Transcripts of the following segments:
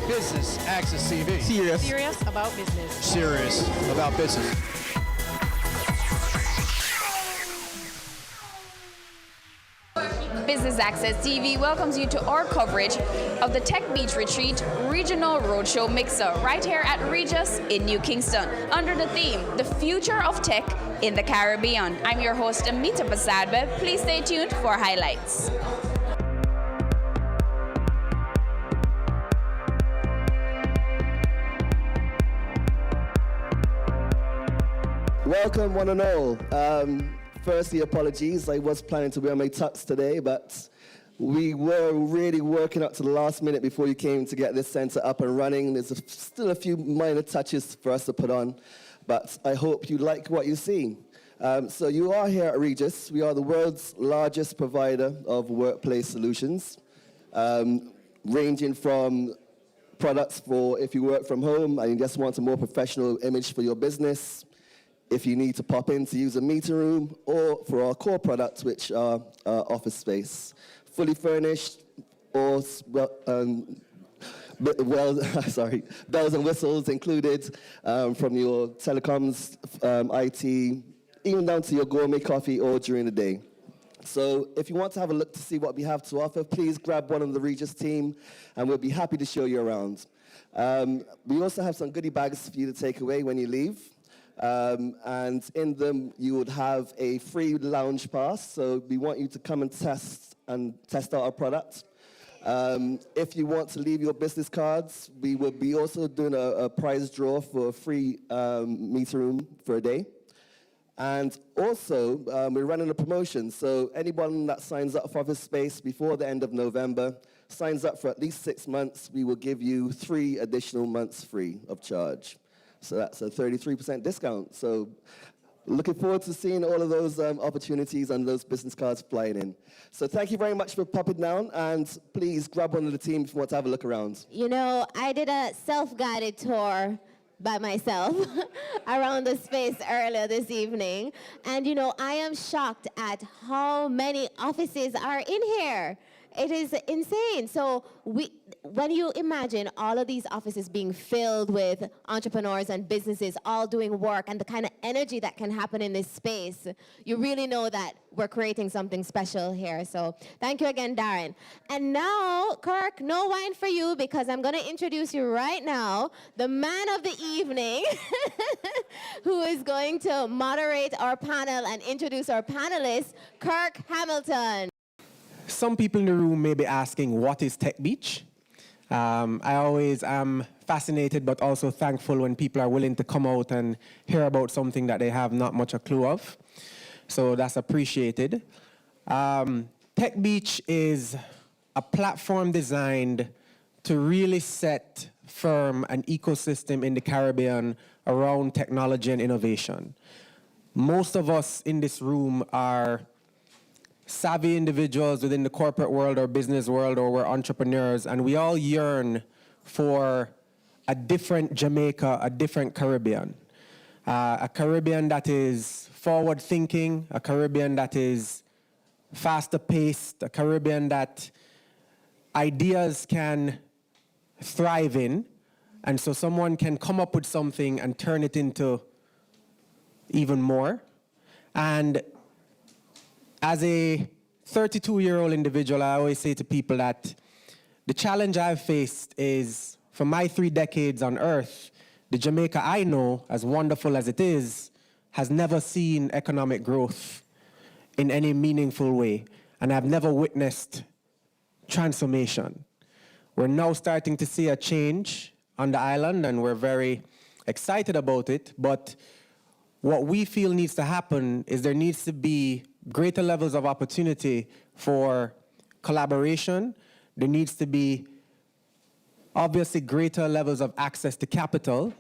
Business Access TV. Serious about business. Serious about business. Business Access TV welcomes you to our coverage of the Tech Beach Retreat Regional Roadshow Mixer right here at Regis in New Kingston under the theme, The Future of Tech in the Caribbean. I'm your host, Amita Pasadbe. Please stay tuned for highlights. Welcome, one and all. Firstly, apologies. I was planning to wear my tux today, but we were really working up to the last minute before you came to get this center up and running. There's still a few minor touches for us to put on, but I hope you like what you see. So you are here at Regis. We are the world's largest provider of workplace solutions, ranging from products for if you work from home and you just want a more professional image for your business, if you need to pop in to use a meeting room, or for our core products, which are office space. Fully furnished, or bells and whistles included, from your telecoms, IT, even down to your gourmet coffee or during the day. So if you want to have a look to see what we have to offer, please grab one of the Regis team, and we'll be happy to show you around. We also have some goodie bags for you to take away when you leave. And in them, you would have a free lounge pass. So we want you to come and test out our product. If you want to leave your business cards, we will be also doing a prize draw for a free meeting room for a day. And also, we're running a promotion. So anyone that signs up for Office Space before the end of November, signs up for at least 6 months, we will give you 3 additional months free of charge. So that's a 33% discount. So looking forward to seeing all of those opportunities and those business cards flying in. So thank you very much for popping down, and please grab one of the team if you want to have a look around. You know, I did a self-guided tour by myself around the space earlier this evening. And, you know, I am shocked at how many offices are in here. It is insane. So when you imagine all of these offices being filled with entrepreneurs and businesses all doing work and the kind of energy that can happen in this space, you really know that we're creating something special here. So thank you again, Darren. And now, Kirk, no wine for you, because I'm going to introduce you right now, the man of the evening, who is going to moderate our panel and introduce our panelists, Kirk Hamilton. Some people in the room may be asking, what is Tech Beach? I always am fascinated but also thankful when people are willing to come out and hear about something that they have not much a clue of. So that's appreciated. Tech Beach is a platform designed to really set firm an ecosystem in the Caribbean around technology and innovation. Most of us in this room are savvy individuals within the corporate world or business world, or we're entrepreneurs, and we all yearn for a different Jamaica, a different Caribbean. A Caribbean that is forward-thinking, a Caribbean that is faster-paced, a Caribbean that ideas can thrive in, and so someone can come up with something and turn it into even more. And as a 32-year-old individual, I always say to people that the challenge I've faced is, for my 3 decades on Earth, the Jamaica I know, as wonderful as it is, has never seen economic growth in any meaningful way, and I've never witnessed transformation. We're now starting to see a change on the island, and we're very excited about it, but what we feel needs to happen is there needs to be greater levels of opportunity for collaboration. There needs to be obviously greater levels of access to capital,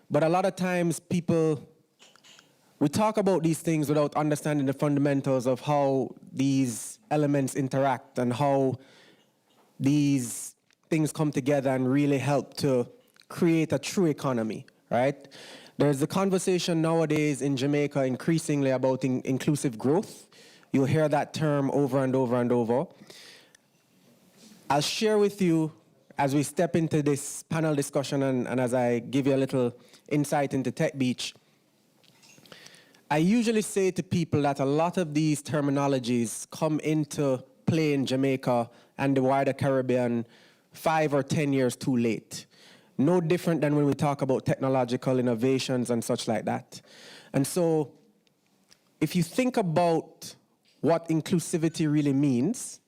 but a lot of times we talk about these things without understanding the fundamentals of how these elements interact and how these things come together and really help to create a true economy, right? There's a conversation nowadays in Jamaica increasingly about inclusive growth. You'll hear that term over and over and over. I'll share with you as we step into this panel discussion and as I give you a little insight into Tech Beach, I usually say to people that a lot of these terminologies come into play in Jamaica and the wider Caribbean 5 or 10 years too late. No different than when we talk about technological innovations and such like that. And so if you think about what inclusivity really means,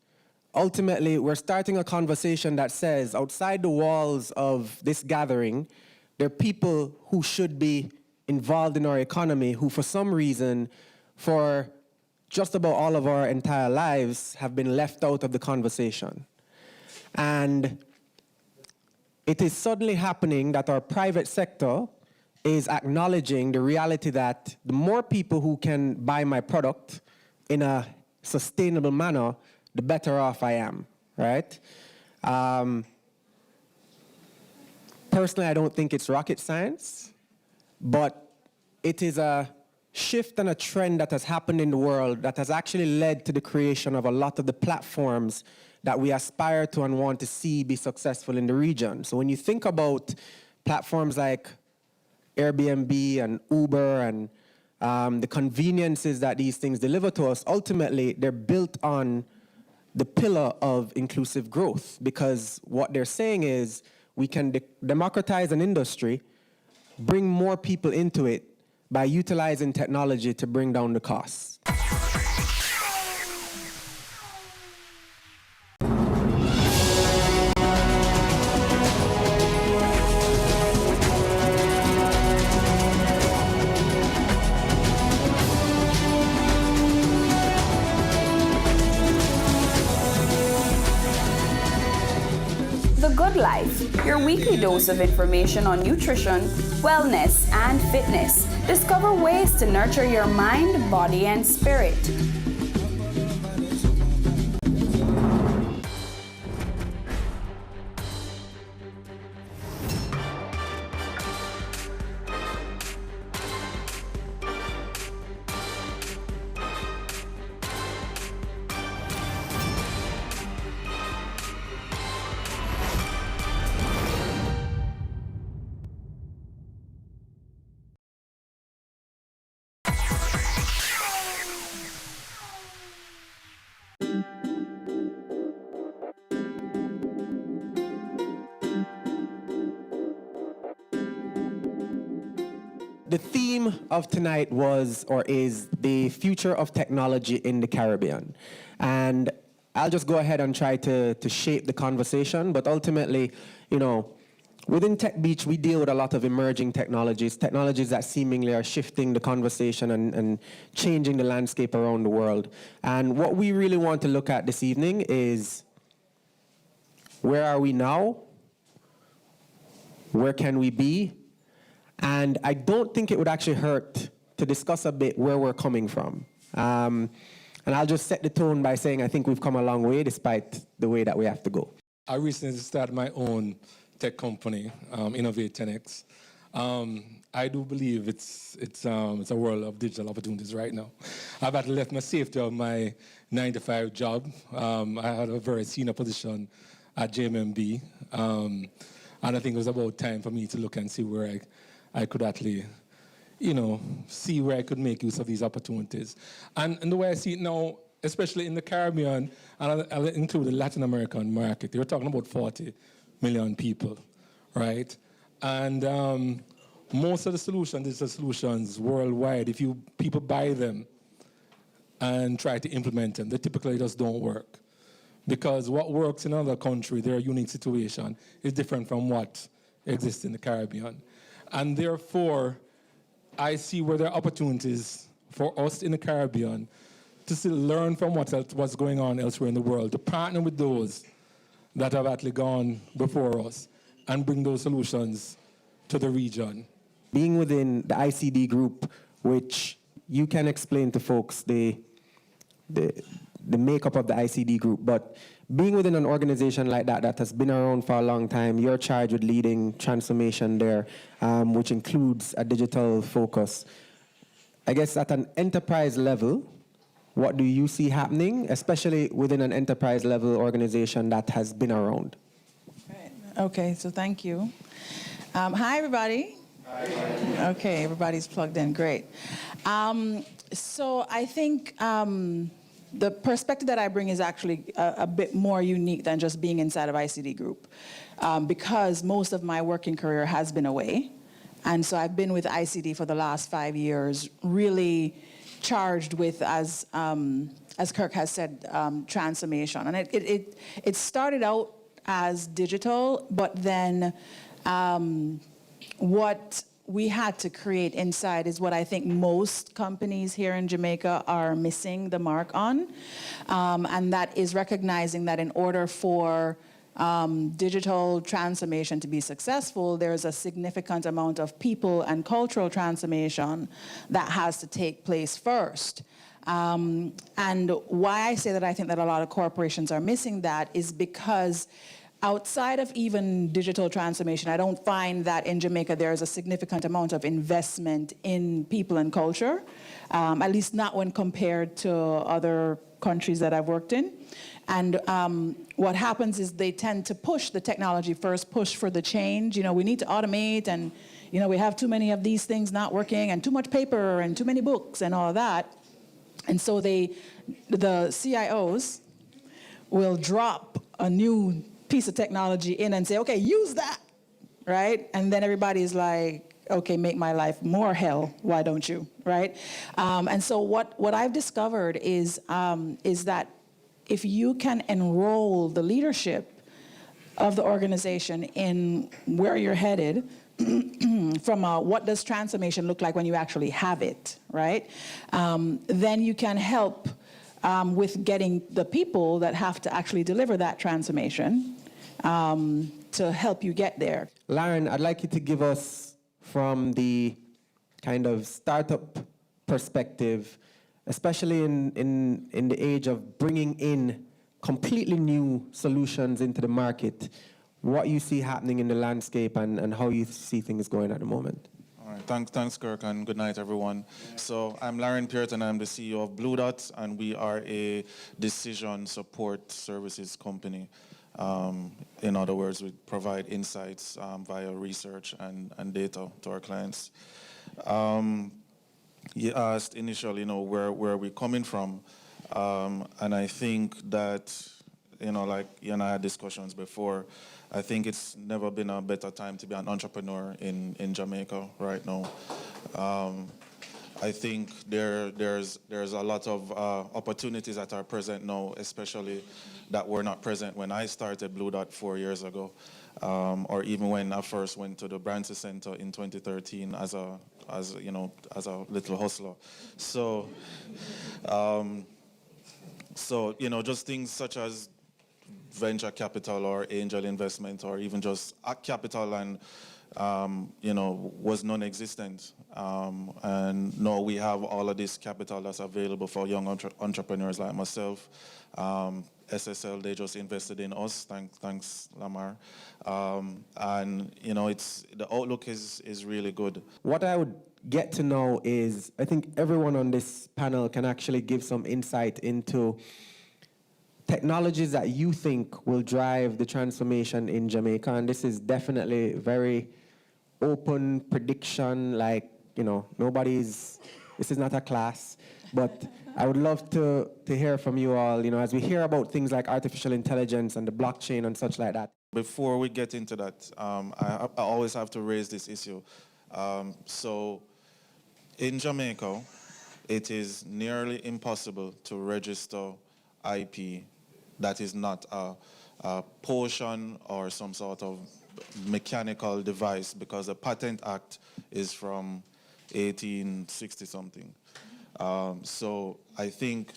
ultimately we're starting a conversation that says outside the walls of this gathering, there are people who should be involved in our economy who for some reason, for just about all of our entire lives, have been left out of the conversation. And it is suddenly happening that our private sector is acknowledging the reality that the more people who can buy my product in a sustainable manner, the better off I am, right? Personally, I don't think it's rocket science, but it is a shift and a trend that has happened in the world that has actually led to the creation of a lot of the platforms that we aspire to and want to see be successful in the region. So when you think about platforms like Airbnb and Uber and the conveniences that these things deliver to us, ultimately they're built on the pillar of inclusive growth, because what they're saying is we can democratize an industry, bring more people into it by utilizing technology to bring down the costs. The Good Life, your weekly dose of information on nutrition, wellness, and fitness. Discover ways to nurture your mind, body, and spirit. The theme of tonight was, or is, the future of technology in the Caribbean. And I'll just go ahead and try to shape the conversation, but ultimately, you know, within Tech Beach, we deal with a lot of emerging technologies that seemingly are shifting the conversation and changing the landscape around the world. And what we really want to look at this evening is, where are we now? Where can we be? And I don't think it would actually hurt to discuss a bit where we're coming from. And I'll just set the tone by saying I think we've come a long way despite the way that we have to go. I recently started my own tech company, Innovate 10X. I do believe it's a world of digital opportunities right now. I've had left my safety of my 9-to-5 job. I had a very senior position at JMMB. And I think it was about time for me to look and see where I could actually, you know, see where I could make use of these opportunities. And the way I see it now, especially in the Caribbean, and I'll include the Latin American market, you're talking about 40 million people, right? And most of the solutions, digital solutions worldwide, if people buy them and try to implement them, they typically just don't work. Because what works in another country, their unique situation, is different from what exists in the Caribbean. And therefore, I see where there are opportunities for us in the Caribbean to still learn from what's going on elsewhere in the world, to partner with those that have actually gone before us and bring those solutions to the region. Being within the ICD group, which you can explain to folks the makeup of the ICD group, but being within an organization like that has been around for a long time, you're charged with leading transformation there, which includes a digital focus. I guess at an enterprise level, what do you see happening, especially within an enterprise level organization that has been around? Right. Okay, so thank you. Hi, everybody. Hi. Okay, everybody's plugged in. Great. So I think the perspective that I bring is actually a bit more unique than just being inside of ICD Group, because most of my working career has been away. And so I've been with ICD for the last 5 years, really charged with, as Kirk has said, transformation. And it started out as digital, but then what we had to create inside is what I think most companies here in Jamaica are missing the mark on, and that is recognizing that in order for digital transformation to be successful, there's a significant amount of people and cultural transformation that has to take place first. And why I say that I think that a lot of corporations are missing that is because outside of even digital transformation, I don't find that in Jamaica there is a significant amount of investment in people and culture, at least not when compared to other countries that I've worked in. And what happens is they tend to push the technology first, push for the change. You know, we need to automate, and you know, we have too many of these things not working, and too much paper, and too many books, and all of that. And so the CIOs will drop a new piece of technology in and say, okay, use that, right? And then everybody's like, okay, make my life more hell, why don't you, right? And so what I've discovered is that if you can enroll the leadership of the organization in where you're headed, from what does transformation look like when you actually have it, right? Then you can help with getting the people that have to actually deliver that transformation to help you get there. Lauren, I'd like you to give us, from the kind of startup perspective, especially in the age of bringing in completely new solutions into the market, what you see happening in the landscape and how you see things going at the moment. All right, thanks, Kirk, and good night, everyone. So I'm Lauren Peart, and I'm the CEO of Blue Dot, and we are a decision support services company. In other words, we provide insights via research and data to our clients. You asked initially, where we're coming from, and I think that, like you and I had discussions before, I think it's never been a better time to be an entrepreneur in Jamaica right now. I think there's a lot of opportunities that are present now, especially that were not present when I started Blue Dot 4 years ago, or even when I first went to the Branches Center in 2013 as a little hustler. So just things such as venture capital or angel investment, or even just capital and was non-existent. And now we have all of this capital that's available for young entrepreneurs like myself. SSL, they just invested in us, thanks Lamar. And the outlook is really good. What I would get to know is, I think everyone on this panel can actually give some insight into technologies that you think will drive the transformation in Jamaica. And this is definitely very open prediction, this is not a class, but I would love to hear from you all, as we hear about things like artificial intelligence and the blockchain and such like that. Before we get into that, I always have to raise this issue. So in Jamaica, it is nearly impossible to register IP that is not a portion or some sort of mechanical device, because the Patent Act is from 1860-something. So I think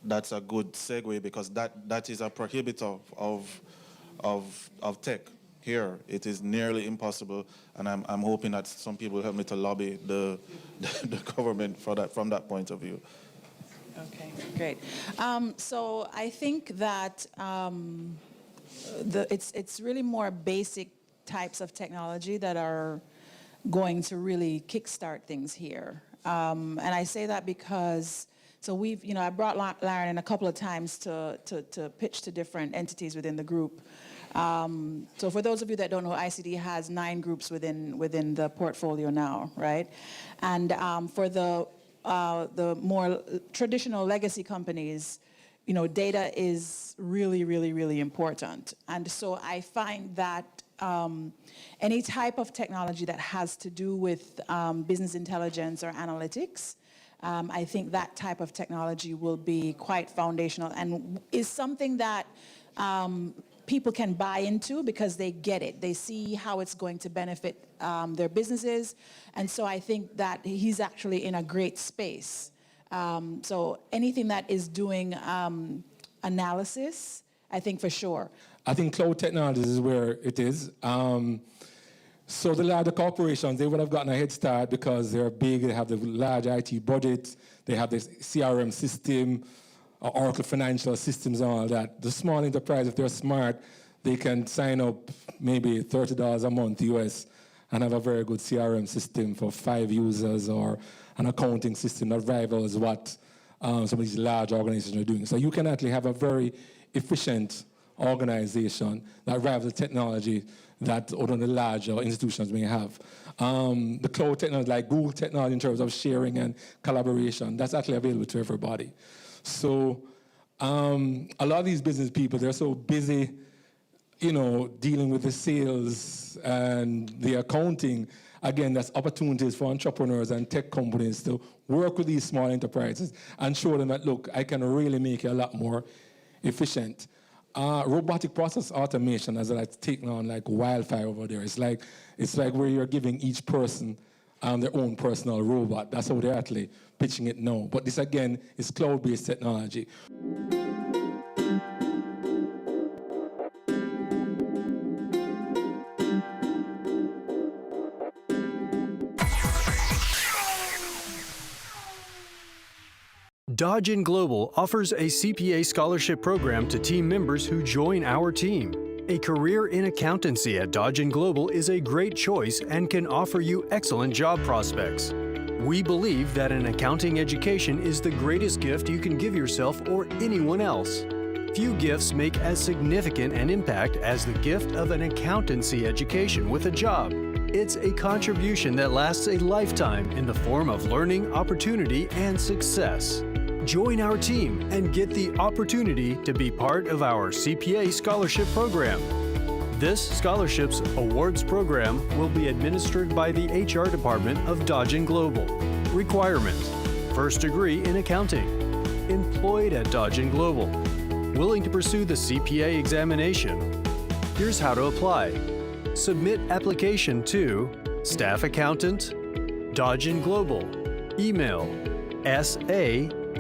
that's a good segue, because that is a prohibitor of tech here. It is nearly impossible, and I'm hoping that some people help me to lobby the government for that, from that point of view. Okay, great. So I think that it's really more basic types of technology that are going to really kickstart things here. And I say that because, I brought Lauren in a couple of times to pitch to different entities within the group. So for those of you that don't know, ICD has 9 groups within the portfolio now, right? And for the more traditional legacy companies, you know, data is really, really, really important. And so I find that any type of technology that has to do with business intelligence or analytics, I think that type of technology will be quite foundational and is something that people can buy into because they get it. They see how it's going to benefit their businesses. And so I think that he's actually in a great space. So anything that is doing analysis, I think for sure. I think cloud technologies is where it is. So the larger corporations, they would have gotten a head start because they're big, they have the large IT budget, they have this CRM system, Oracle financial systems and all that. The small enterprise, if they're smart, they can sign up maybe $30 a month US and have a very good CRM system for 5 users or an accounting system that rivals what some of these large organizations are doing. So you can actually have a very efficient organization that rivals the technology that other the larger institutions may have. The cloud technology, like Google technology in terms of sharing and collaboration, that's actually available to everybody. So a lot of these business people, they're so busy, you know, dealing with the sales and the accounting. Again, that's opportunities for entrepreneurs and tech companies to work with these small enterprises and show them that, look, I can really make it a lot more efficient. Robotic process automation has taken on like wildfire over there. It's like where you're giving each person their own personal robot. That's how they're actually pitching it now. But this again is cloud-based technology. Dodgen Global offers a CPA scholarship program to team members who join our team. A career in accountancy at Dodgen Global is a great choice and can offer you excellent job prospects. We believe that an accounting education is the greatest gift you can give yourself or anyone else. Few gifts make as significant an impact as the gift of an accountancy education with a job. It's a contribution that lasts a lifetime in the form of learning, opportunity, and success. Join our team and get the opportunity to be part of our CPA scholarship program. This scholarships awards program will be administered by the HR department of Dodgen Global. Requirements: first degree in accounting, employed at Dodgen Global, willing to pursue the CPA examination. Here's how to apply. Submit application to Staff Accountant, Dodgen Global. Email sa@dodgen.com.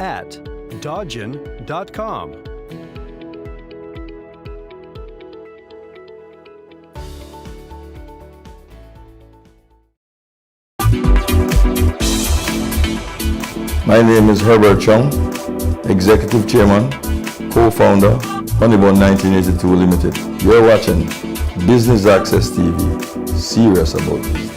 My name is Herbert Chung, Executive Chairman, Co-Founder, Honeybun 1982 Limited. You're watching Business Access TV, serious about business.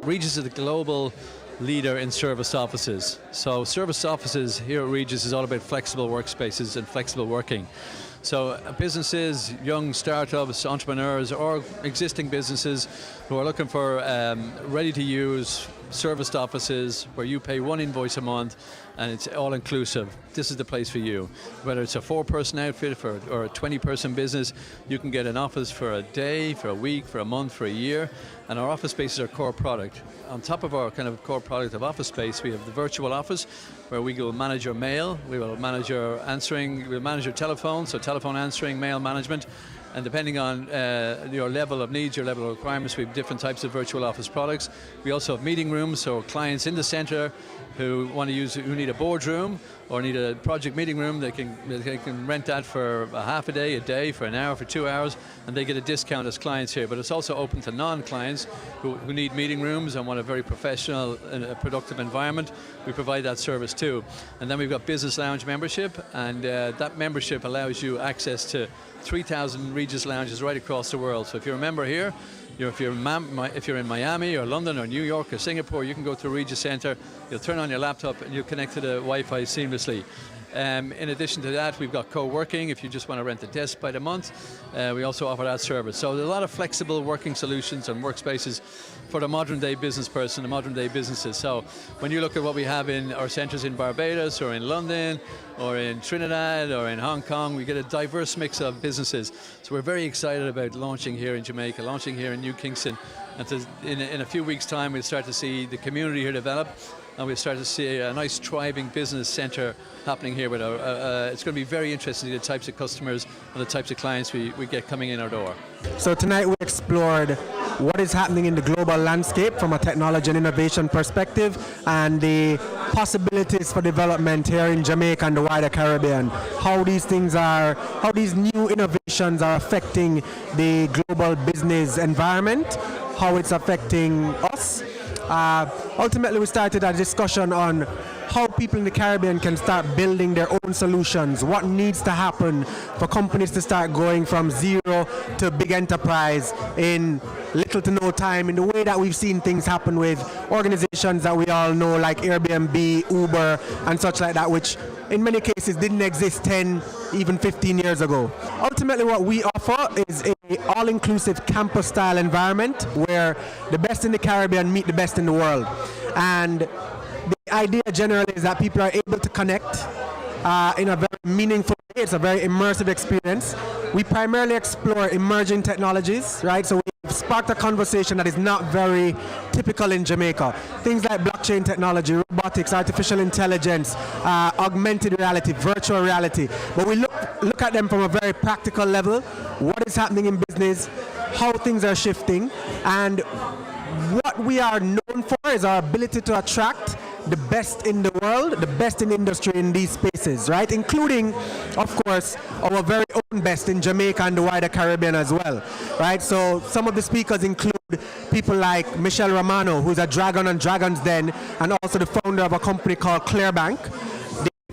Regis is the global leader in service offices. So service offices here at Regis is all about flexible workspaces and flexible working. So businesses, young startups, entrepreneurs, or existing businesses who are looking for ready-to-use serviced offices where you pay one invoice a month and it's all inclusive. This is the place for you. Whether it's a 4-person outfit or a 20-person business, you can get an office for a day, for a week, for a month, for a year, and our office space is our core product. On top of our kind of core product of office space, we have the virtual office where we will manage your mail, we will manage your answering, we'll manage your telephone, so telephone answering, mail management, and depending on your level of needs, your level of requirements, we have different types of virtual office products. We also have meeting rooms, so clients in the center who need a boardroom or need a project meeting room. They can rent that for a half a day, for an hour, for 2 hours, and they get a discount as clients here. But it's also open to non-clients who need meeting rooms and want a very professional and productive environment. We provide that service too. And then we've got business lounge membership, and that membership allows you access to 3,000 Regis lounges right across the world. So if you're a member here, if you're in Miami or London or New York or Singapore, you can go to a Regis Centre, you'll turn on your laptop and you'll connect to the Wi-Fi seamlessly. In addition to that, we've got co-working if you just want to rent a desk by the month. We also offer that service. So there's a lot of flexible working solutions and workspaces for the modern day business person, the modern day businesses. So when you look at what we have in our centres in Barbados or in London or in Trinidad or in Hong Kong, we get a diverse mix of businesses. So we're very excited about launching here in Jamaica, launching here in New Kingston. And in a few weeks' time, we'll start to see the community here develop, and we'll start to see a nice thriving business centre happening here. It's going to be very interesting, the types of customers and the types of clients we get coming in our door. So tonight we explored what is happening in the global landscape from a technology and innovation perspective, and the possibilities for development here in Jamaica and the wider Caribbean. How these new innovations are affecting the global business environment, how it's affecting us. Ultimately, we started a discussion on how people in the Caribbean can start building their own solutions, what needs to happen for companies to start going from zero to big enterprise in little to no time, in the way that we've seen things happen with organizations that we all know like Airbnb, Uber, and such like that, which in many cases didn't exist 10, even 15 years ago. Ultimately, what we offer is an all-inclusive campus-style environment where the best in the Caribbean meet the best in the world. And the idea generally is that people are able to connect in a very meaningful way. It's a very immersive experience. We primarily explore emerging technologies, right? So we've sparked a conversation that is not very typical in Jamaica. Things like blockchain technology, robotics, artificial intelligence, augmented reality, virtual reality. But we look at them from a very practical level. What is happening in business, how things are shifting, and what we are known for is our ability to attract the best in the world, the best in industry in these spaces, right? Including, of course, our very own best in Jamaica and the wider Caribbean as well, right? So some of the speakers include people like Michelle Romano, who's a Dragon on Dragon's Den, and also the founder of a company called Clearbank.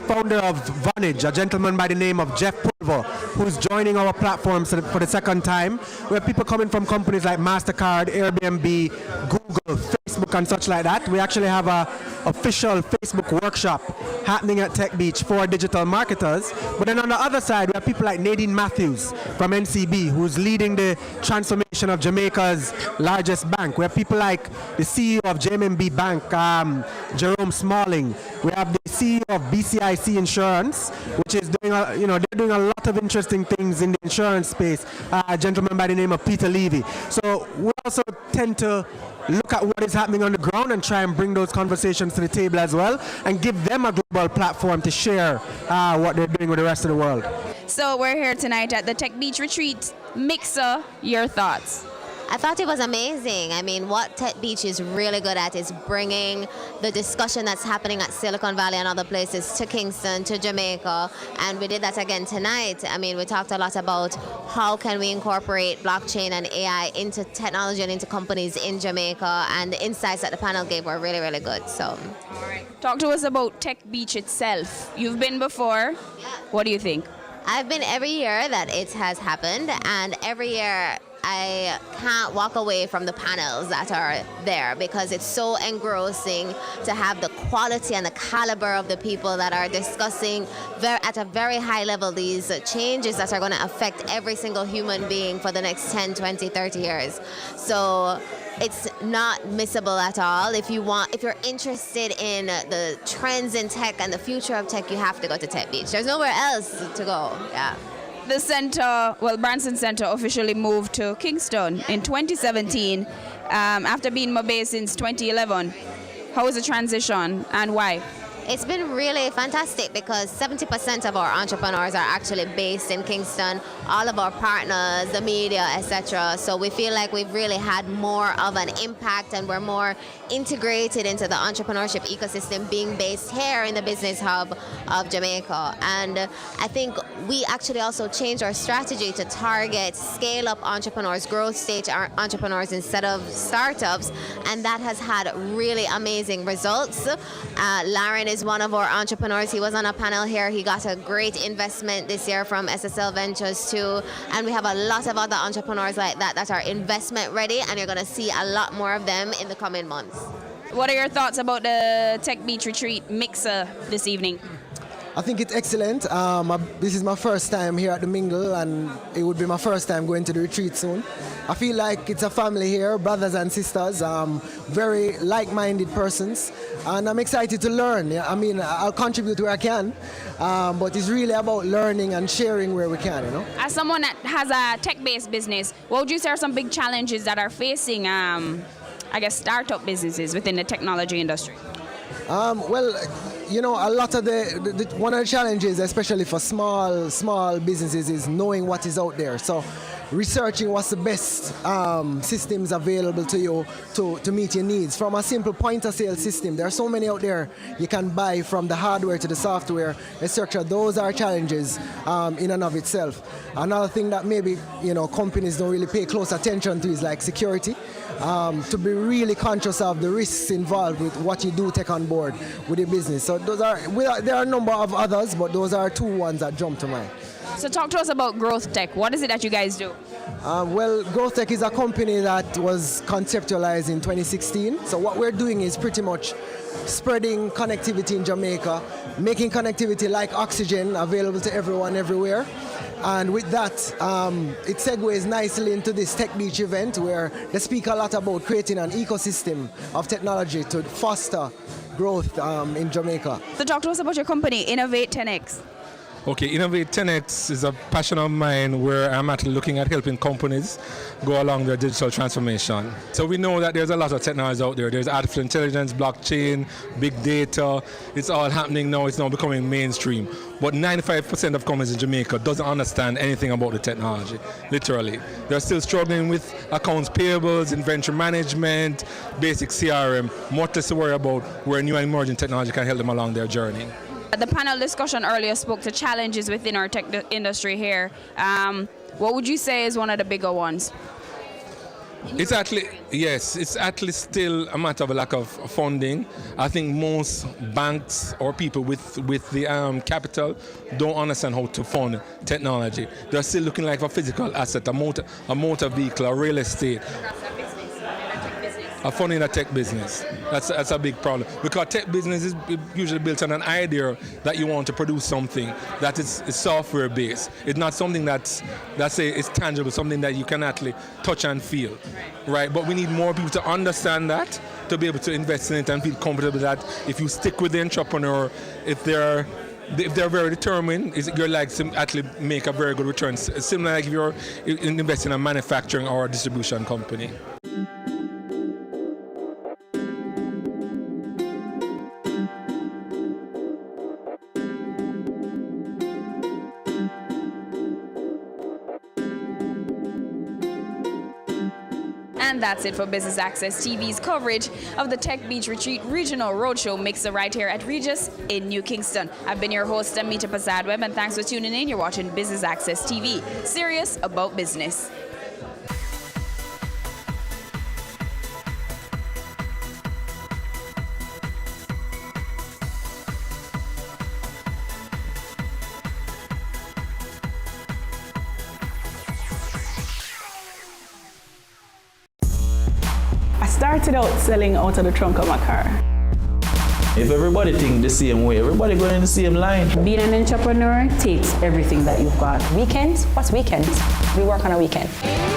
Founder of Vonage, a gentleman by the name of Jeff Pulver, who's joining our platforms for the second time. We have people coming from companies like MasterCard, Airbnb, Google, Facebook, and such like that. We actually have a official Facebook workshop happening at Tech Beach for digital marketers. But then on the other side, we have people like Nadine Matthews from NCB, who's leading the transformation of Jamaica's largest bank. We have people like the CEO of JMB Bank, Jerome Smalling. We have the CEO of BCIC Insurance, which is doing they're doing a lot of interesting things in the insurance space. A gentleman by the name of Peter Levy. So we also tend to look at what is happening on the ground and try and bring those conversations to the table as well, and give them a global platform to share what they're doing with the rest of the world. So we're here tonight at the Tech Beach Retreat. Mixer, your thoughts? I thought it was amazing. I mean, what Tech Beach is really good at is bringing the discussion that's happening at Silicon Valley and other places to Kingston, to Jamaica, and we did that again tonight. I mean, we talked a lot about how can we incorporate blockchain and AI into technology and into companies in Jamaica, and the insights that the panel gave were really, really good. So, all right. Talk to us about Tech Beach itself. You've been before. Yeah. What do you think? I've been every year that it has happened, and every year I can't walk away from the panels that are there because it's so engrossing to have the quality and the caliber of the people that are discussing at a very high level these changes that are going to affect every single human being for the next 10, 20, 30 years. So it's not missable at all. If you're interested in the trends in tech and the future of tech, you have to go to Tech Beach. There's nowhere else to go. Yeah. The center, Branson Center officially moved to Kingston in 2017 after being Mobay since 2011. How was the transition and why? It's been really fantastic because 70% of our entrepreneurs are actually based in Kingston, all of our partners, the media, etc. So we feel like we've really had more of an impact and we're more integrated into the entrepreneurship ecosystem being based here in the business hub of Jamaica. And I think we actually also changed our strategy to target scale-up entrepreneurs, growth stage entrepreneurs instead of startups, and that has had really amazing results. Lauren is one of our entrepreneurs. He was on a panel here. He got a great investment this year from SSL Ventures too. And we have a lot of other entrepreneurs like that that are investment ready, and you're going to see a lot more of them in the coming months. What are your thoughts about the Tech Beach Retreat mixer this evening? I think it's excellent. This is my first time here at the Mingle, and it would be my first time going to the retreat soon. I feel like it's a family here, brothers and sisters, very like-minded persons, and I'm excited to learn. I mean, I'll contribute where I can, but it's really about learning and sharing where we can, you know. As someone that has a tech-based business, what would you say are some big challenges that are facing, I guess, startup businesses within the technology industry? Well, you know, a lot of one of the challenges, especially for small businesses, is knowing what is out there. So researching what's the best systems available to you to meet your needs. From a simple point-of-sale system, there are so many out there you can buy, from the hardware to the software, etc. Those are challenges in and of itself. Another thing that maybe, you know, companies don't really pay close attention to is like security. To be really conscious of the risks involved with what you do take on board with your business. So there are a number of others, but those are two ones that jump to mind. So talk to us about Growth Tech. What is it that you guys do? Well, Growth Tech is a company that was conceptualized in 2016. So what we're doing is pretty much spreading connectivity in Jamaica, making connectivity like oxygen available to everyone everywhere. And with that, it segues nicely into this Tech Beach event where they speak a lot about creating an ecosystem of technology to foster growth in Jamaica. So talk to us about your company, Innovate 10X. Okay, Innovate 10X is a passion of mine where I'm actually looking at helping companies go along their digital transformation. So we know that there's a lot of technology out there. There's artificial intelligence, blockchain, big data. It's all happening now. It's now becoming mainstream. But 95% of companies in Jamaica doesn't understand anything about the technology, literally. They're still struggling with accounts payables, inventory management, basic CRM, much less to worry about where new and emerging technology can help them along their journey. The panel discussion earlier spoke to challenges within our tech industry here. What would you say is one of the bigger ones? It's actually still a matter of a lack of funding. I think most banks or people with the capital don't understand how to fund technology. They're still looking like a physical asset, a motor vehicle, a real estate. A funding a tech business. That's a big problem, because tech business is usually built on an idea that you want to produce something that is software based. It's not something that's tangible, something that you can actually touch and feel, right? But we need more people to understand that, to be able to invest in it and feel comfortable that if you stick with the entrepreneur, if they're very determined, you're like to actually make a very good return. Similar like if you're investing in a manufacturing or a distribution company. And that's it for Business Access TV's coverage of the Tech Beach Retreat Regional Roadshow mixer right here at Regis in New Kingston. I've been your host, Amita Pasadweb, and thanks for tuning in. You're watching Business Access TV, serious about business. Started out selling out of the trunk of my car. If everybody think the same way, everybody going in the same line. Being an entrepreneur takes everything that you've got. Weekends? What's weekends? We work on a weekend.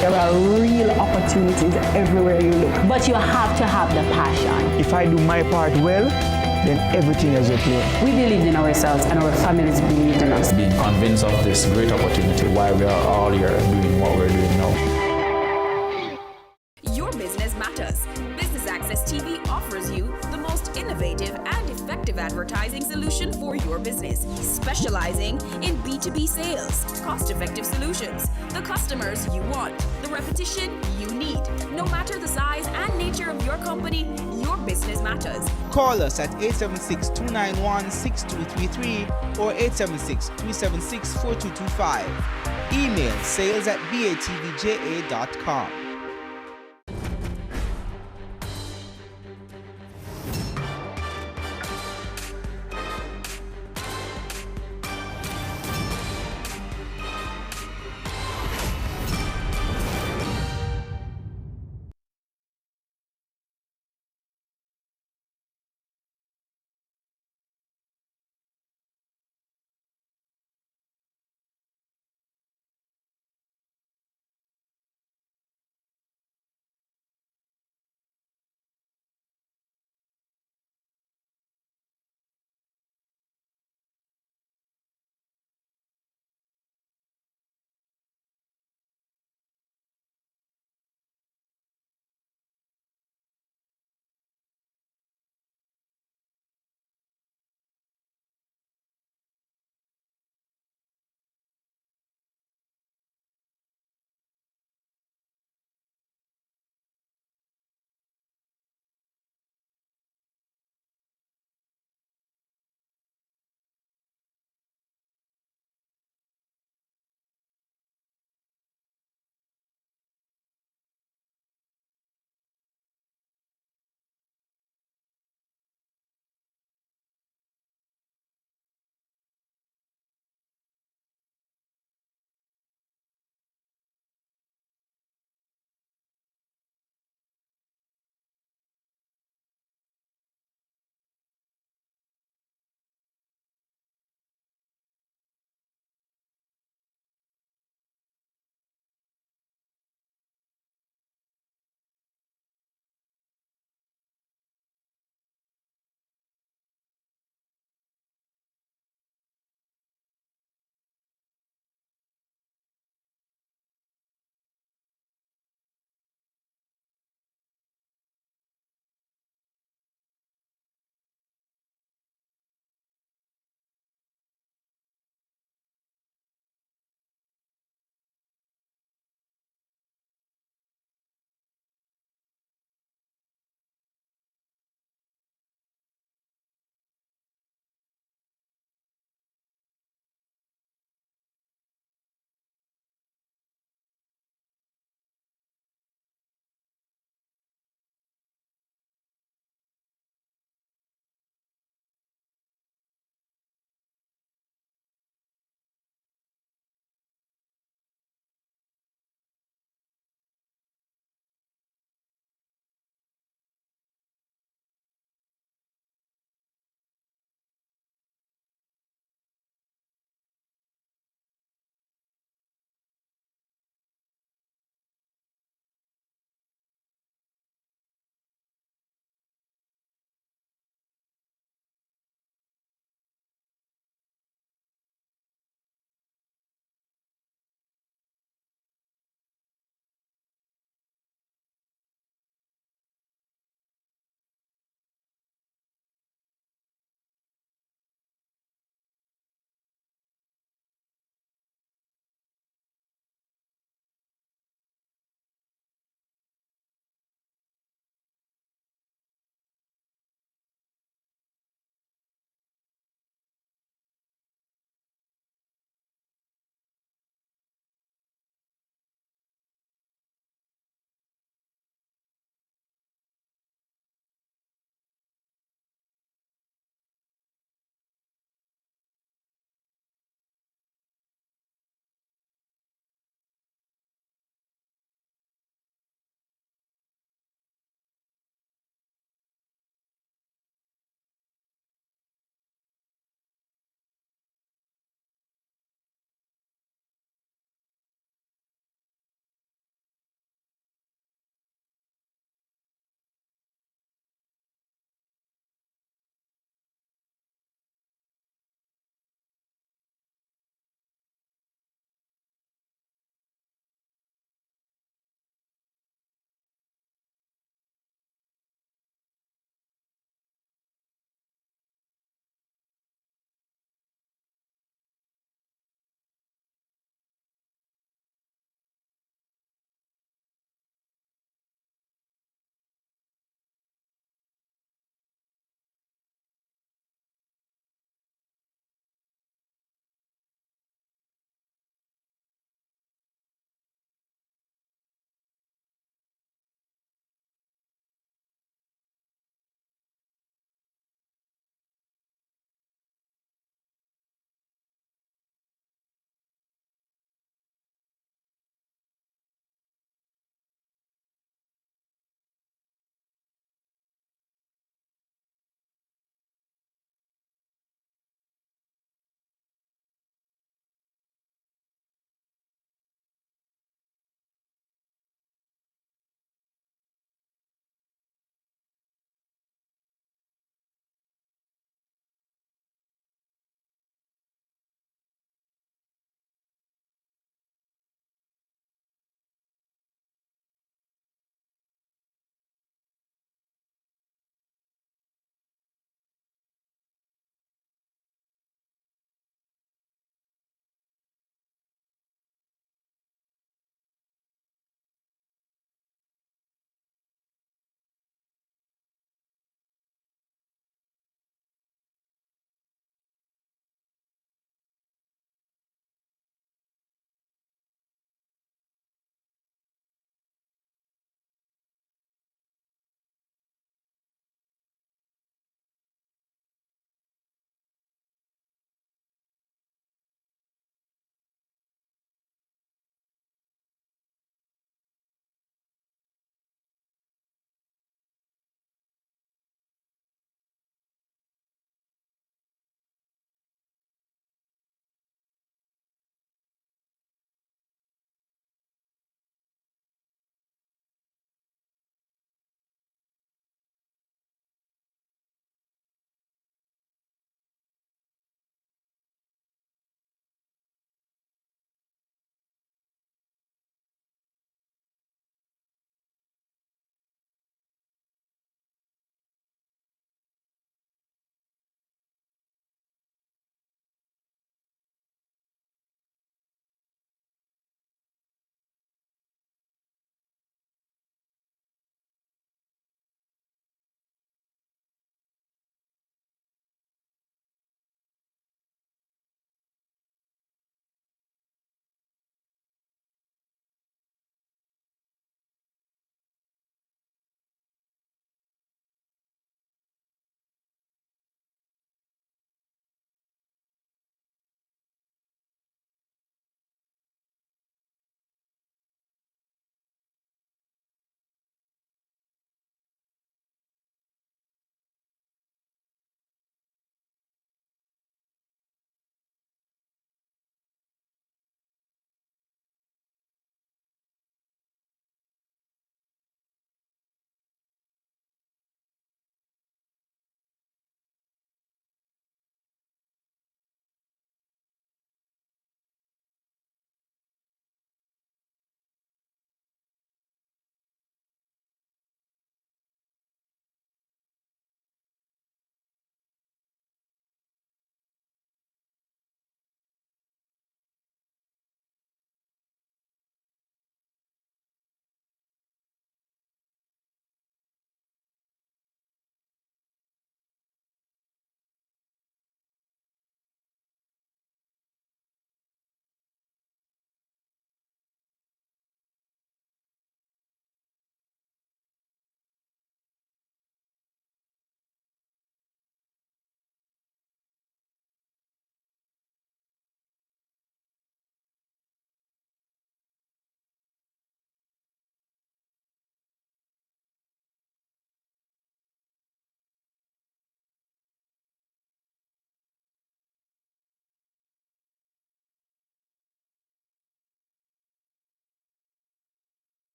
There are real opportunities everywhere you look. But you have to have the passion. If I do my part well, then everything is okay. We believed in ourselves and our families believed in us. Being convinced of this great opportunity, why we are all here doing what we're doing now. Your business matters. Business Access TV offers you the most innovative and effective advertising solution for your business, specializing in B2B sales, cost-effective solutions, the customers you want, the repetition you need. No matter the size and nature of your company, your business matters. Call us at 876-291-6233 or 876-376-4225. Email sales@batvja.com.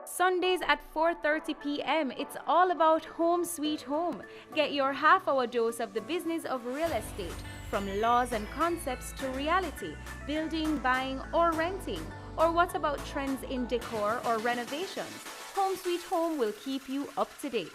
Sundays at 4:30 p.m. It's all about Home Sweet Home. Get your half-hour dose of the business of real estate, from laws and concepts to reality, building, buying, or renting. Or what about trends in decor or renovations? Home Sweet Home will keep you up to date.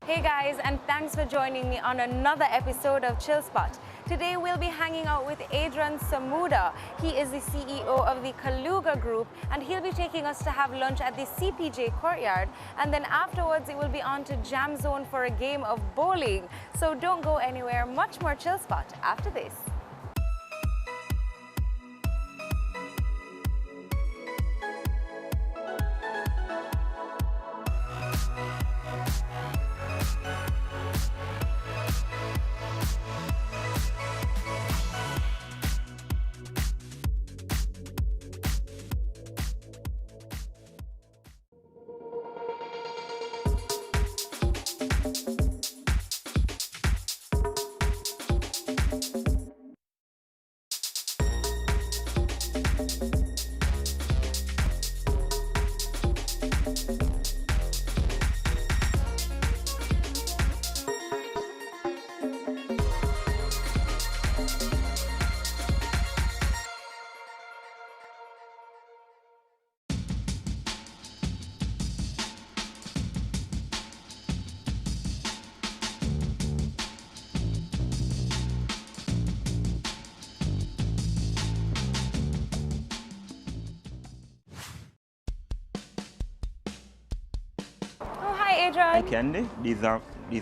Hey guys, and thanks for joining me on another episode of Chill Spot. Today we'll be hanging out with Adrian Samuda. He is the CEO of the Kaluga Group, and he'll be taking us to have lunch at the CPJ Courtyard. And then afterwards it will be on to Jam Zone for a game of bowling. So don't go anywhere, much more Chill Spot after this. Hi Candy, these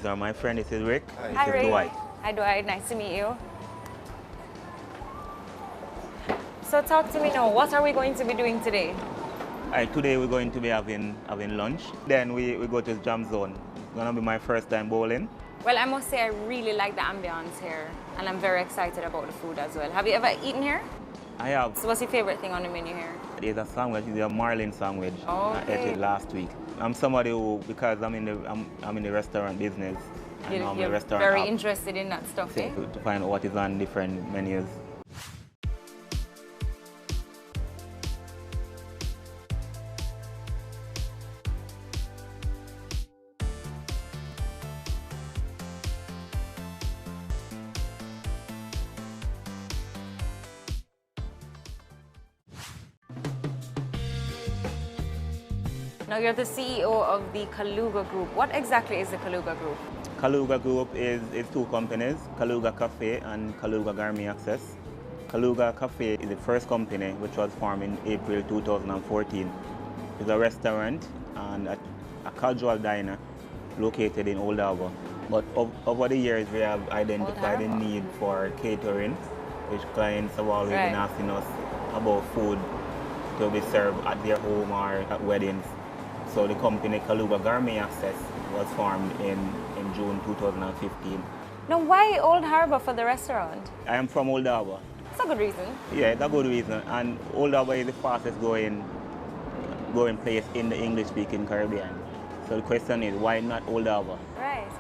are my friends. This is Rick. Hi This Rick. is Dwight. Hi Dwight, nice to meet you. So talk to me now, what are we going to be doing today? Today we're going to be having lunch. Then we go to Jam Zone. It's gonna be my first time bowling. Well, I must say I really like the ambience here, and I'm very excited about the food as well. Have you ever eaten here? I have. So what's your favorite thing on the menu here? There's a sandwich, it's a Marlin sandwich. I ate Okay. it last week. I'm somebody who, because I'm in the restaurant business, and I'm a You're restaurant very app, interested in that stuff, eh? to find out what is on different menus. Now you're the CEO of the Kaluga Group. What exactly is the Kaluga Group? Kaluga Group is two companies, Kaluga Cafe and Kaluga Gourmet Access. Kaluga Cafe is the first company which was formed in April 2014. It's a restaurant and a casual diner located in Old Harbour. But over the years we have identified the need for catering, which clients have always been asking us about food to be served at their home or at weddings. So the company Kaluga Gourmet Access was formed in June 2015. Now why Old Harbour for the restaurant? I am from Old Harbour. It's a good reason. Yeah, it's a good reason. And Old Harbour is the fastest growing place in the English-speaking Caribbean. So the question is, why not Old Harbour? Right.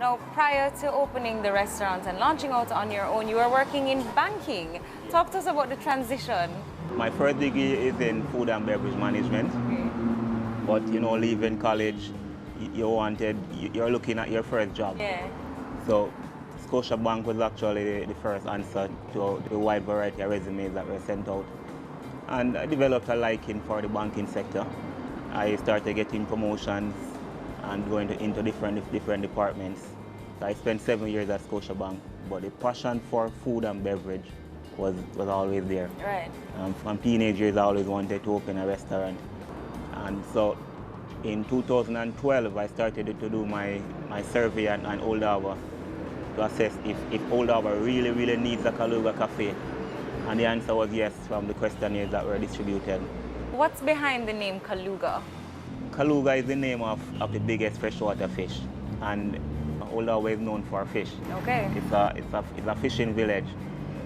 Now, prior to opening the restaurant and launching out on your own, you were working in banking. Talk to us about the transition. My first degree is in food and beverage management. But, leaving college, you're looking at your first job. Yeah. So Scotiabank was actually the first answer to the wide variety of resumes that were sent out. And I developed a liking for the banking sector. I started getting promotions and going into different departments. So I spent 7 years at Scotiabank, but the passion for food and beverage was always there. Right. From teenage years, I always wanted to open a restaurant. And so in 2012, I started to do my survey at Old Harbour to assess if Old Harbour really needs a Kaluga Cafe. And the answer was yes from the questionnaires that were distributed. What's behind the name Kaluga? Kaluga is the name of the biggest freshwater fish. And Old Harbour is known for fish. Okay. It's a fishing village.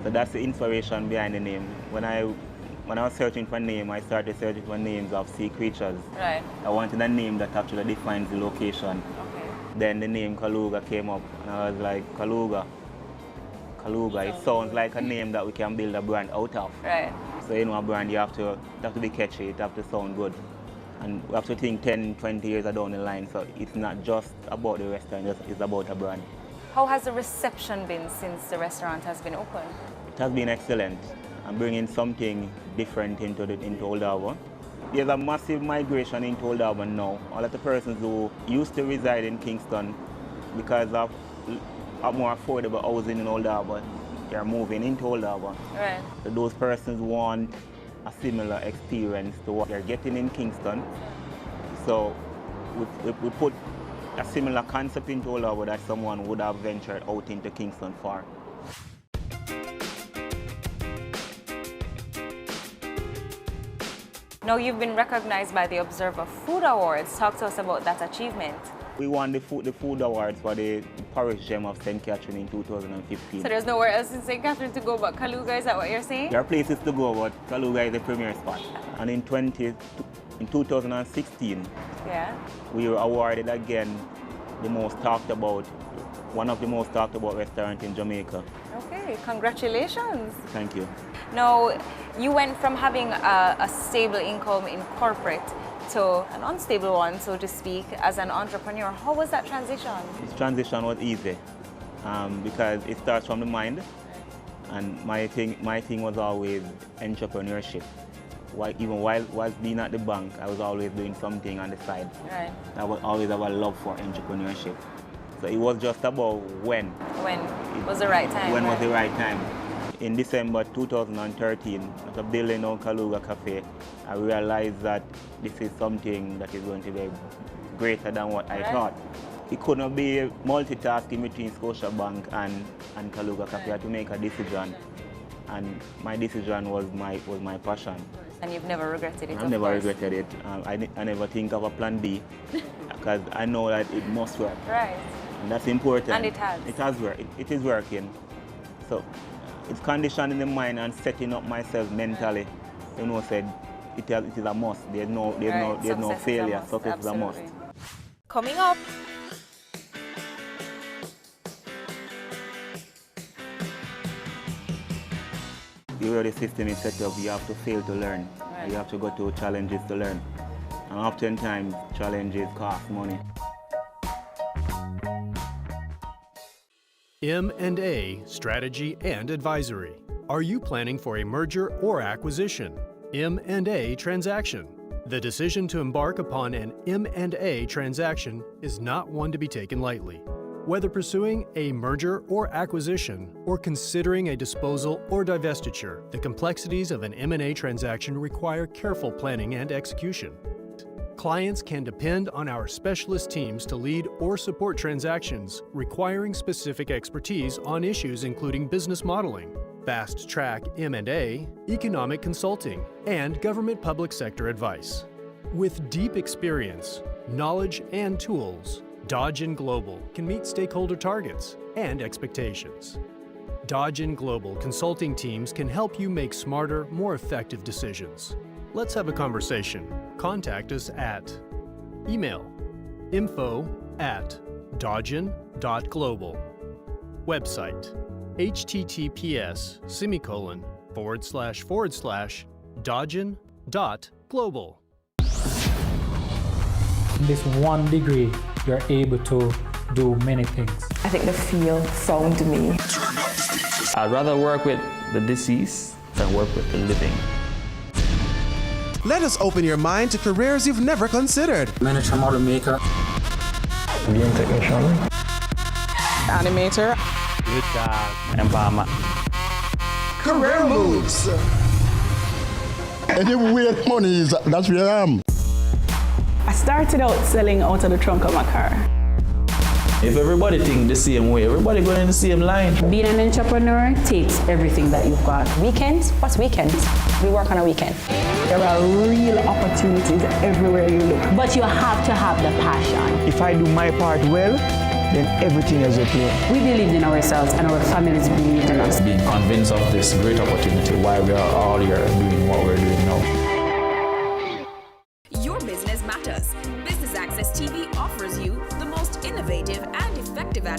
So that's the inspiration behind the name. When I was searching for a name, I started searching for names of sea creatures. Right. I wanted a name that actually defines the location. Okay. Then the name Kaluga came up, and I was like, Kaluga, it sounds like a name that we can build a brand out of. Right. So you know, a brand, you have to be catchy, it have to sound good. And we have to think 10, 20 years down the line, so it's not just about the restaurant, it's about a brand. How has the reception been since the restaurant has been open? It has been excellent. I'm bringing something different into Old Harbour. There's a massive migration into Old Harbour now. All of the persons who used to reside in Kingston, because of more affordable housing in Old Harbour, they're moving into Old Harbour. Right. So those persons want a similar experience to what they're getting in Kingston. So we put a similar concept into Old Harbour that someone would have ventured out into Kingston for. Now you've been recognized by the Observer Food Awards. Talk to us about that achievement. We won the food awards for the Parish Gem of St. Catherine in 2015. So there's nowhere else in St. Catherine to go but Kaluga, is that what you're saying? There are places to go, but Kaluga is the premier spot. And in 2016, yeah, we were awarded again one of the most talked about restaurants in Jamaica. Okay, congratulations. Thank you. Now, you went from having a stable income in corporate to an unstable one, so to speak, as an entrepreneur. How was that transition? This transition was easy because it starts from the mind, and my thing was always entrepreneurship. Even while being at the bank, I was always doing something on the side. Right. I would always have a love for entrepreneurship. So it was just about when. When was the right time? When was the right time? In December 2013, after building on Kaluga Cafe, I realized that this is something that is going to be greater than what I thought. It could not be multitasking between Scotiabank and Kaluga Cafe. I had to make a decision, and my decision was my passion. And you've never regretted it? I've never regretted it. I never think of a plan B because I know that it must work. Right. And that's important. And it has. It has worked. It is working. So it's conditioning the mind and setting up myself mentally. You know, said it is a must. There's no failure. Success is a must. Coming up. The way the system is set up, you have to fail to learn. Right. You have to go through challenges to learn. And oftentimes, challenges cost money. M&A Strategy and Advisory. Are you planning for a merger or acquisition? M&A transaction. The decision to embark upon an M&A transaction is not one to be taken lightly. Whether pursuing a merger or acquisition, or considering a disposal or divestiture, the complexities of an M&A transaction require careful planning and execution. Clients can depend on our specialist teams to lead or support transactions requiring specific expertise on issues including business modeling, fast-track M&A, economic consulting, and government public sector advice. With deep experience, knowledge, and tools, Dodge & Global can meet stakeholder targets and expectations. Dodge & Global consulting teams can help you make smarter, more effective decisions. Let's have a conversation. Contact us at email info@dodgen.global. Website https://dodgen.global. In this one degree, you're able to do many things. I think the field found me. I'd rather work with the deceased than work with the living. Let us open your mind to careers you've never considered. Manager, model maker, Game technician, animator, empowerment. Career moves. Anywhere money is, that's where I am. I started out selling out of the trunk of my car. If everybody think the same way, everybody going in the same line. Being an entrepreneur takes everything that you've got. Weekends? What's weekends? We work on a weekend. There are real opportunities everywhere you look. But you have to have the passion. If I do my part well, then everything is okay. We believed in ourselves and our families believed in us. Being convinced of this great opportunity, why we are all here doing what we're doing now. Your business matters. Business Access TV offers you the most innovative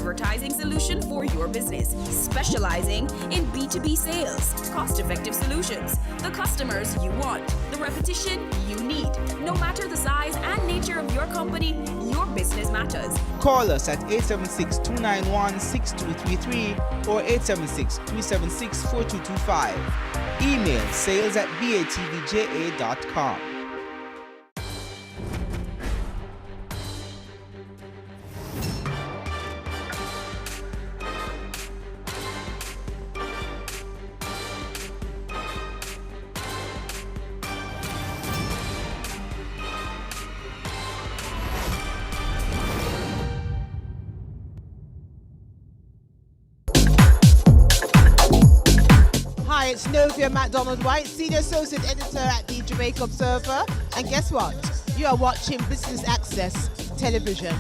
advertising solution for your business, specializing in B2B sales, cost-effective solutions, the customers you want, the repetition you need. No matter the size and nature of your company, your business matters. Call us at 876-291-6233 or 876-376-4225. Email sales@batvja.com. Hi, it's Novia MacDonald White, Senior Associate Editor at the Jamaica Observer. And guess what? You are watching Business Access Television.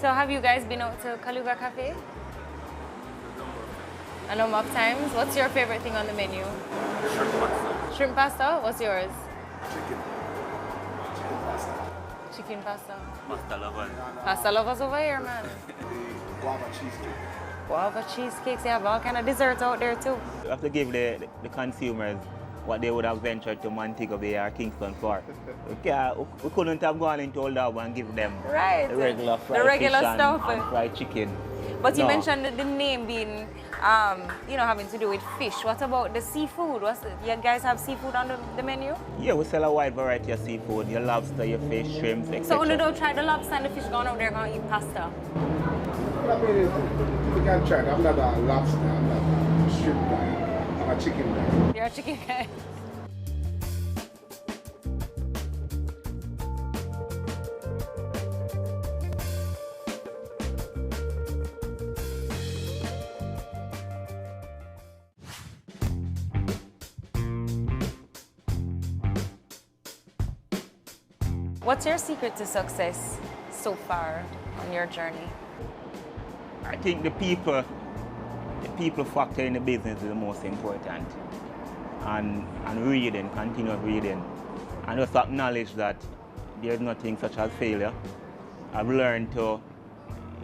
So have you guys been out to Kaluga Cafe? A number of times. What's your favorite thing on the menu? Shrimp pasta. Shrimp pasta? What's yours? Chicken. Chicken pasta. Chicken pasta. Pasta lovers. Pasta lovers over here, man. The guava cheesecake. Guava cheesecakes. They have all kind of desserts out there too. You have to give the consumers what they would have ventured to Montego Bay or Kingston for. We couldn't have gone into Old Harbour and give them Right. the regular fried The regular fish stuff. and fried chicken. But you No. mentioned the name being, having to do with fish. What about the seafood? You guys have seafood on the menu? Yeah, we sell a wide variety of seafood. Your lobster, your fish, shrimps, etc. So when you don't try the lobster and the fish gone out there going to eat pasta? I mean, you can try it. I'm not a lobster. I'm not a shrimp guy. I'm a chicken guy. You're a chicken guy. What's your secret to success so far on your journey? I think the people factor in the business is the most important. And reading, continuous reading. And just acknowledge that there's nothing such as failure. I've learned to,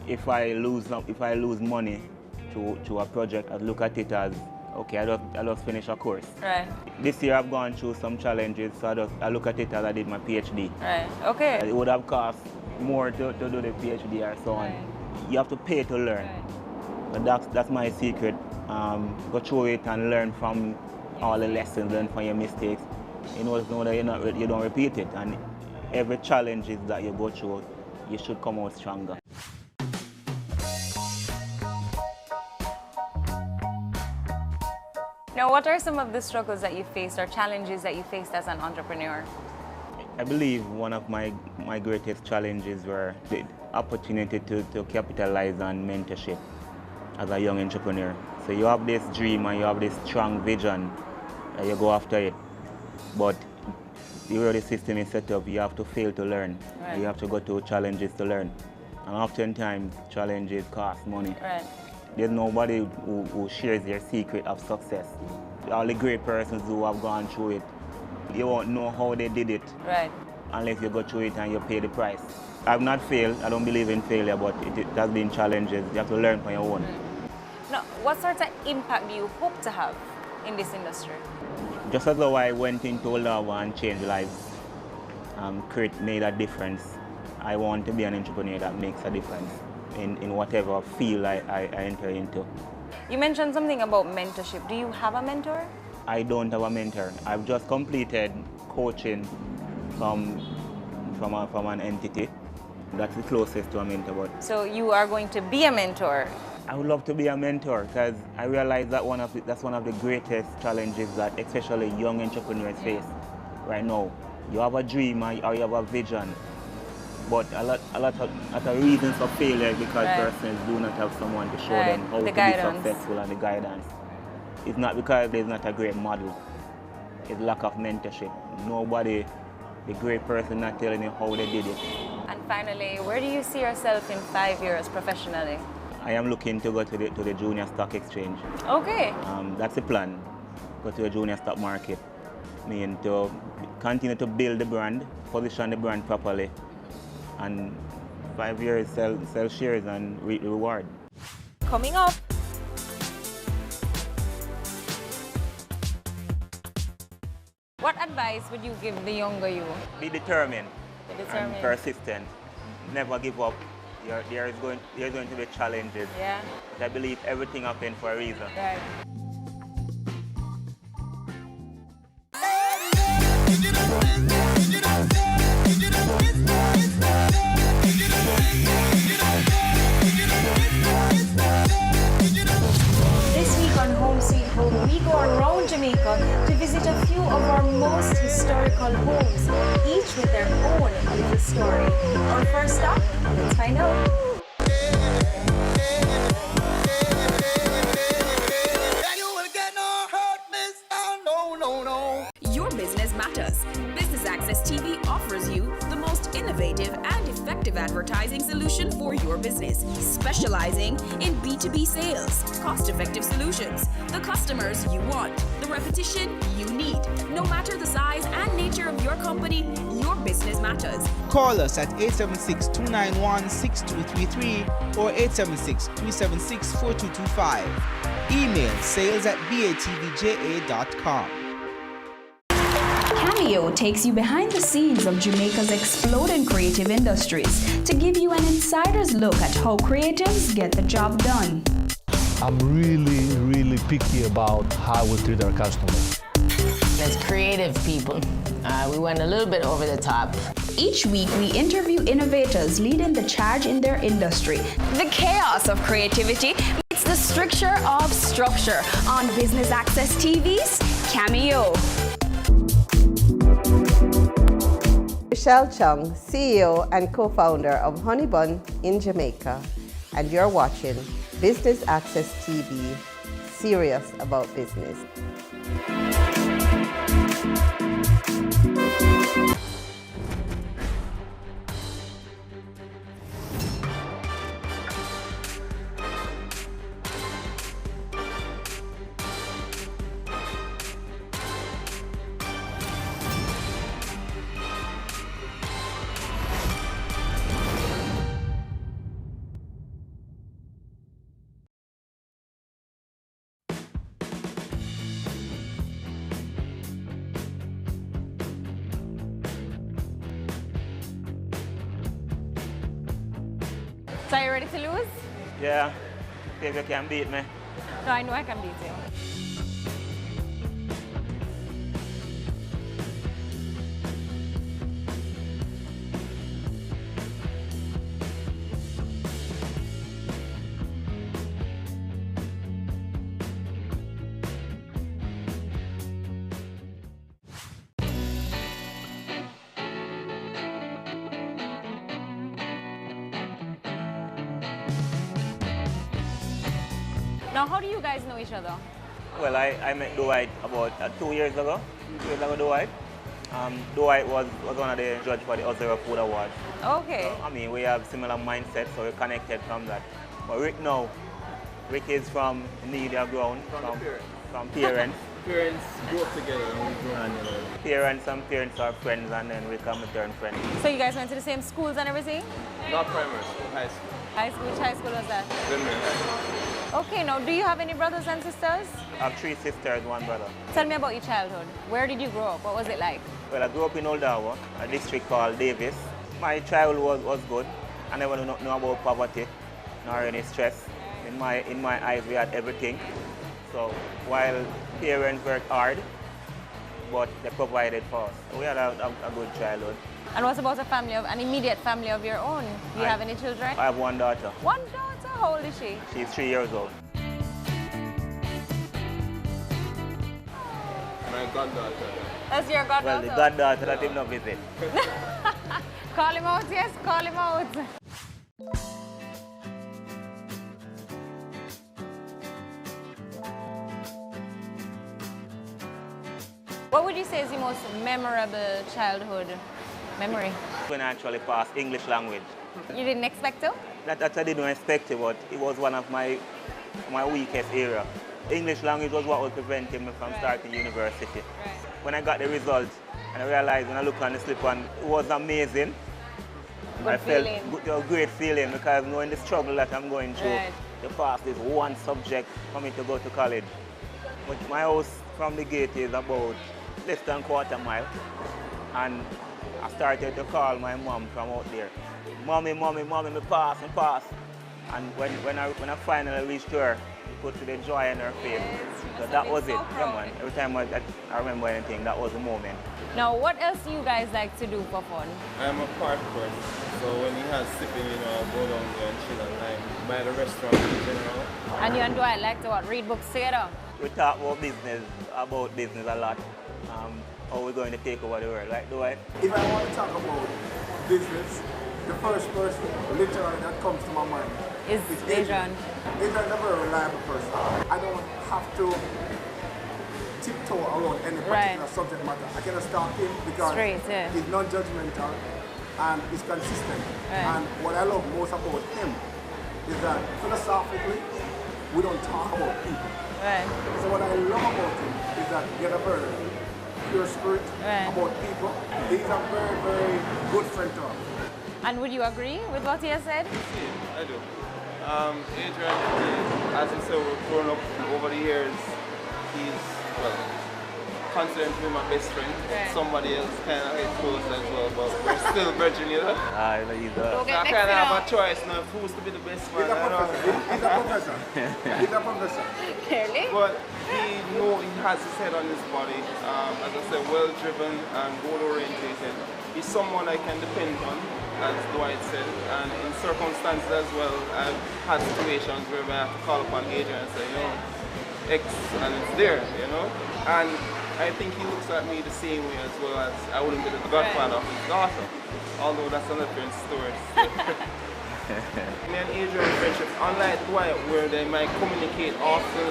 if I lose money to a project, I look at it as, okay, I just finished a course. Right. This year I've gone through some challenges, so I look at it as I did my PhD. Right. Okay. It would have cost more to do the PhD or so on. You have to pay to learn. But that's my secret. Go through it and learn from all the lessons, learn from your mistakes. You know that you don't repeat it. And every challenge that you go through, you should come out stronger. Now, what are some of the struggles that you faced or challenges that you faced as an entrepreneur? I believe one of my greatest challenges were the opportunity to capitalize on mentorship as a young entrepreneur. So you have this dream and you have this strong vision and you go after it. But the way the system is set up, you have to fail to learn. Right. You have to go through challenges to learn. And oftentimes, challenges cost money. Right. There's nobody who shares their secret of success. All the great persons who have gone through it, you won't know how they did it. Right. Unless you go through it and you pay the price. I've not failed, I don't believe in failure, but it has been challenges. You have to learn from your own. Now, what sort of impact do you hope to have in this industry? Just as though I went into love and changed lives, made a difference, I want to be an entrepreneur that makes a difference in whatever field I enter into. You mentioned something about mentorship. Do you have a mentor? I don't have a mentor. I've just completed coaching from an entity. That's the closest to a mentor. But So you are going to be a mentor? I would love to be a mentor because I realize that that's one of the greatest challenges that especially young entrepreneurs face right now. You have a dream or you have a vision, but a lot of reasons for failure because persons do not have someone to show them how to be successful and the guidance. It's not because there's not a great model. It's lack of mentorship. Nobody, the great person, not telling you how they did it. And finally, where do you see yourself in 5 years professionally? I am looking to go to the junior stock exchange. Okay. That's the plan. Go to the junior stock market. To continue to build the brand, position the brand properly, and 5 years sell shares and reap the reward. Coming up. What advice would you give the younger you? Be determined. And persistent. Never give up. There's going to be challenges. Yeah. But I believe everything happens for a reason. Right. This week on Home Sweet Home, we go around Jamaica to visit a few of our most historical homes, each with their own little story. Our first stop, let's find out. Your business matters. Business Access TV offers you the most innovative and effective advertising solution for your business, specializing in B2B sales, cost-effective solutions, the customers you want, the repetition you need. No matter the size and nature of your company, your business matters. Call us at 876-291-6233 or 876-376-4225. Email sales@batvja.com. Cameo takes you behind the scenes of Jamaica's exploding creative industries to give you an insider's look at how creatives get the job done. I'm really picky about how we treat our customers. As creative people, we went a little bit over the top. Each week, we interview innovators leading the charge in their industry. The chaos of creativity meets the stricture of structure on Business Access TV's Cameo. Michelle Chung, CEO and co-founder of Honey Bun in Jamaica, and you're watching Business Access TV, serious about business. So are you ready to lose? Yeah, if you can beat me. No, I know I can beat you. Now, how do you guys know each other? Well, I met Dwight about 2 years ago. 2 years ago, Dwight. Dwight was one of the judges for the Ozero Food Awards. Okay. So, I mean, we have similar mindsets, so we're connected from that. But Rick now, Rick is from media ground, from parents. Parents grew up together and we grew up together. Parents and parents are friends, and then we come and turn friends. So you guys went to the same schools and everything? Not primary school, high school. High school? Which high school was that? Glenmere High. Okay, now do you have any brothers and sisters? I have 3 sisters, 1 brother. Tell me about your childhood. Where did you grow up? What was it like? Well, I grew up in Oldawa, a district called Davis. My childhood was good. I never knew about poverty, nor any stress. In my eyes, we had everything. So while parents worked hard, but they provided for us. So we had a good childhood. And what about an immediate family of your own? Do you have any children? I have 1 daughter. 1 daughter? How old is she? She's 3 years old. My goddaughter. That's your Well, goddaughter? the goddaughter that did not visit. Call him out, yes, call him out. What would you say is the most memorable childhood memory? When I actually passed English language. You didn't expect to? That I didn't expect it, but it was one of my weakest area. English language was what was preventing me from starting university. When I got the results, and I realized when I looked on the slip and it was amazing. I felt a great feeling because knowing the struggle that I'm going through to pass this one subject for me to go to college. But my house from the gate is about less than quarter mile, and I started to call my mom from out there. Mommy, mommy, mommy, me pass. And when I finally reached her, you could see the joy in her face. So that was it. Yeah, man. Every time I remember anything, that was the moment. Now, what else do you guys like to do for fun? I'm a park person, so when he has sipping, I go down there and chill at night by the restaurant in general. And you and Dwight like to what, read books together? We talk about business a lot. How we're going to take over the world, right, Dwight? If I want to talk about business, the first person literally that comes to my mind is Adrian. Adrian is a very reliable person. I don't have to tiptoe around any particular subject matter. I can start him because he's non-judgmental and he's consistent. And what I love most about him is that philosophically, we don't talk about people. So what I love about him is that he has a very pure spirit about people. He's a very, very good friend to us. And would you agree with what he has said? I do. Adrian, as you said, we've grown up over the years. He's, considered to be my best friend. Somebody else kind of gets close as well, but we're still virgin, you know? I kind of have a choice now who's to be the best man. He's a professor. He's a professor. Clearly. But he has his head on his body. As I said, well-driven and goal-orientated. He's someone I can depend on, as Dwight said, and in circumstances as well, I've had situations where I have to call upon Adrian and say, X, and it's there, And I think he looks at me the same way as well as I wouldn't be the godfather of his daughter, although that's a different story. Me and Adrian's friendship, unlike Dwight, where they might communicate often,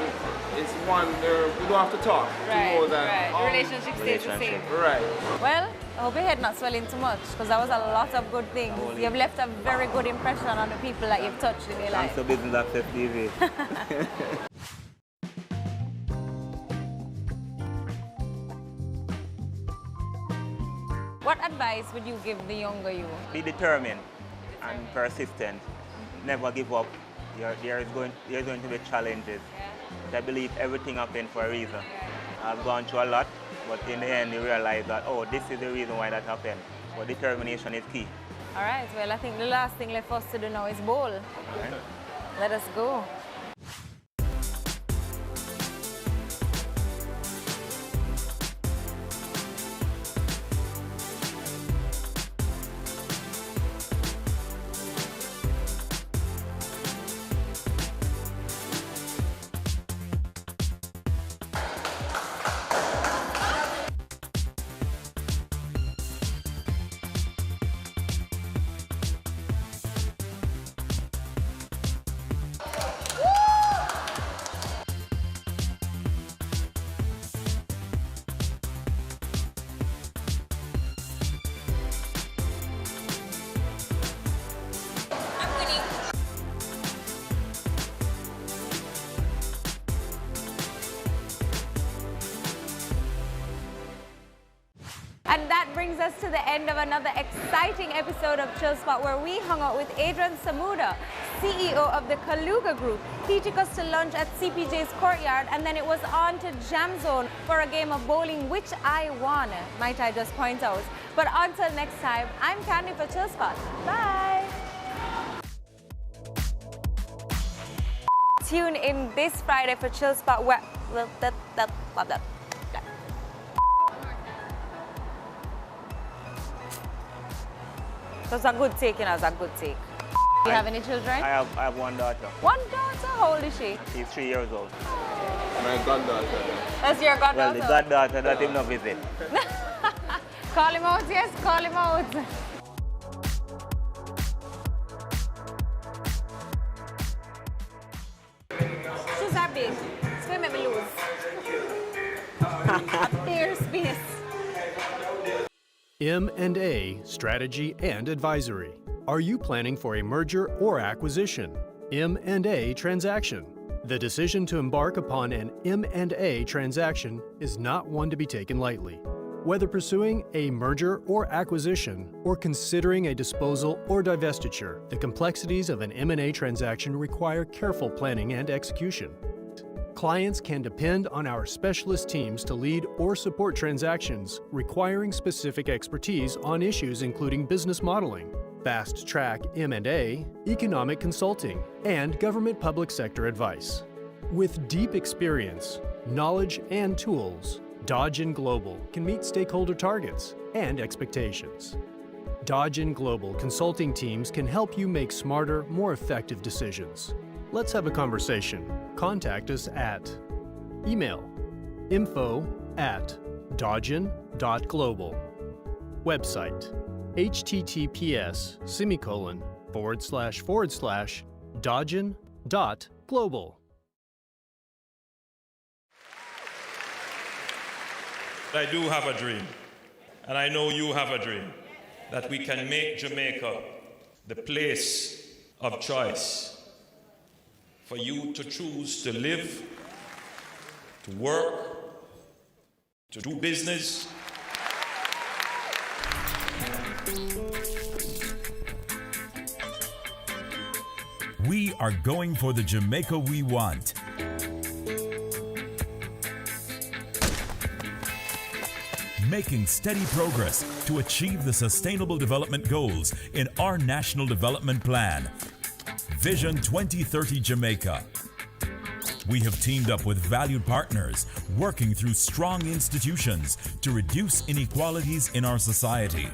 is one where we don't have to talk to know that the relationship stays the same. Right. Well, I hope your head not swelling too much, because that was a lot of good things. You've left a very good impression on the people that you've touched in your life. Thanks to Business Access TV. What advice would you give the younger you? Be determined and persistent. Never give up. There's going to be challenges. But I believe everything happens for a reason. I've gone through a lot, but in the end you realize that, this is the reason why that happened. But determination is key. All right, well, I think the last thing left for us to do now is bowl. Let us go. And that brings us to the end of another exciting episode of Chill Spot, where we hung out with Adrian Samuda, CEO of the Kaluga Group. He took us to lunch at CPJ's Courtyard, and then it was on to Jam Zone for a game of bowling, which I won, might I just point out. But until next time, I'm Candy for Chill Spot. Bye! Tune in this Friday for Chill Spot, where... It was a good take, it was a good take. Do you have any children? I have one daughter. One daughter? How old is she? She's 3 years old. My goddaughter. That's your Well, goddaughter? the goddaughter that him no visit. Call him out, yes, call him out. Shoes are big. It's going to make me lose. A bare space. M&A Strategy and Advisory. Are you planning for a merger or acquisition? M&A transaction. The decision to embark upon an M&A transaction is not one to be taken lightly. Whether pursuing a merger or acquisition or considering a disposal or divestiture, the complexities of an M&A transaction require careful planning and execution. Clients can depend on our specialist teams to lead or support transactions requiring specific expertise on issues including business modeling, fast-track M&A, economic consulting, and government public sector advice. With deep experience, knowledge, and tools, Dodge & Global can meet stakeholder targets and expectations. Dodge & Global consulting teams can help you make smarter, more effective decisions. Let's have a conversation. Contact us at email info@dodgen.global. Website https://dodgen.global. I do have a dream, and I know you have a dream, that we can make Jamaica the place of choice for you to choose to live, to work, to do business. We are going for the Jamaica we want. Making steady progress to achieve the Sustainable Development Goals in our National Development Plan, Vision 2030 Jamaica. We have teamed up with valued partners, working through strong institutions to reduce inequalities in our society.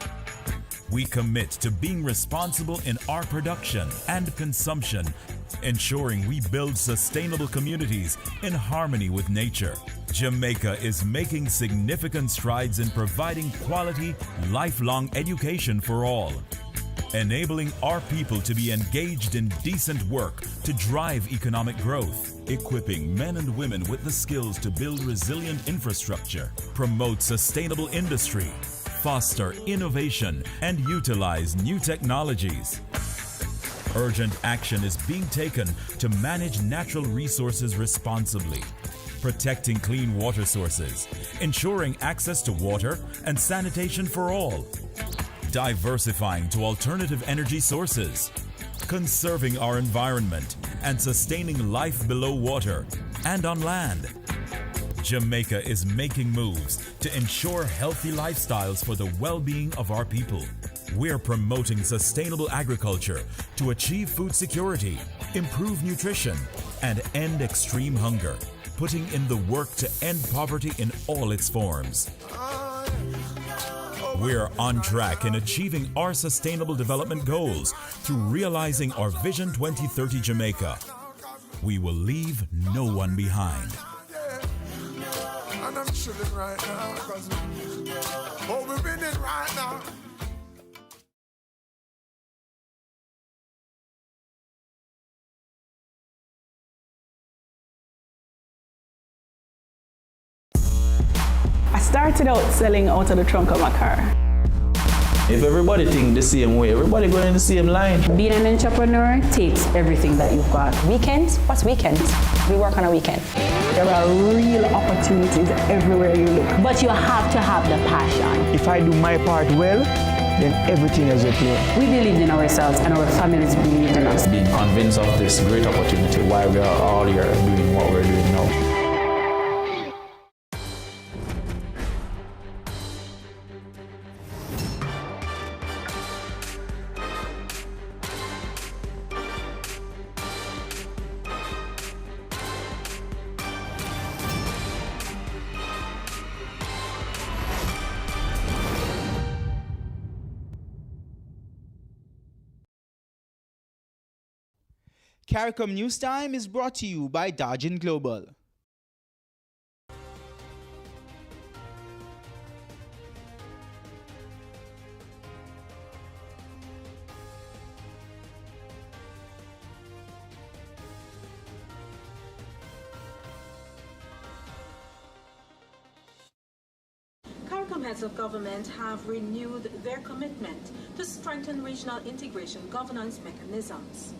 We commit to being responsible in our production and consumption, ensuring we build sustainable communities in harmony with nature. Jamaica is making significant strides in providing quality, lifelong education for all, enabling our people to be engaged in decent work to drive economic growth, equipping men and women with the skills to build resilient infrastructure, promote sustainable industry, foster innovation, and utilize new technologies. Urgent action is being taken to manage natural resources responsibly, protecting clean water sources, ensuring access to water and sanitation for all, diversifying to alternative energy sources, conserving our environment, and sustaining life below water and on land. Jamaica is making moves to ensure healthy lifestyles for the well-being of our people. We're promoting sustainable agriculture to achieve food security, improve nutrition, and end extreme hunger, putting in the work to end poverty in all its forms. We're on track in achieving our Sustainable Development Goals through realizing our Vision 2030 Jamaica. We will leave no one behind. And I'm chilling right now because we're winning right now. I started out selling out of the trunk of my car. If everybody think the same way, everybody going in the same line. Being an entrepreneur takes everything that you've got. Weekends? What's weekends? We work on a weekend. There are real opportunities everywhere you look. But you have to have the passion. If I do my part well, then everything is okay. We believed in ourselves and our families believed in us. Being convinced of this great opportunity, why we are all here doing what we're doing now. CARICOM News Time is brought to you by Dodgin Global. CARICOM heads of government have renewed their commitment to strengthen regional integration governance mechanisms.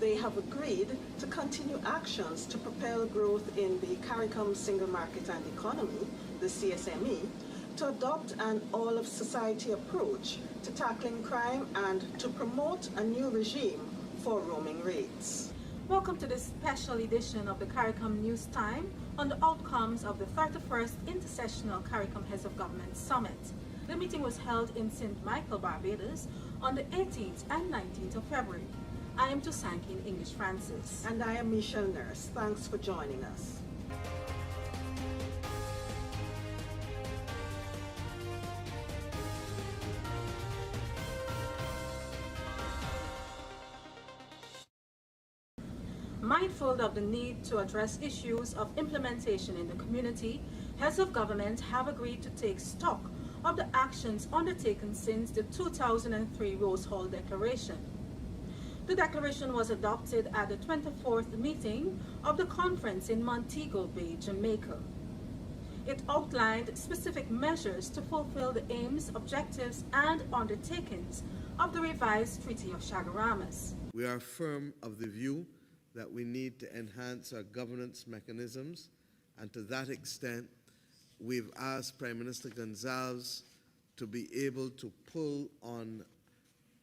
They have agreed to continue actions to propel growth in the CARICOM Single Market and Economy, the CSME, to adopt an all-of-society approach to tackling crime and to promote a new regime for roaming rates. Welcome to this special edition of the CARICOM News Time on the outcomes of the 31st Intersessional CARICOM Heads of Government Summit. The meeting was held in St. Michael, Barbados on the 18th and 19th of February. I am Tusankin English Francis. And I am Michelle Nurse. Thanks for joining us. Mindful of the need to address issues of implementation in the community, heads of government have agreed to take stock of the actions undertaken since the 2003 Rose Hall Declaration. The declaration was adopted at the 24th meeting of the conference in Montego Bay, Jamaica. It outlined specific measures to fulfill the aims, objectives, and undertakings of the revised Treaty of Chaguaramas. We are firm of the view that we need to enhance our governance mechanisms, and to that extent, we've asked Prime Minister Gonzalez to be able to pull on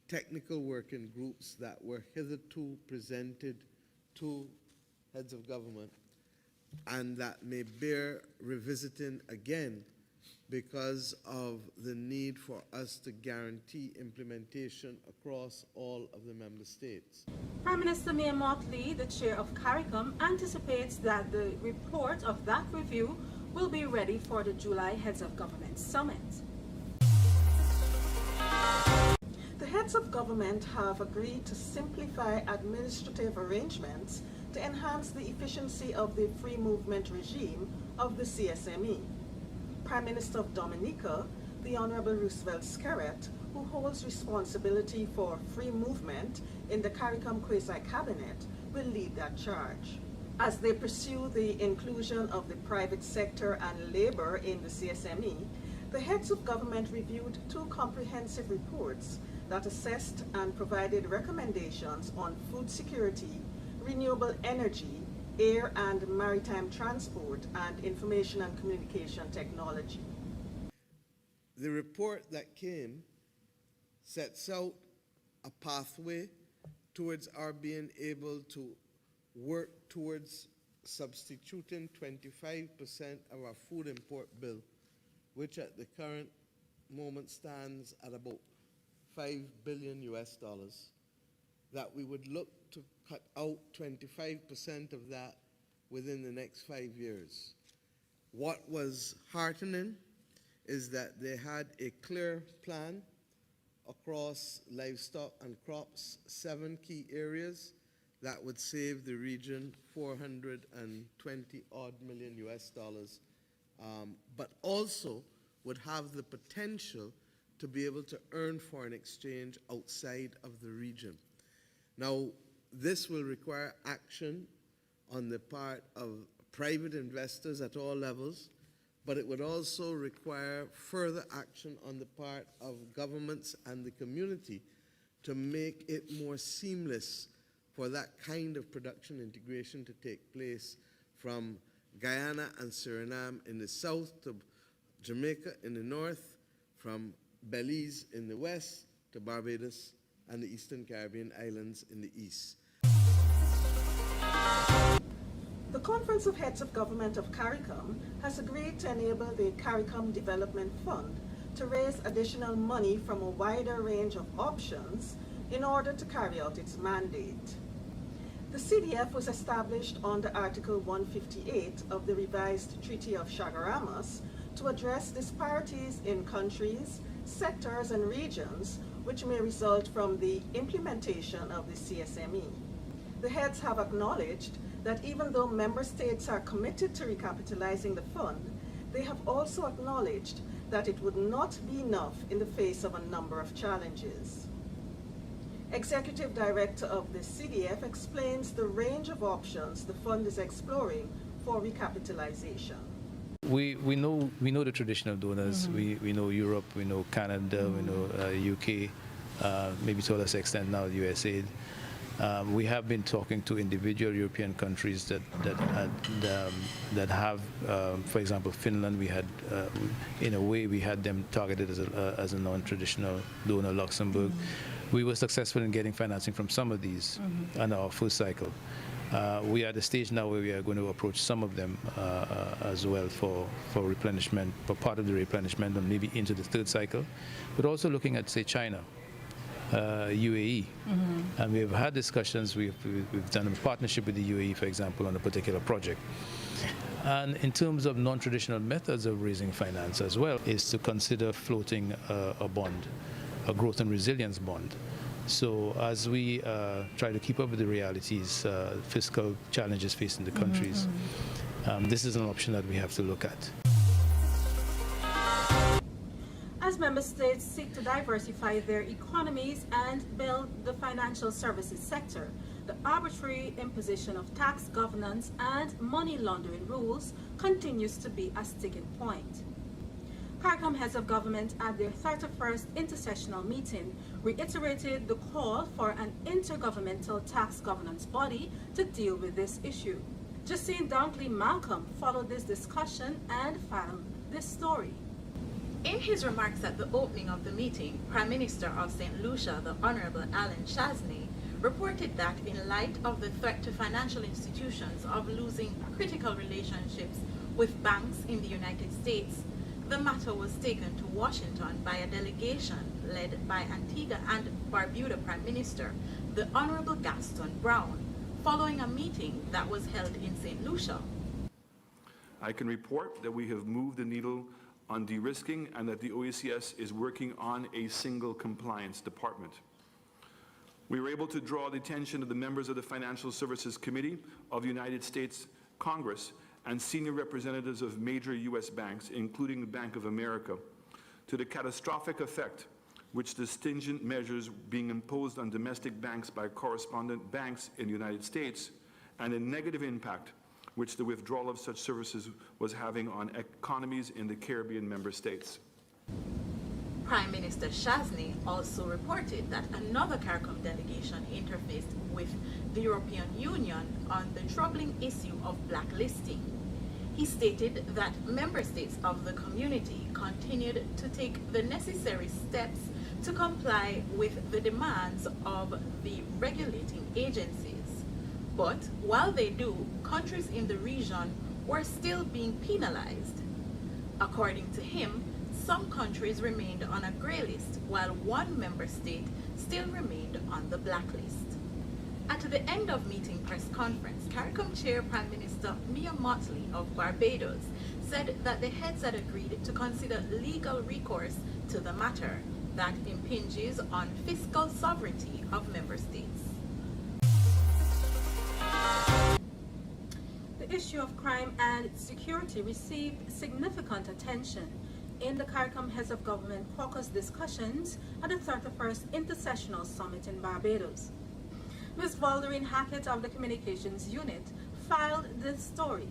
technical working groups that were hitherto presented to heads of government and that may bear revisiting again because of the need for us to guarantee implementation across all of the member states. Prime Minister Mayor Motley, the chair of CARICOM, anticipates that the report of that review will be ready for the July Heads of Government Summit. The heads of government have agreed to simplify administrative arrangements to enhance the efficiency of the free movement regime of the CSME. Prime Minister of Dominica, the Honorable Roosevelt Skerrit, who holds responsibility for free movement in the CARICOM Quasi-Cabinet, will lead that charge. As they pursue the inclusion of the private sector and labor in the CSME, the heads of government reviewed two comprehensive reports that assessed and provided recommendations on food security, renewable energy, air and maritime transport, and information and communication technology. The report that came sets out a pathway towards our being able to work towards substituting 25% of our food import bill, which at the current moment stands at about $5 billion US, that we would look to cut out 25% of that within the next 5 years. What was heartening is that they had a clear plan across livestock and crops, 7 key areas that would save the region $420 odd million US, but also would have the potential to be able to earn foreign exchange outside of the region. Now, this will require action on the part of private investors at all levels, but it would also require further action on the part of governments and the community to make it more seamless for that kind of production integration to take place from Guyana and Suriname in the south to Jamaica in the north, from Belize in the west to Barbados and the Eastern Caribbean islands in the east. The Conference of Heads of Government of CARICOM has agreed to enable the CARICOM Development Fund to raise additional money from a wider range of options in order to carry out its mandate. The CDF was established under Article 158 of the revised Treaty of Chaguaramas to address disparities in countries, sectors, and regions which may result from the implementation of the CSME. The heads have acknowledged that even though member states are committed to recapitalizing the fund, they have also acknowledged that it would not be enough in the face of a number of challenges. Executive Director of the CDF explains the range of options the fund is exploring for recapitalization. We know the traditional donors. We know Europe, we know Canada, we know UK, maybe to a lesser extent now USA. We have been talking to individual European countries that have, for example, Finland. We had, in a way, we had them targeted as a non-traditional donor. Luxembourg. We were successful in getting financing from some of these under our first cycle. We are at the stage now where we are going to approach some of them as well for replenishment, for part of the replenishment, and maybe into the third cycle, but also looking at, say, China. UAE, and we've had discussions. We've done a partnership with the UAE, for example, on a particular project. And in terms of non-traditional methods of raising finance as well, is to consider floating a bond, a growth and resilience bond. So as we try to keep up with the realities, fiscal challenges facing the countries, this is an option that we have to look at. As member states seek to diversify their economies and build the financial services sector, the arbitrary imposition of tax governance and money laundering rules continues to be a sticking point. CARICOM heads of government at their 31st intersessional meeting reiterated the call for an intergovernmental tax governance body to deal with this issue. Justine Dunkley-Malcolm followed this discussion and filed this story. In his remarks at the opening of the meeting, Prime Minister of St. Lucia, the Honorable Alan Chasney, reported that in light of the threat to financial institutions of losing critical relationships with banks in the United States, the matter was taken to Washington by a delegation led by Antigua and Barbuda Prime Minister, the Honorable Gaston Brown, following a meeting that was held in St. Lucia. I can report that we have moved the needle on de-risking and that the OECS is working on a single compliance department. We were able to draw the attention of the members of the Financial Services Committee of the United States Congress and senior representatives of major U.S. banks, including the Bank of America, to the catastrophic effect which the stringent measures being imposed on domestic banks by correspondent banks in the United States and the negative impact which the withdrawal of such services was having on economies in the Caribbean member states. Prime Minister Chasney also reported that another CARICOM delegation interfaced with the European Union on the troubling issue of blacklisting. He stated that member states of the community continued to take the necessary steps to comply with the demands of the regulating agencies. But while they do, countries in the region were still being penalized. According to him, some countries remained on a grey list, while one member state still remained on the blacklist. At the end of meeting press conference, CARICOM Chair Prime Minister Mia Mottley of Barbados said that the heads had agreed to consider legal recourse to the matter that impinges on fiscal sovereignty of member states. The issue of crime and security received significant attention in the CARICOM Heads of Government caucus discussions at the 31st Intersessional Summit in Barbados. Ms. Valderine Hackett of the Communications Unit filed this story.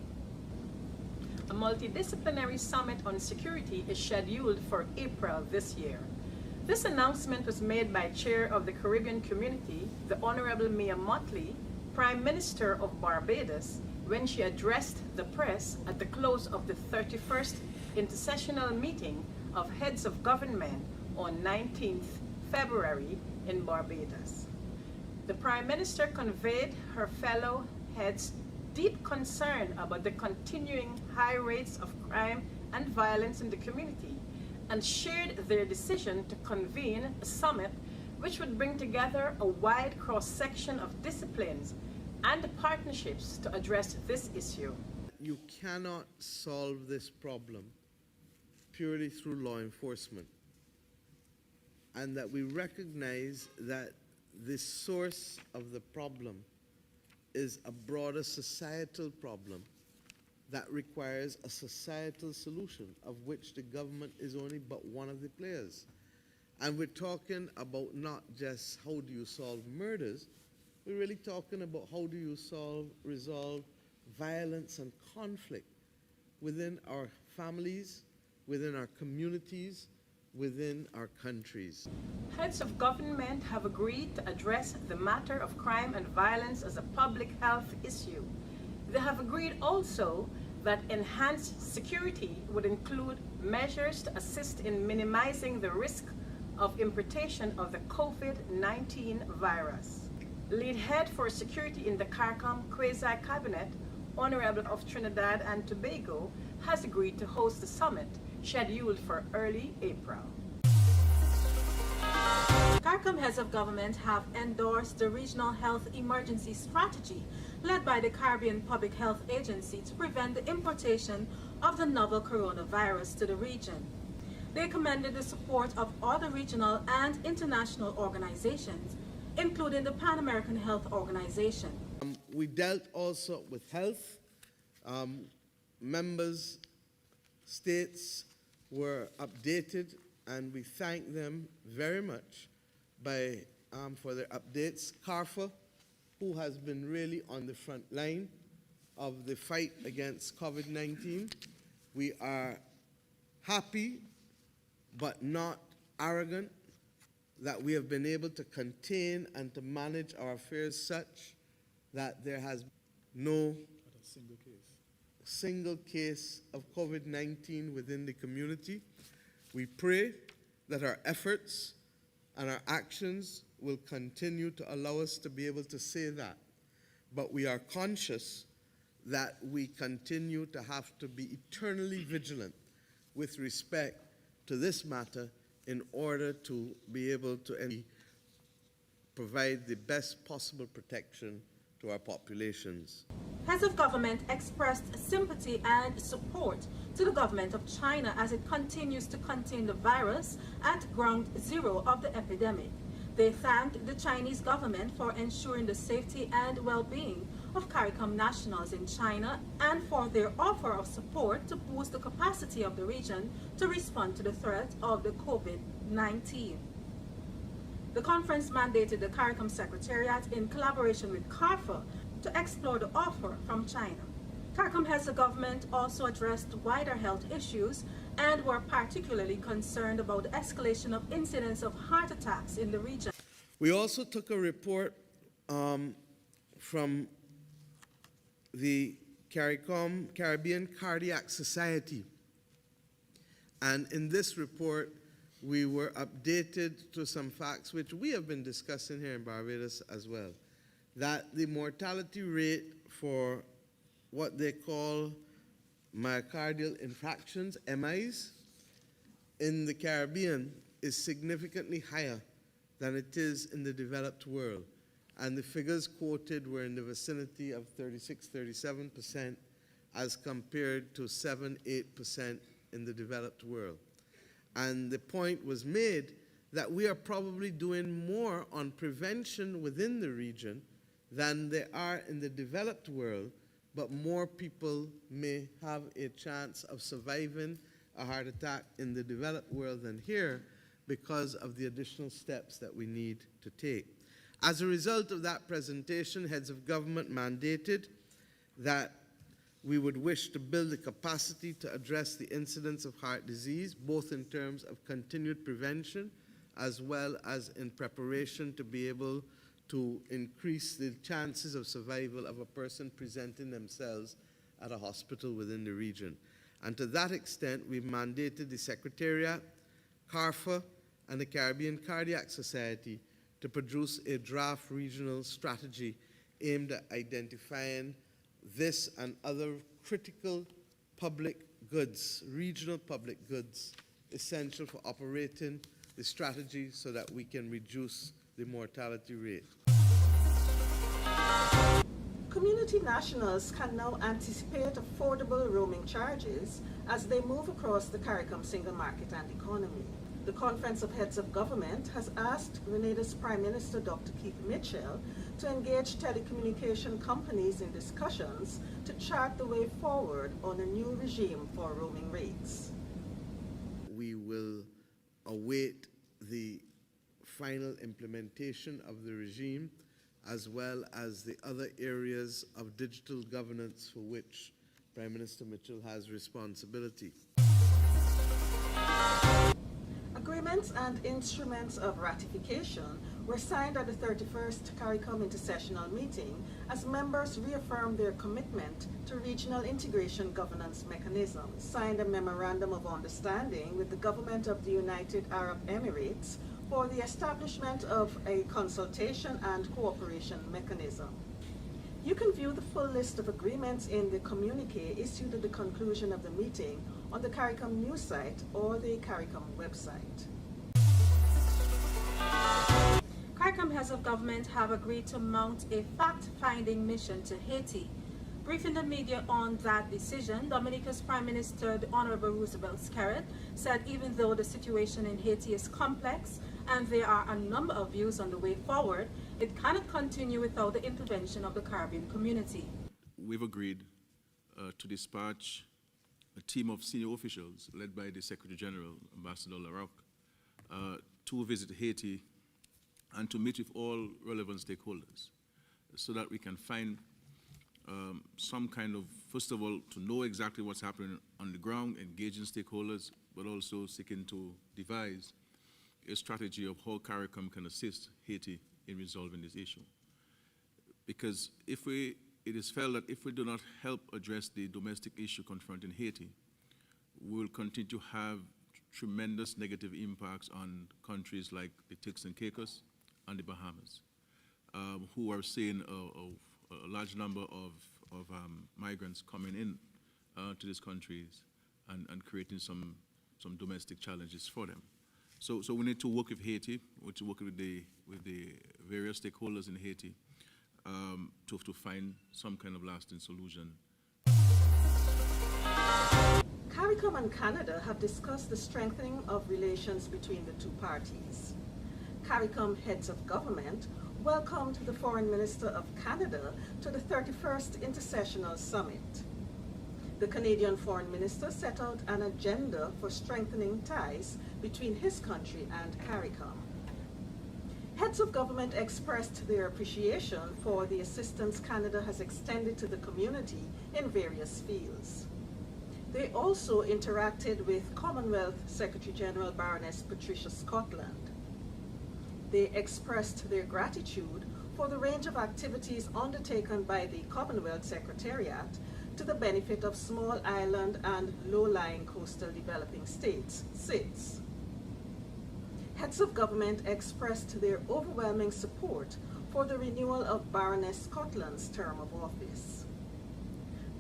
A multidisciplinary summit on security is scheduled for April this year. This announcement was made by Chair of the Caribbean Community, the Honorable Mia Mottley, Prime Minister of Barbados, when she addressed the press at the close of the 31st Intersessional Meeting of Heads of Government on 19th February in Barbados. The Prime Minister conveyed her fellow heads deep concern about the continuing high rates of crime and violence in the community and shared their decision to convene a summit which would bring together a wide cross-section of disciplines and partnerships to address this issue. You cannot solve this problem purely through law enforcement, and that we recognize that the source of the problem is a broader societal problem that requires a societal solution, of which the government is only but one of the players. And we're talking about not just how do you solve murders, we're really talking about how do you resolve violence and conflict within our families, within our communities, within our countries. Heads of government have agreed to address the matter of crime and violence as a public health issue. They have agreed also that enhanced security would include measures to assist in minimizing the risk of importation of the COVID-19 virus. Lead head for security in the CARICOM quasi-cabinet, Honorable of Trinidad and Tobago, has agreed to host the summit scheduled for early April. CARICOM heads of government have endorsed the regional health emergency strategy led by the Caribbean Public Health Agency to prevent the importation of the novel coronavirus to the region. They commended the support of other regional and international organizations, including the Pan American Health Organization. We dealt also with health. Members, states were updated, and we thank them very much for their updates. CARFA, who has been really on the front line of the fight against COVID-19. We are happy but not arrogant that we have been able to contain and to manage our affairs such that there has no single case of COVID-19 within the community. We pray that our efforts and our actions will continue to allow us to be able to say that. But we are conscious that we continue to have to be eternally vigilant with respect to this matter in order to be able to provide the best possible protection to our populations. Heads of government expressed sympathy and support to the government of China as it continues to contain the virus at ground zero of the epidemic. They thanked the Chinese government for ensuring the safety and well-being of CARICOM nationals in China and for their offer of support to boost the capacity of the region to respond to the threat of the COVID-19. The conference mandated the CARICOM Secretariat in collaboration with CARFA to explore the offer from China. CARICOM heads of government also addressed wider health issues and were particularly concerned about the escalation of incidents of heart attacks in the region. We also took a report from the CARICOM, Caribbean Cardiac Society. And in this report, we were updated to some facts which we have been discussing here in Barbados as well, that the mortality rate for what they call myocardial infarctions, MIs, in the Caribbean is significantly higher than it is in the developed world. And the figures quoted were in the vicinity of 36–37% as compared to 7–8% in the developed world. And the point was made that we are probably doing more on prevention within the region than there are in the developed world, but more people may have a chance of surviving a heart attack in the developed world than here because of the additional steps that we need to take. As a result of that presentation, heads of government mandated that we would wish to build the capacity to address the incidence of heart disease, both in terms of continued prevention as well as in preparation to be able to increase the chances of survival of a person presenting themselves at a hospital within the region. And to that extent, we've mandated the Secretariat, CARFA, and the Caribbean Cardiac Society to produce a draft regional strategy aimed at identifying this and other critical public goods, regional public goods, essential for operating the strategy so that we can reduce the mortality rate. Community nationals can now anticipate affordable roaming charges as they move across the CARICOM single market and economy. The Conference of Heads of Government has asked Grenada's Prime Minister Dr. Keith Mitchell to engage telecommunication companies in discussions to chart the way forward on a new regime for roaming rates. We will await the final implementation of the regime, as well as the other areas of digital governance for which Prime Minister Mitchell has responsibility. Agreements and instruments of ratification were signed at the 31st CARICOM Intersessional Meeting as members reaffirmed their commitment to regional integration governance mechanisms, signed a Memorandum of Understanding with the Government of the United Arab Emirates for the establishment of a consultation and cooperation mechanism. You can view the full list of agreements in the communique issued at the conclusion of the meeting on the CARICOM news site or the CARICOM website. CARICOM heads of government have agreed to mount a fact-finding mission to Haiti. Briefing the media on that decision, Dominica's Prime Minister, the Honorable Roosevelt Skerrit, said even though the situation in Haiti is complex and there are a number of views on the way forward, it cannot continue without the intervention of the Caribbean community. We've agreed to dispatch a team of senior officials led by the Secretary General, Ambassador Larocque, to visit Haiti and to meet with all relevant stakeholders so that we can find some kind of, first of all, to know exactly what's happening on the ground, engaging stakeholders, but also seeking to devise a strategy of how CARICOM can assist Haiti in resolving this issue. Because it is felt that if we do not help address the domestic issue confronting Haiti, we will continue to have tremendous negative impacts on countries like the Turks and Caicos and the Bahamas, who are seeing a large number of migrants coming in to these countries and creating some domestic challenges for them. So we need to work with Haiti, we need to work with the various stakeholders in Haiti to find some kind of lasting solution. CARICOM and Canada have discussed the strengthening of relations between the two parties. CARICOM heads of government welcomed the Foreign Minister of Canada to the 31st Intersessional Summit. The Canadian Foreign Minister set out an agenda for strengthening ties between his country and CARICOM. Heads of government expressed their appreciation for the assistance Canada has extended to the community in various fields. They also interacted with Commonwealth Secretary General Baroness Patricia Scotland. They expressed their gratitude for the range of activities undertaken by the Commonwealth Secretariat to the benefit of small island and low-lying coastal developing states, SIDS. Heads of government expressed their overwhelming support for the renewal of Baroness Scotland's term of office.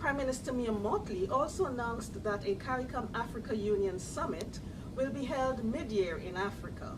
Prime Minister Mia Mottley also announced that a CARICOM Africa Union Summit will be held mid-year in Africa.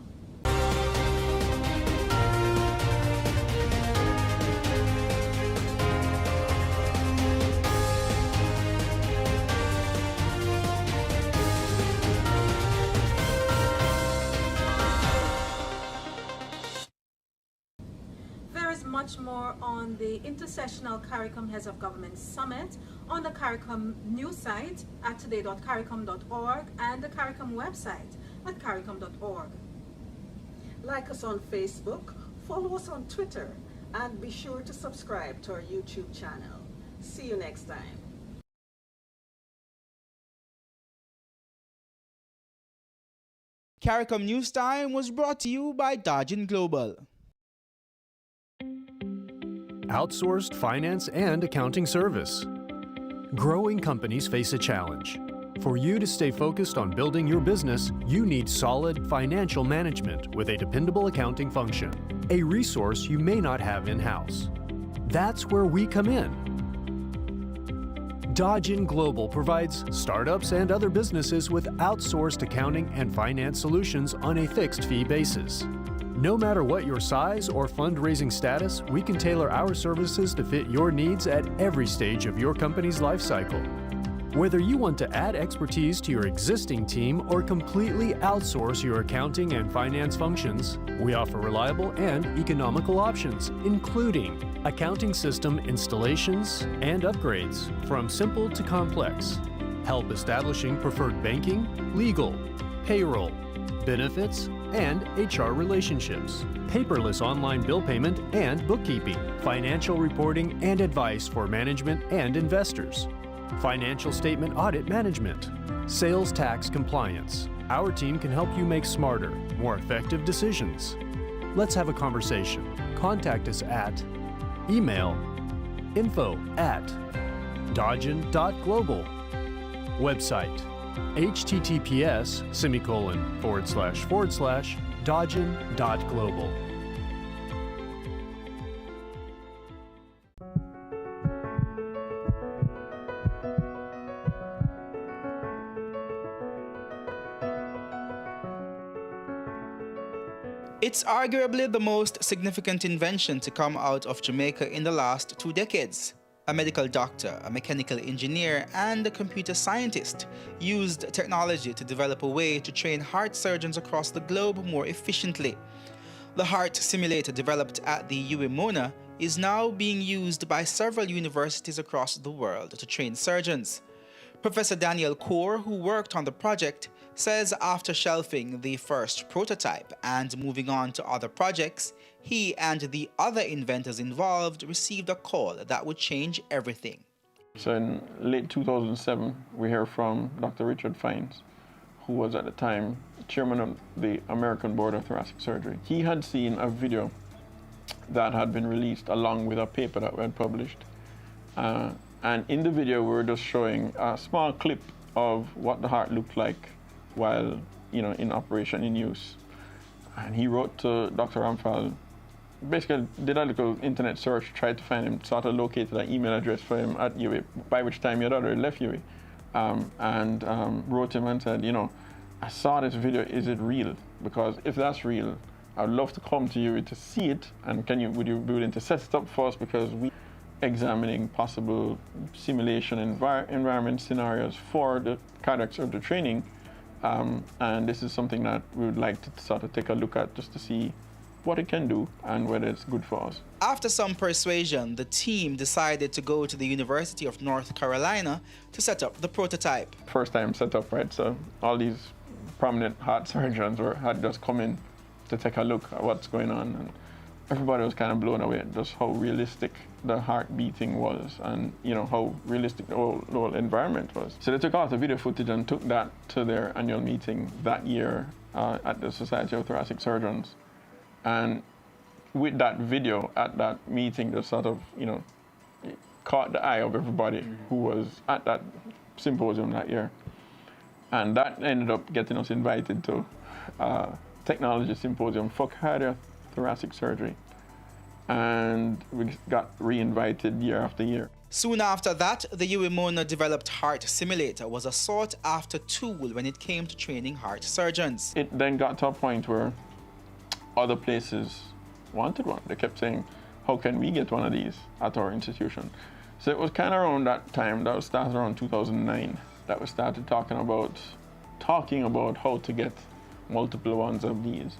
Much more on the Intersessional CARICOM Heads of Government Summit on the CARICOM news site at today.caricom.org and the CARICOM website at caricom.org. Like us on Facebook, follow us on Twitter, and be sure to subscribe to our YouTube channel. See you next time. CARICOM News Time was brought to you by Dajin Global. Outsourced finance and accounting service. Growing companies face a challenge. For you to stay focused on building your business, you need solid financial management with a dependable accounting function, a resource you may not have in-house. That's where we come in. Dajin Global provides startups and other businesses with outsourced accounting and finance solutions on a fixed fee basis. No matter what your size or fundraising status, we can tailor our services to fit your needs at every stage of your company's life cycle. Whether you want to add expertise to your existing team or completely outsource your accounting and finance functions, we offer reliable and economical options, including accounting system installations and upgrades from simple to complex, help establishing preferred banking, legal, payroll, benefits, and HR relationships, paperless online bill payment and bookkeeping, financial reporting and advice for management and investors, financial statement audit management, sales tax compliance. Our team can help you make smarter, more effective decisions. Let's have a conversation. Contact us at email info@dodgen.global, website https://dodgen.global. It's arguably the most significant invention to come out of Jamaica in the last 2 decades. A medical doctor, a mechanical engineer, and a computer scientist used technology to develop a way to train heart surgeons across the globe more efficiently. The heart simulator developed at the UWI is now being used by several universities across the world to train surgeons. Professor Daniel Kaur, who worked on the project, says after shelving the first prototype and moving on to other projects, he and the other inventors involved received a call that would change everything. So in late 2007, we hear from Dr. Richard Fines, who was at the time chairman of the American Board of Thoracic Surgery. He had seen a video that had been released along with a paper that we had published. And in the video, we were just showing a small clip of what the heart looked like while, in operation, in use. And he wrote to Dr. Ramphal, basically did a little internet search, tried to find him, sort of located an email address for him at UWI, by which time he had already left UWI, and wrote him and said, I saw this video, is it real? Because if that's real, I'd love to come to UWI to see it, and would you be willing to set it up for us, because we examining possible simulation environment scenarios for the cardiac surgery training. And this is something that we would like to sort of take a look at just to see what it can do and whether it's good for us. After some persuasion, the team decided to go to the University of North Carolina to set up the prototype. First time set up, right? So all these prominent heart surgeons had just come in to take a look at what's going on. And everybody was kind of blown away at just how realistic the heart beating was and, how realistic the whole environment was. So they took out the video footage and took that to their annual meeting that year at the Society of Thoracic Surgeons. And with that video at that meeting, just sort of, caught the eye of everybody who was at that symposium that year. And that ended up getting us invited to technology symposium for cardiothoracic surgery. And we got re-invited year after year. Soon after that, the UWI developed Heart Simulator was a sought-after tool when it came to training heart surgeons. It then got to a point where other places wanted one. They kept saying, how can we get one of these at our institution? So it was kind of around that time, that was started around 2009, that we started talking about how to get multiple ones of these.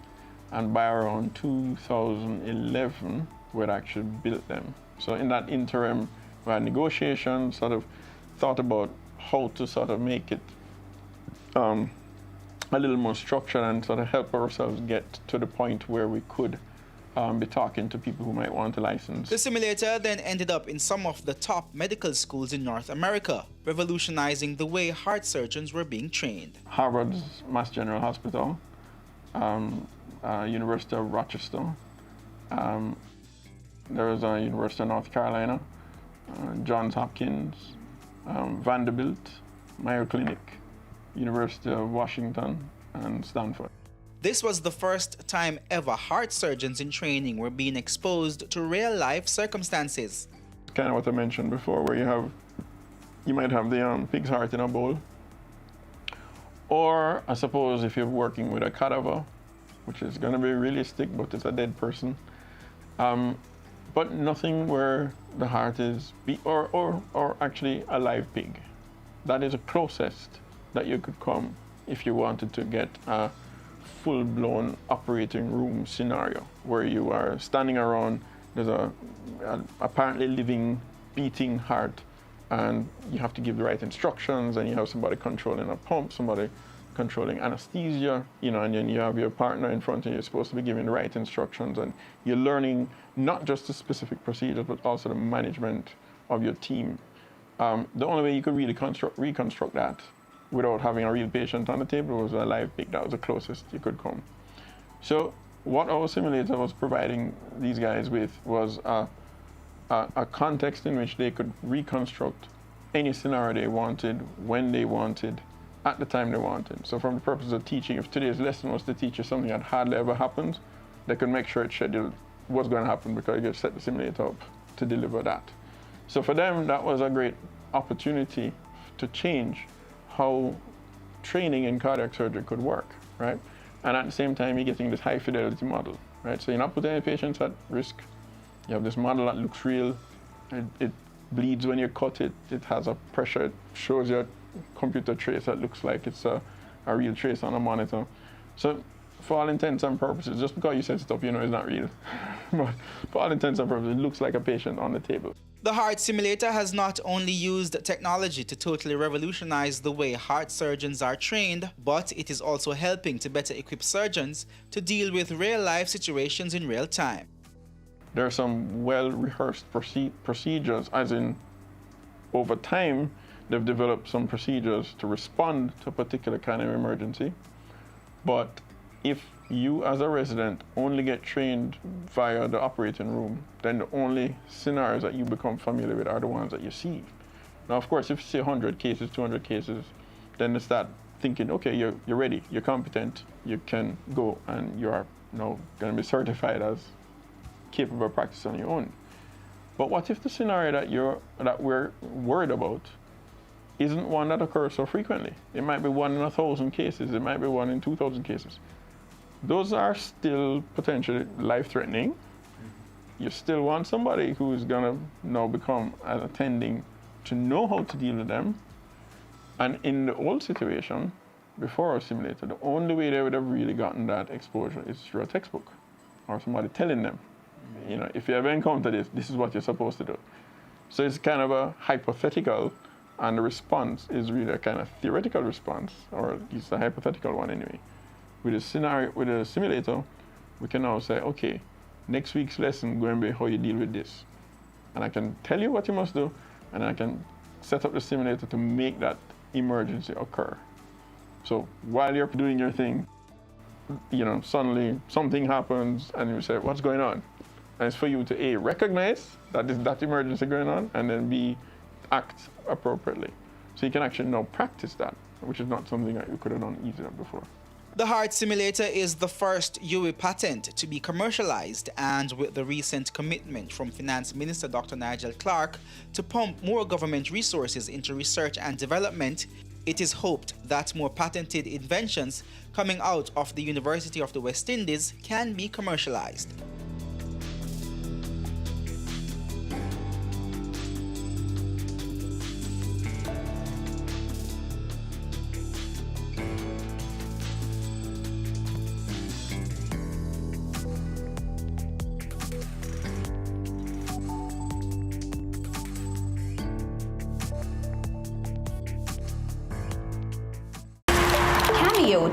And by around 2011, we'd actually built them. So in that interim, we had negotiations, sort of thought about how to sort of make it a little more structured and sort of help ourselves get to the point where we could be talking to people who might want a license. The simulator then ended up in some of the top medical schools in North America, revolutionizing the way heart surgeons were being trained. Harvard's Mass General Hospital, University of Rochester, there was a University of North Carolina, Johns Hopkins, Vanderbilt, Mayo Clinic, University of Washington, and Stanford. This was the first time ever heart surgeons in training were being exposed to real-life circumstances. Kind of what I mentioned before, where you might have the pig's heart in a bowl, or I suppose if you're working with a cadaver, which is going to be realistic, but it's a dead person. But nothing where the heart is, or actually a live pig. that is the closest that you could come if you wanted to get a full-blown operating room scenario where you are standing around, there's a apparently living, beating heart, and you have to give the right instructions, and you have somebody controlling a pump, somebody controlling anesthesia, you know, and then you have your partner in front of you, you're supposed to be giving the right instructions, and you're learning not just the specific procedures, but also the management of your team. The only way you could really reconstruct that without having a real patient on the table was a live pig. That was the closest you could come. So what our simulator was providing these guys with was a context in which they could reconstruct any scenario they wanted, when they wanted, at the time they wanted. So from the purpose of teaching, if today's lesson was to teach you something that hardly ever happens, they could make sure it's scheduled what's going to happen because you set the simulator up to deliver that. So for them, that was a great opportunity to change how training in cardiac surgery could work, right? And at the same time, you're getting this high fidelity model, right? So you're not putting any patients at risk. You have this model that looks real. It bleeds when you cut it. It has a pressure. It shows you a computer trace that looks like it's a real trace on a monitor. So for all intents and purposes, just because you set it up, you know it's not real. But for all intents and purposes, it looks like a patient on the table. The heart simulator has not only used technology to totally revolutionize the way heart surgeons are trained, but it is also helping to better equip surgeons to deal with real-life situations in real time. There are some well-rehearsed procedures, as in over time, they've developed some procedures to respond to a particular kind of emergency. But if you as a resident only get trained via the operating room, then the only scenarios that you become familiar with are the ones that you see. Now, of course, if you see 100 cases, 200 cases, then you start thinking, okay, you're ready, you're competent, you can go, and you are now going to be certified as capable of practice on your own. But what if the scenario that we're worried about isn't one that occurs so frequently? It might be 1 in 1,000 cases, it might be 1 in 2,000 cases. Those are still potentially life-threatening. You still want somebody who is going to now become an attending to know how to deal with them. And in the old situation, before our simulator, the only way they would have really gotten that exposure is through a textbook or somebody telling them, you know, if you ever encounter this, this is what you're supposed to do. So it's kind of a hypothetical, and the response is really a kind of theoretical response, or at least a hypothetical one anyway. With a scenario, with a simulator, we can now say, okay, next week's lesson going to be how you deal with this. And I can tell you what you must do, and I can set up the simulator to make that emergency occur. So while you're doing your thing, you know, suddenly something happens and you say, what's going on? And it's for you to A, recognize that there's that emergency going on, and then B, act appropriately. So you can actually now practice that, which is not something that you could have done easier before. The heart simulator is the first UE patent to be commercialized, and with the recent commitment from Finance Minister Dr. Nigel Clarke to pump more government resources into research and development, it is hoped that more patented inventions coming out of the University of the West Indies can be commercialized.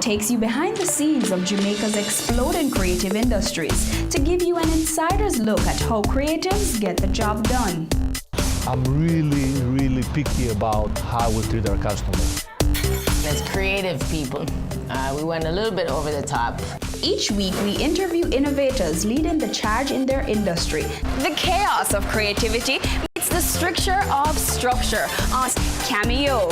Takes you behind the scenes of Jamaica's exploding creative industries to give you an insider's look at how creatives get the job done. I'm really picky about how we treat our customers. As creative people, we went a little bit over the top. Each week, we interview innovators leading the charge in their industry. The chaos of creativity meets the stricture of structure on Cameo.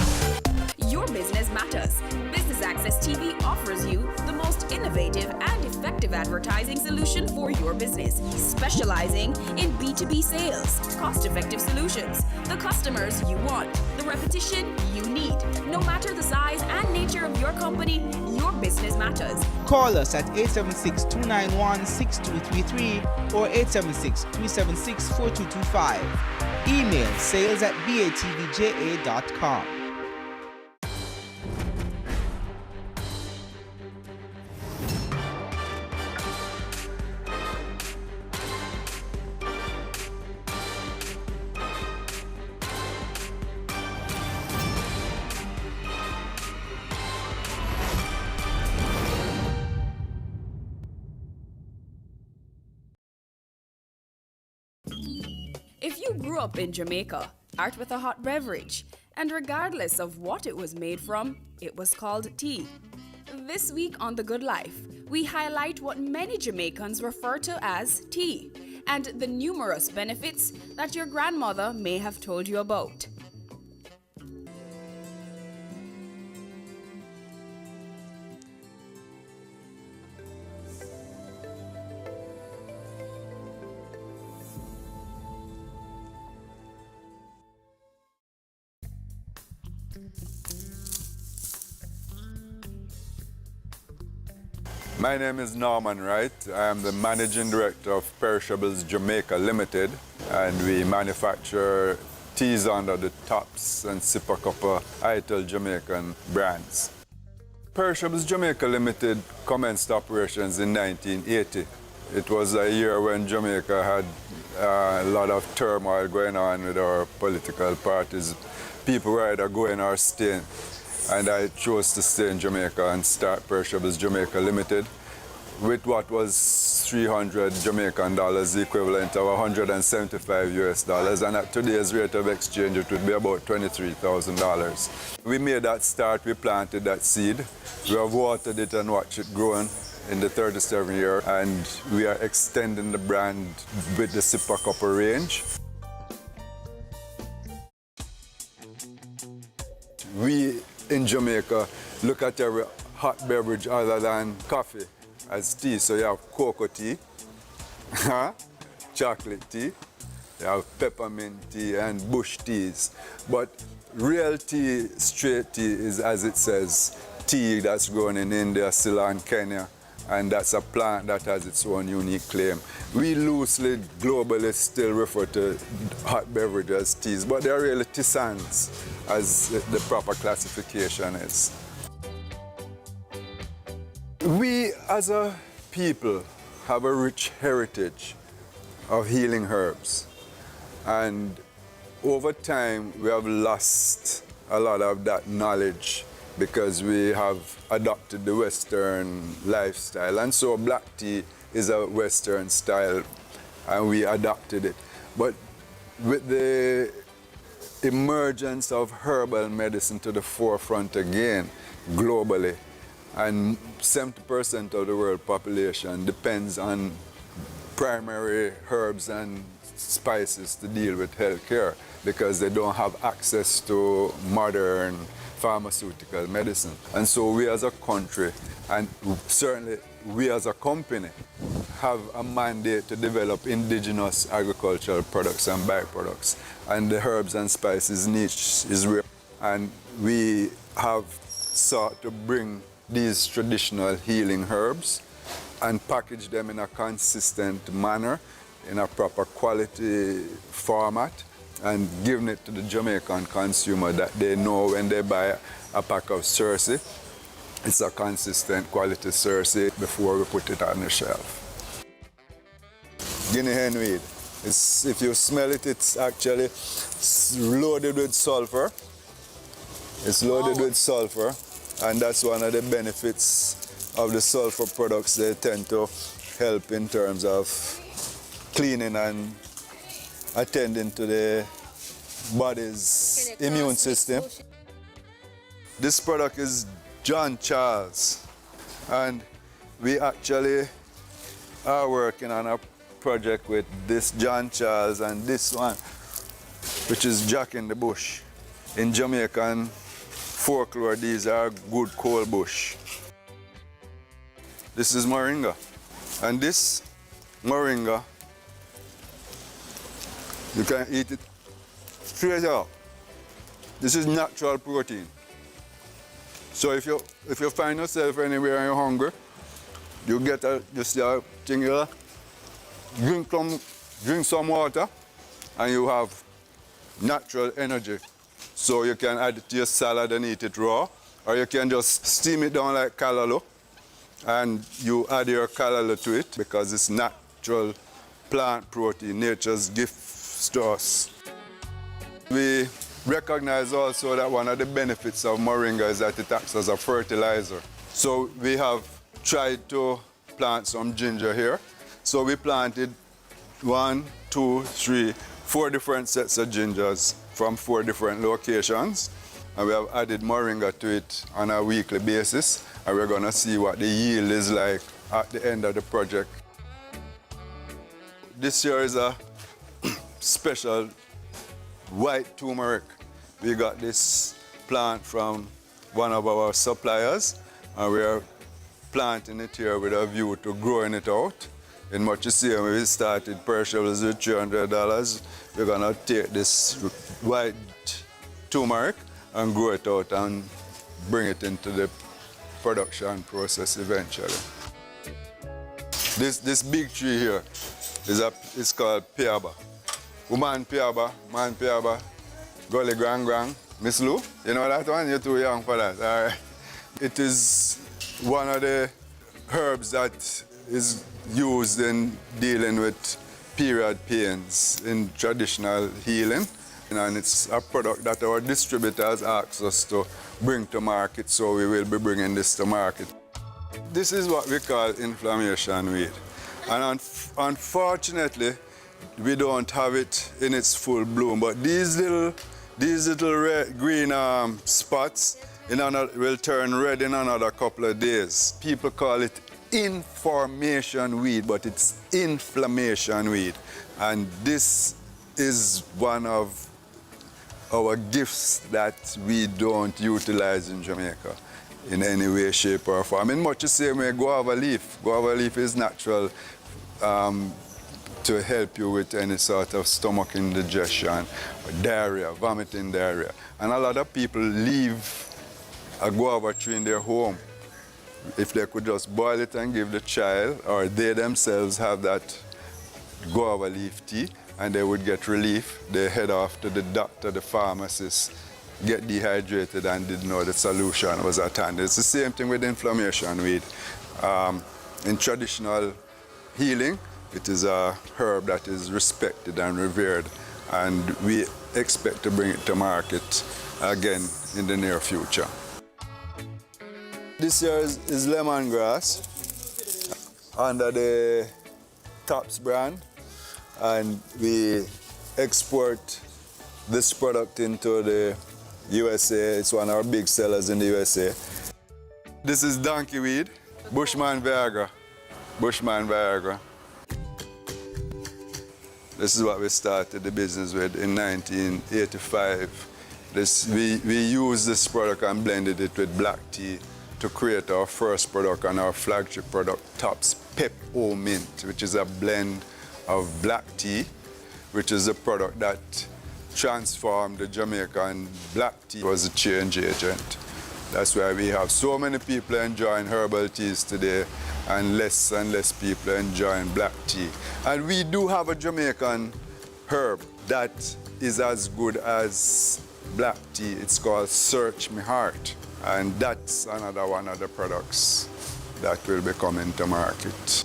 Your business matters. Business Access TV offers you the most innovative and effective advertising solution for your business, specializing in B2B sales, cost-effective solutions, the customers you want, the repetition you need. No matter the size and nature of your company, your business matters. Call us at 876-291-6233 or 876-376-4225. Email sales@batvja.com. If you grew up in Jamaica, start with a hot beverage, and regardless of what it was made from, it was called tea. This week on The Good Life, we highlight what many Jamaicans refer to as tea and the numerous benefits that your grandmother may have told you about. My name is Norman Wright. I am the Managing Director of Perishables Jamaica Limited, and we manufacture teas under the Tops and Sipper Cuppa Ital Jamaican brands. Perishables Jamaica Limited commenced operations in 1980. It was a year when Jamaica had a lot of turmoil going on with our political parties. People were either going or staying. And I chose to stay in Jamaica and start Perishables Jamaica Limited with what was 300 Jamaican dollars, the equivalent of 175 US dollars, and at today's rate of exchange it would be about $23,000. We made that start, we planted that seed, we have watered it and watched it growing in the 37 years, and we are extending the brand with the Sipper Cuppa range. We in Jamaica look at every hot beverage other than coffee as tea. So you have cocoa tea, chocolate tea, you have peppermint tea and bush teas. But real tea, straight tea, is, as it says, tea that's grown in India, Ceylon, Kenya, and that's a plant that has its own unique claim. We loosely, globally still refer to hot beverages as teas, but they're really tisanes, as the proper classification is. We, as a people, have a rich heritage of healing herbs, and over time we have lost a lot of that knowledge because we have adopted the Western lifestyle, and so black tea is a Western style and we adopted it. But with the emergence of herbal medicine to the forefront again globally, and 70% of the world population depends on primary herbs and spices to deal with healthcare because they don't have access to modern pharmaceutical medicine. And so we as a country, and certainly we as a company, have a mandate to develop indigenous agricultural products and byproducts. And the herbs and spices niche is real. And we have sought to bring these traditional healing herbs and package them in a consistent manner, in a proper quality format, and giving it to the Jamaican consumer that they know when they buy a pack of Cersei, it's a consistent quality Cersei before we put it on the shelf. Guinea hen weed. If you smell it, it's actually loaded with sulfur. It's loaded with sulfur, and that's one of the benefits of the sulfur products. They tend to help in terms of cleaning and attending to the body's immune system. This product is John Charles, and we actually are working on a project with this John Charles and this one, which is Jack in the Bush. In Jamaican folklore, these are good cold bush. This is moringa, and this moringa, you can eat it straight out. This is natural protein. So if you find yourself anywhere and you're hungry, you get a thing here, drink some water, and you have natural energy. So you can add it to your salad and eat it raw, or you can just steam it down like callaloo, and you add your callaloo to it because it's natural plant protein, nature's gift to us. We recognize also that one of the benefits of moringa is that it acts as a fertilizer. So we have tried to plant some ginger here. So we planted 1, 2, 3, 4 different sets of gingers from 4 different locations. And we have added moringa to it on a weekly basis. And we're going to see what the yield is like at the end of the project. This year is a special white turmeric. We got this plant from one of our suppliers, and we are planting it here with a view to growing it out. In much the same way we started perishables with $300, we're gonna take this white turmeric and grow it out and bring it into the production process eventually. This big tree here is called piaba. Woman piaba, man piaba, gully grand grand. Miss Lou, you know that one? You're too young for that. All right. It is one of the herbs that is used in dealing with period pains in traditional healing. And it's a product that our distributors asked us to bring to market, so we will be bringing this to market. This is what we call inflammation weed. And unfortunately, we don't have it in its full bloom, but these little red, green spots will turn red in another couple of days. People call it information weed, but it's inflammation weed. And this is one of our gifts that we don't utilize in Jamaica in any way, shape, or form. In much the same way, guava leaf. Guava leaf is natural to help you with any sort of stomach indigestion, or diarrhea, vomiting diarrhea. And a lot of people leave a guava tree in their home. If they could just boil it and give the child, or they themselves have that guava leaf tea, and they would get relief. They head off to the doctor, the pharmacist, get dehydrated and didn't know the solution was at hand. It's the same thing with inflammation weed. In traditional healing, it is a herb that is respected and revered, and we expect to bring it to market again in the near future. This year is lemongrass under the Tops brand, and we export this product into the USA. It's one of our big sellers in the USA. This is donkey weed, Bushman Viagra. Bushman Viagra. This is what we started the business with in 1985. We used this product and blended it with black tea to create our first product and our flagship product, Tops Pep-O-Mint, which is a blend of black tea, which is a product that transformed the Jamaican black tea. It was a change agent. That's why we have so many people enjoying herbal teas today and less people enjoying black tea. And we do have a Jamaican herb that is as good as black tea. It's called Search Me Heart. And that's another one of the products that will be coming to market.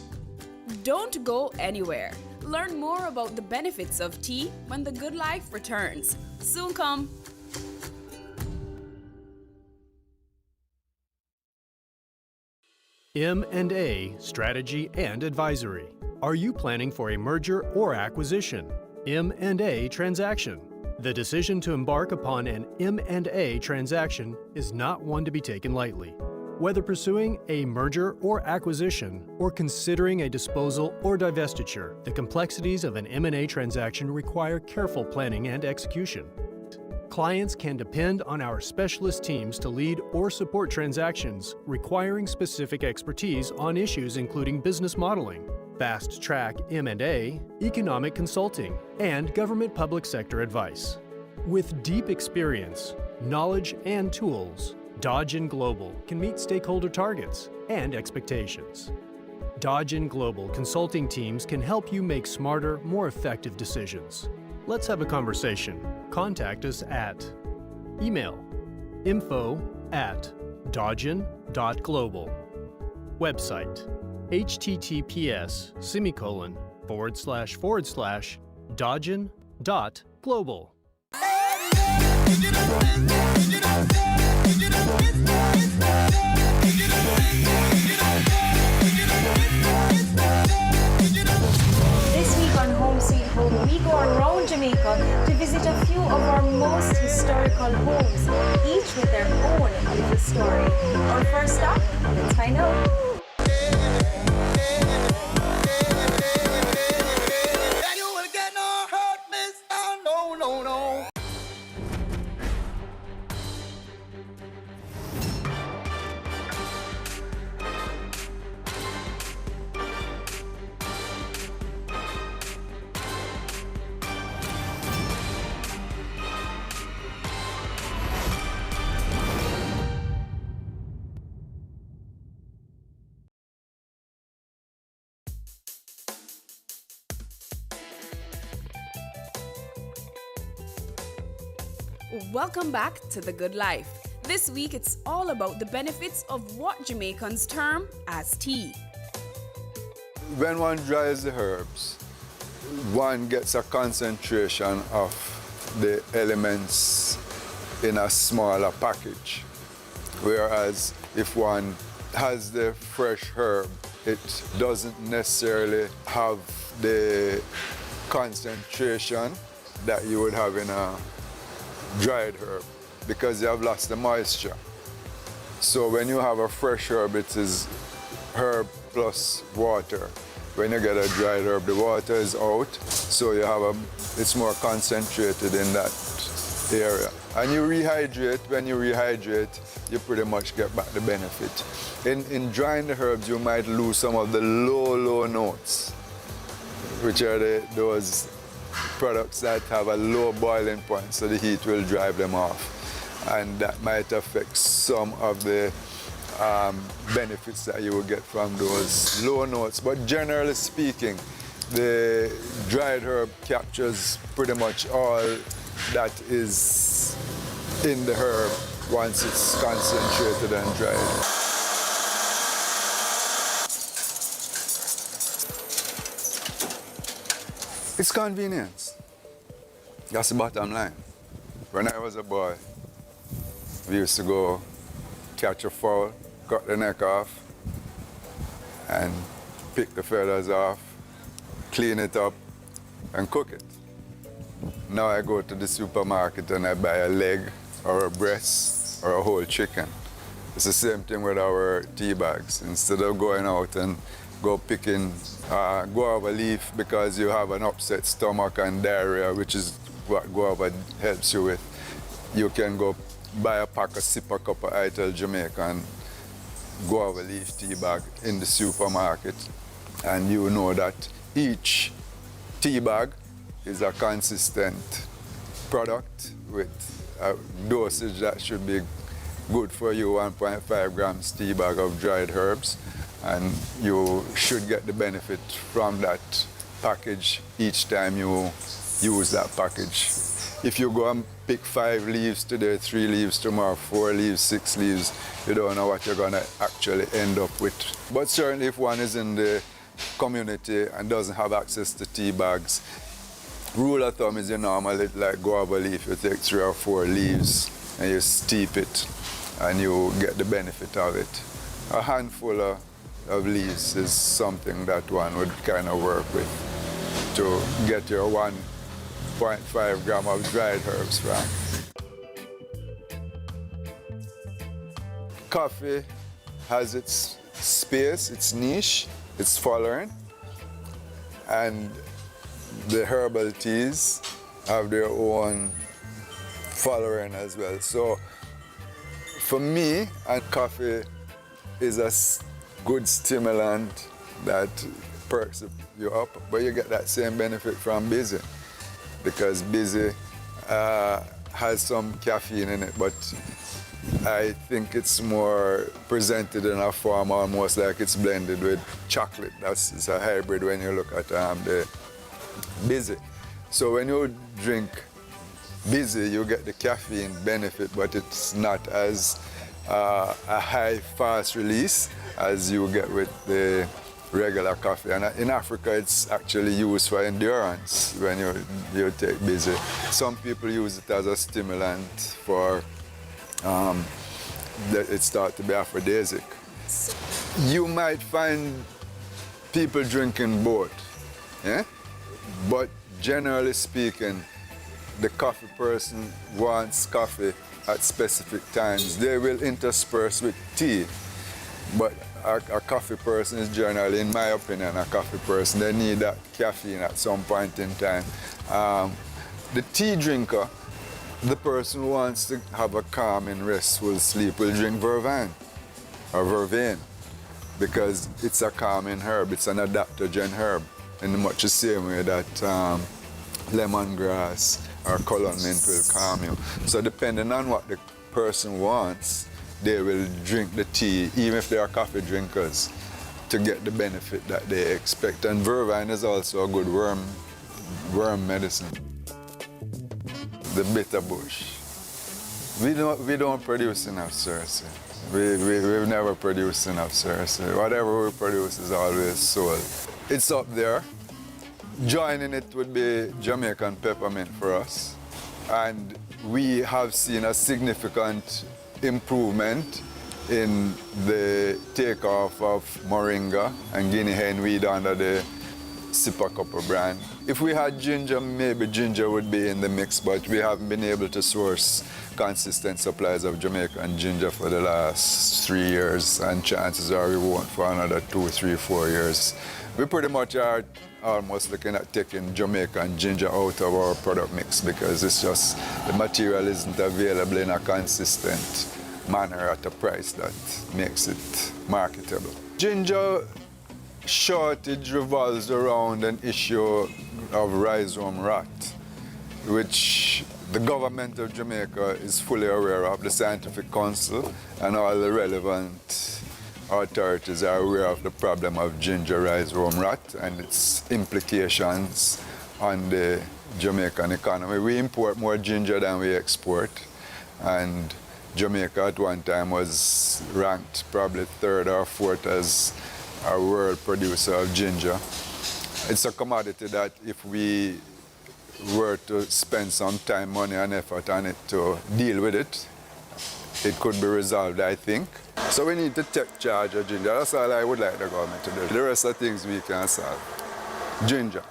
Don't go anywhere. Learn more about the benefits of tea when The Good Life returns. Soon come. M&A Strategy and Advisory. Are you planning for a merger or acquisition? M&A transaction. The decision to embark upon an M&A transaction is not one to be taken lightly. Whether pursuing a merger or acquisition, or considering a disposal or divestiture, the complexities of an M&A transaction require careful planning and execution. Clients can depend on our specialist teams to lead or support transactions requiring specific expertise on issues including business modeling, fast-track M&A, economic consulting, and government public sector advice. With deep experience, knowledge, and tools, Dodge & Global can meet stakeholder targets and expectations. Dodge & Global consulting teams can help you make smarter, more effective decisions. Let's have a conversation. Contact us at email info@dodgen.global. Website https://dodgen.global. This week on Home Sweet Home, we go around Jamaica to visit a few of our most historical homes, each with their own little story. Our first stop, let's find out. Welcome back to The Good Life. This week it's all about the benefits of what Jamaicans term as tea. When one dries the herbs, one gets a concentration of the elements in a smaller package. Whereas if one has the fresh herb, it doesn't necessarily have the concentration that you would have in a dried herb because you have lost the moisture. So when you have a fresh herb, it is herb plus water. When you get a dried herb, the water is out, so you have it's more concentrated in that area. And you rehydrate. When you rehydrate, you pretty much get back the benefit. In drying the herbs, you might lose some of the low notes, which are those products that have a low boiling point, so the heat will drive them off. And that might affect some of the benefits that you will get from those low notes. But generally speaking, the dried herb captures pretty much all that is in the herb once it's concentrated and dried. It's convenience. That's the bottom line. When I was a boy, we used to go catch a fowl, cut the neck off, and pick the feathers off, clean it up, and cook it. Now I go to the supermarket and I buy a leg or a breast or a whole chicken. It's the same thing with our tea bags. Instead of going out and go picking guava leaf because you have an upset stomach and diarrhea, which is what guava helps you with, you can go buy a pack of Sipper Cup of Ital Jamaican guava leaf tea bag in the supermarket, and you know that each tea bag is a consistent product with a dosage that should be good for you, 1.5 grams tea bag of dried herbs, and you should get the benefit from that package each time you use that package. If you go and pick 5 leaves today, 3 leaves tomorrow, 4 leaves, 6 leaves, you don't know what you're gonna actually end up with. But certainly if one is in the community and doesn't have access to tea bags, rule of thumb is you normally, like guava leaf, you take 3 or 4 leaves and you steep it and you get the benefit of it. A handful of leaves is something that one would kind of work with to get your 1.5 gram of dried herbs from. Coffee has its space, its niche, its following, and the herbal teas have their own following as well. So for me, and coffee is a good stimulant that perks you up, but you get that same benefit from busy, because busy has some caffeine in it, but I think it's more presented in a form almost like it's blended with chocolate. It's a hybrid when you look at the busy. So when you drink busy, you get the caffeine benefit, but it's not as a high fast release as you get with the regular coffee. And in Africa, it's actually used for endurance when you take busy. Some people use it as a stimulant for that it starts to be aphrodisiac. You might find people drinking both, yeah? But generally speaking, the coffee person wants coffee at specific times. They will intersperse with tea, but a coffee person is generally, in my opinion, a coffee person. They need that caffeine at some point in time. The tea drinker, the person who wants to have a calm and restful sleep, will drink vervain or vervain because it's a calming herb. It's an adaptogen herb in much the same way that lemongrass or colon mint will calm you. So depending on what the person wants, they will drink the tea, even if they are coffee drinkers, to get the benefit that they expect. And vervain is also a good worm medicine. The bitter bush. We don't produce enough cerasee. We've never produced enough cerasee. Whatever we produce is always sold. It's up there. Joining it would be Jamaican peppermint for us. And we have seen a significant improvement in the takeoff of moringa and guinea hen weed under the Sipper Copper brand. If we had ginger, maybe ginger would be in the mix, but we haven't been able to source consistent supplies of Jamaican ginger for the last 3 years, and chances are we won't for another 2, 3, 4 years. We pretty much are almost looking at taking Jamaican ginger out of our product mix because it's just the material isn't available in a consistent manner at a price that makes it marketable. Ginger shortage revolves around an issue of rhizome rot, which the government of Jamaica is fully aware of. The Scientific Council and all the relevant authorities are aware of the problem of ginger rhizome rot and its implications on the Jamaican economy. We import more ginger than we export, and Jamaica at one time was ranked probably 3rd or 4th as a world producer of ginger. It's a commodity that if we were to spend some time, money and effort on it to deal with it, it could be resolved, I think. So we need to take charge of ginger. That's all I would like the government to do. The rest of things we can solve. Ginger.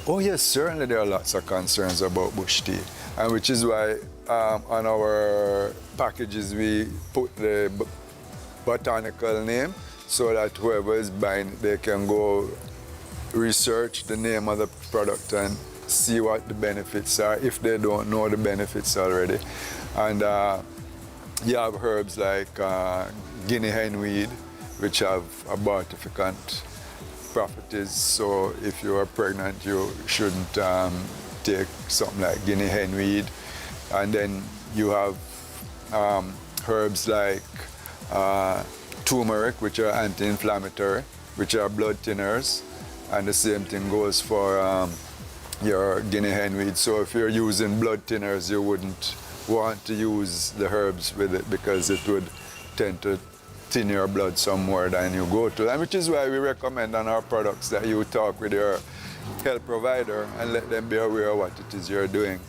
Oh yes, certainly there are lots of concerns about bush tea, and which is why on our packages we put the botanical name so that whoever is buying it, they can go research the name of the product and see what the benefits are if they don't know the benefits already. And you have herbs like guinea hen weed, which have abortifacient properties. So if you are pregnant, you shouldn't take something like guinea hen weed. And then you have herbs like turmeric, which are anti-inflammatory, which are blood thinners. And the same thing goes for your guinea hen weed. So if you're using blood thinners, you wouldn't want to use the herbs with it because it would tend to thin your blood some more than you go to. And which is why we recommend on our products that you talk with your health provider and let them be aware of what it is you're doing.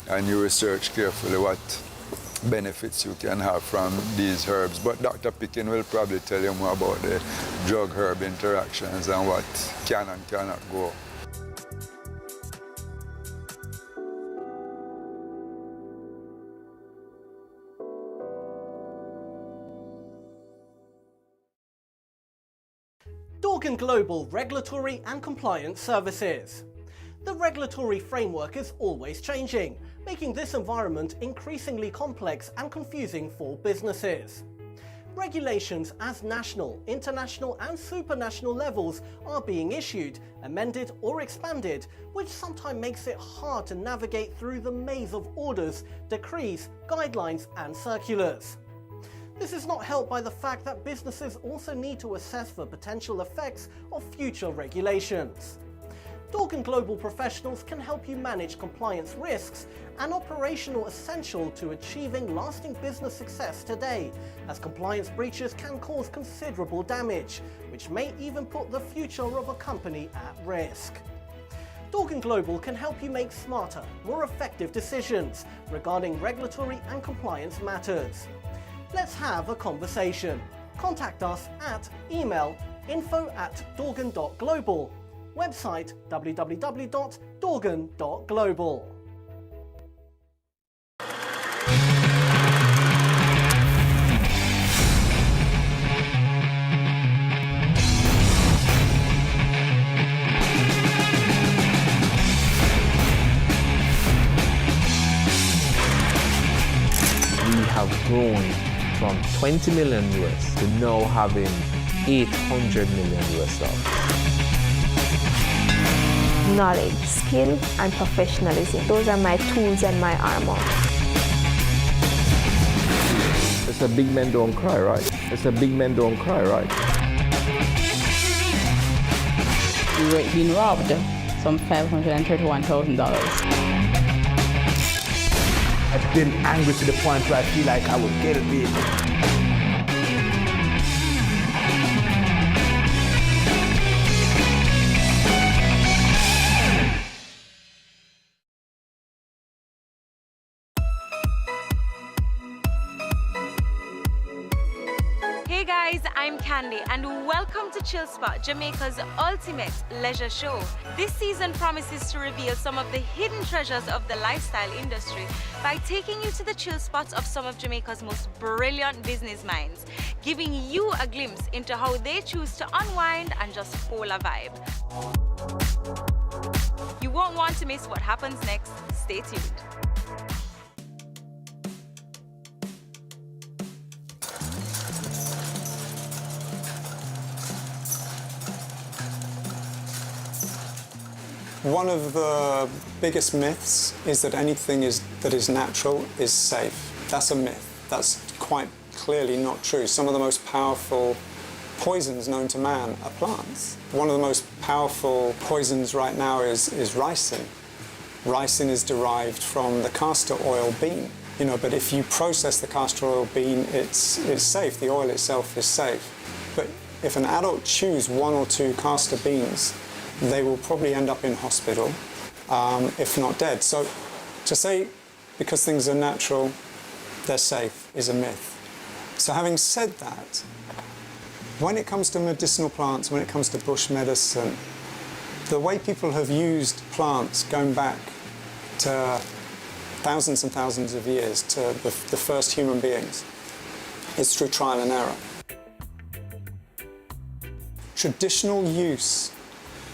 And you research carefully what benefits you can have from these herbs. But Dr. Pickin will probably tell you more about the drug-herb interactions and what can and cannot go. Dorgan Global Regulatory and Compliance Services. The regulatory framework is always changing, making this environment increasingly complex and confusing for businesses. Regulations at national, international and supranational levels are being issued, amended or expanded, which sometimes makes it hard to navigate through the maze of orders, decrees, guidelines and circulars. This is not helped by the fact that businesses also need to assess the potential effects of future regulations. Dorgan Global professionals can help you manage compliance risks and operational essential to achieving lasting business success today, as compliance breaches can cause considerable damage, which may even put the future of a company at risk. Dorgan Global can help you make smarter, more effective decisions regarding regulatory and compliance matters. Let's have a conversation. Contact us at email info@dorgan.global Website www.dorgan.global. We have grown from 20 million US to now having 800 million US dollars. Knowledge, skill, and professionalism. Those are my tools and my armor. It's a big men don't cry, right? It's a big men don't cry, right? We were being robbed some $531,000. I've been angry to the point where I feel like I will get it big. Hey guys, I'm Candy and welcome to Chill Spot, Jamaica's ultimate leisure show. This season promises to reveal some of the hidden treasures of the lifestyle industry by taking you to the chill spots of some of Jamaica's most brilliant business minds, giving you a glimpse into how they choose to unwind and just pull a vibe. You won't want to miss what happens next. Stay tuned. One of the biggest myths is that anything that is natural is safe. That's a myth. That's quite clearly not true. Some of the most powerful poisons known to man are plants. One of the most powerful poisons right now is ricin. Ricin is derived from the castor oil bean. But if you process the castor oil bean, it's safe. The oil itself is safe. But if an adult chews 1 or 2 castor beans, they will probably end up in hospital, if not dead. So to say because things are natural, they're safe is a myth. So having said that, when it comes to medicinal plants, when it comes to bush medicine, the way people have used plants going back to thousands and thousands of years to the first human beings is through trial and error. Traditional use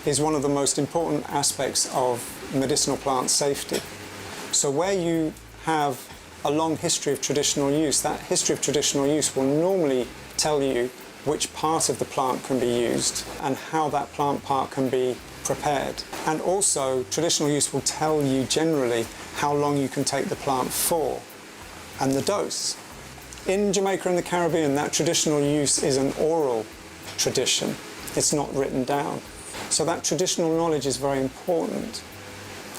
is one of the most important aspects of medicinal plant safety. So where you have a long history of traditional use, that history of traditional use will normally tell you which part of the plant can be used and how that plant part can be prepared. And also, traditional use will tell you generally how long you can take the plant for and the dose. In Jamaica and the Caribbean, that traditional use is an oral tradition. It's not written down. So that traditional knowledge is very important.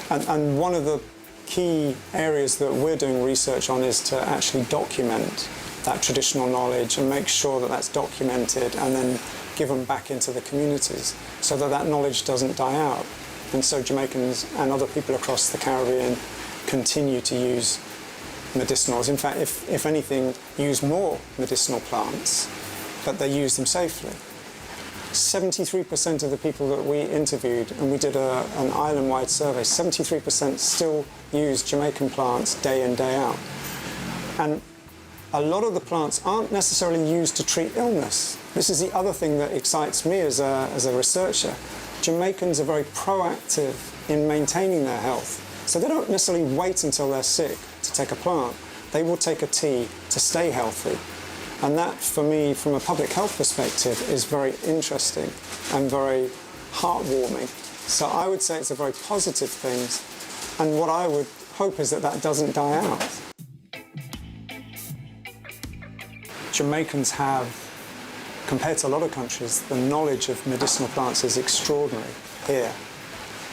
And one of the key areas that we're doing research on is to actually document that traditional knowledge and make sure that that's documented and then given back into the communities so that that knowledge doesn't die out. And so Jamaicans and other people across the Caribbean continue to use medicinals. In fact, if anything, use more medicinal plants, but they use them safely. 73% of the people that we interviewed, and we did an island-wide survey, 73% still use Jamaican plants day in, day out. And a lot of the plants aren't necessarily used to treat illness. This is the other thing that excites me as a researcher. Jamaicans are very proactive in maintaining their health. So they don't necessarily wait until they're sick to take a plant. They will take a tea to stay healthy. And that, for me, from a public health perspective, is very interesting and very heartwarming. So I would say it's a very positive thing. And what I would hope is that that doesn't die out. Jamaicans have, compared to a lot of countries, the knowledge of medicinal plants is extraordinary here.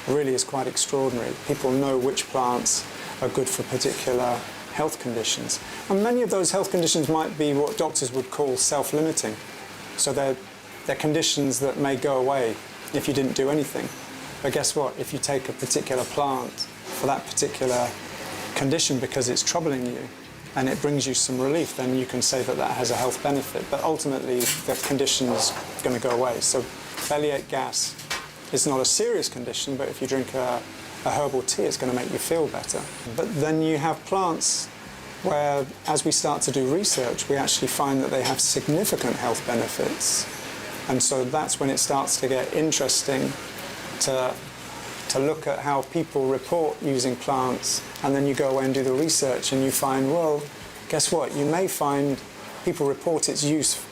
It really is quite extraordinary. People know which plants are good for particular health conditions. And many of those health conditions might be what doctors would call self-limiting. So they're conditions that may go away if you didn't do anything. But guess what? If you take a particular plant for that particular condition because it's troubling you and it brings you some relief, then you can say that that has a health benefit. But ultimately, the condition is going to go away. So bellyache gas, it's not a serious condition, but if you drink a herbal tea, it's going to make you feel better. But then you have plants where, as we start to do research, we actually find that they have significant health benefits. And so that's when it starts to get interesting to look at how people report using plants, and then you go away and do the research and you find, well, guess what? You may find people report its use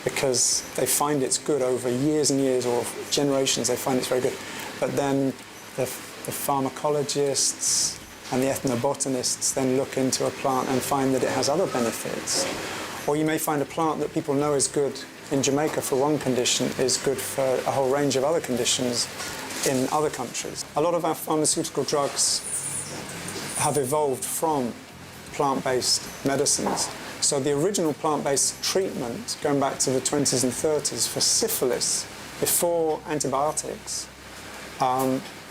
because they find it's good over years and years or generations, they find it's very good. But then the pharmacologists and the ethnobotanists then look into a plant and find that it has other benefits. Or you may find a plant that people know is good in Jamaica for one condition is good for a whole range of other conditions in other countries. A lot of our pharmaceutical drugs have evolved from plant-based medicines. So the original plant-based treatment, going back to the 20s and 30s for syphilis, before antibiotics,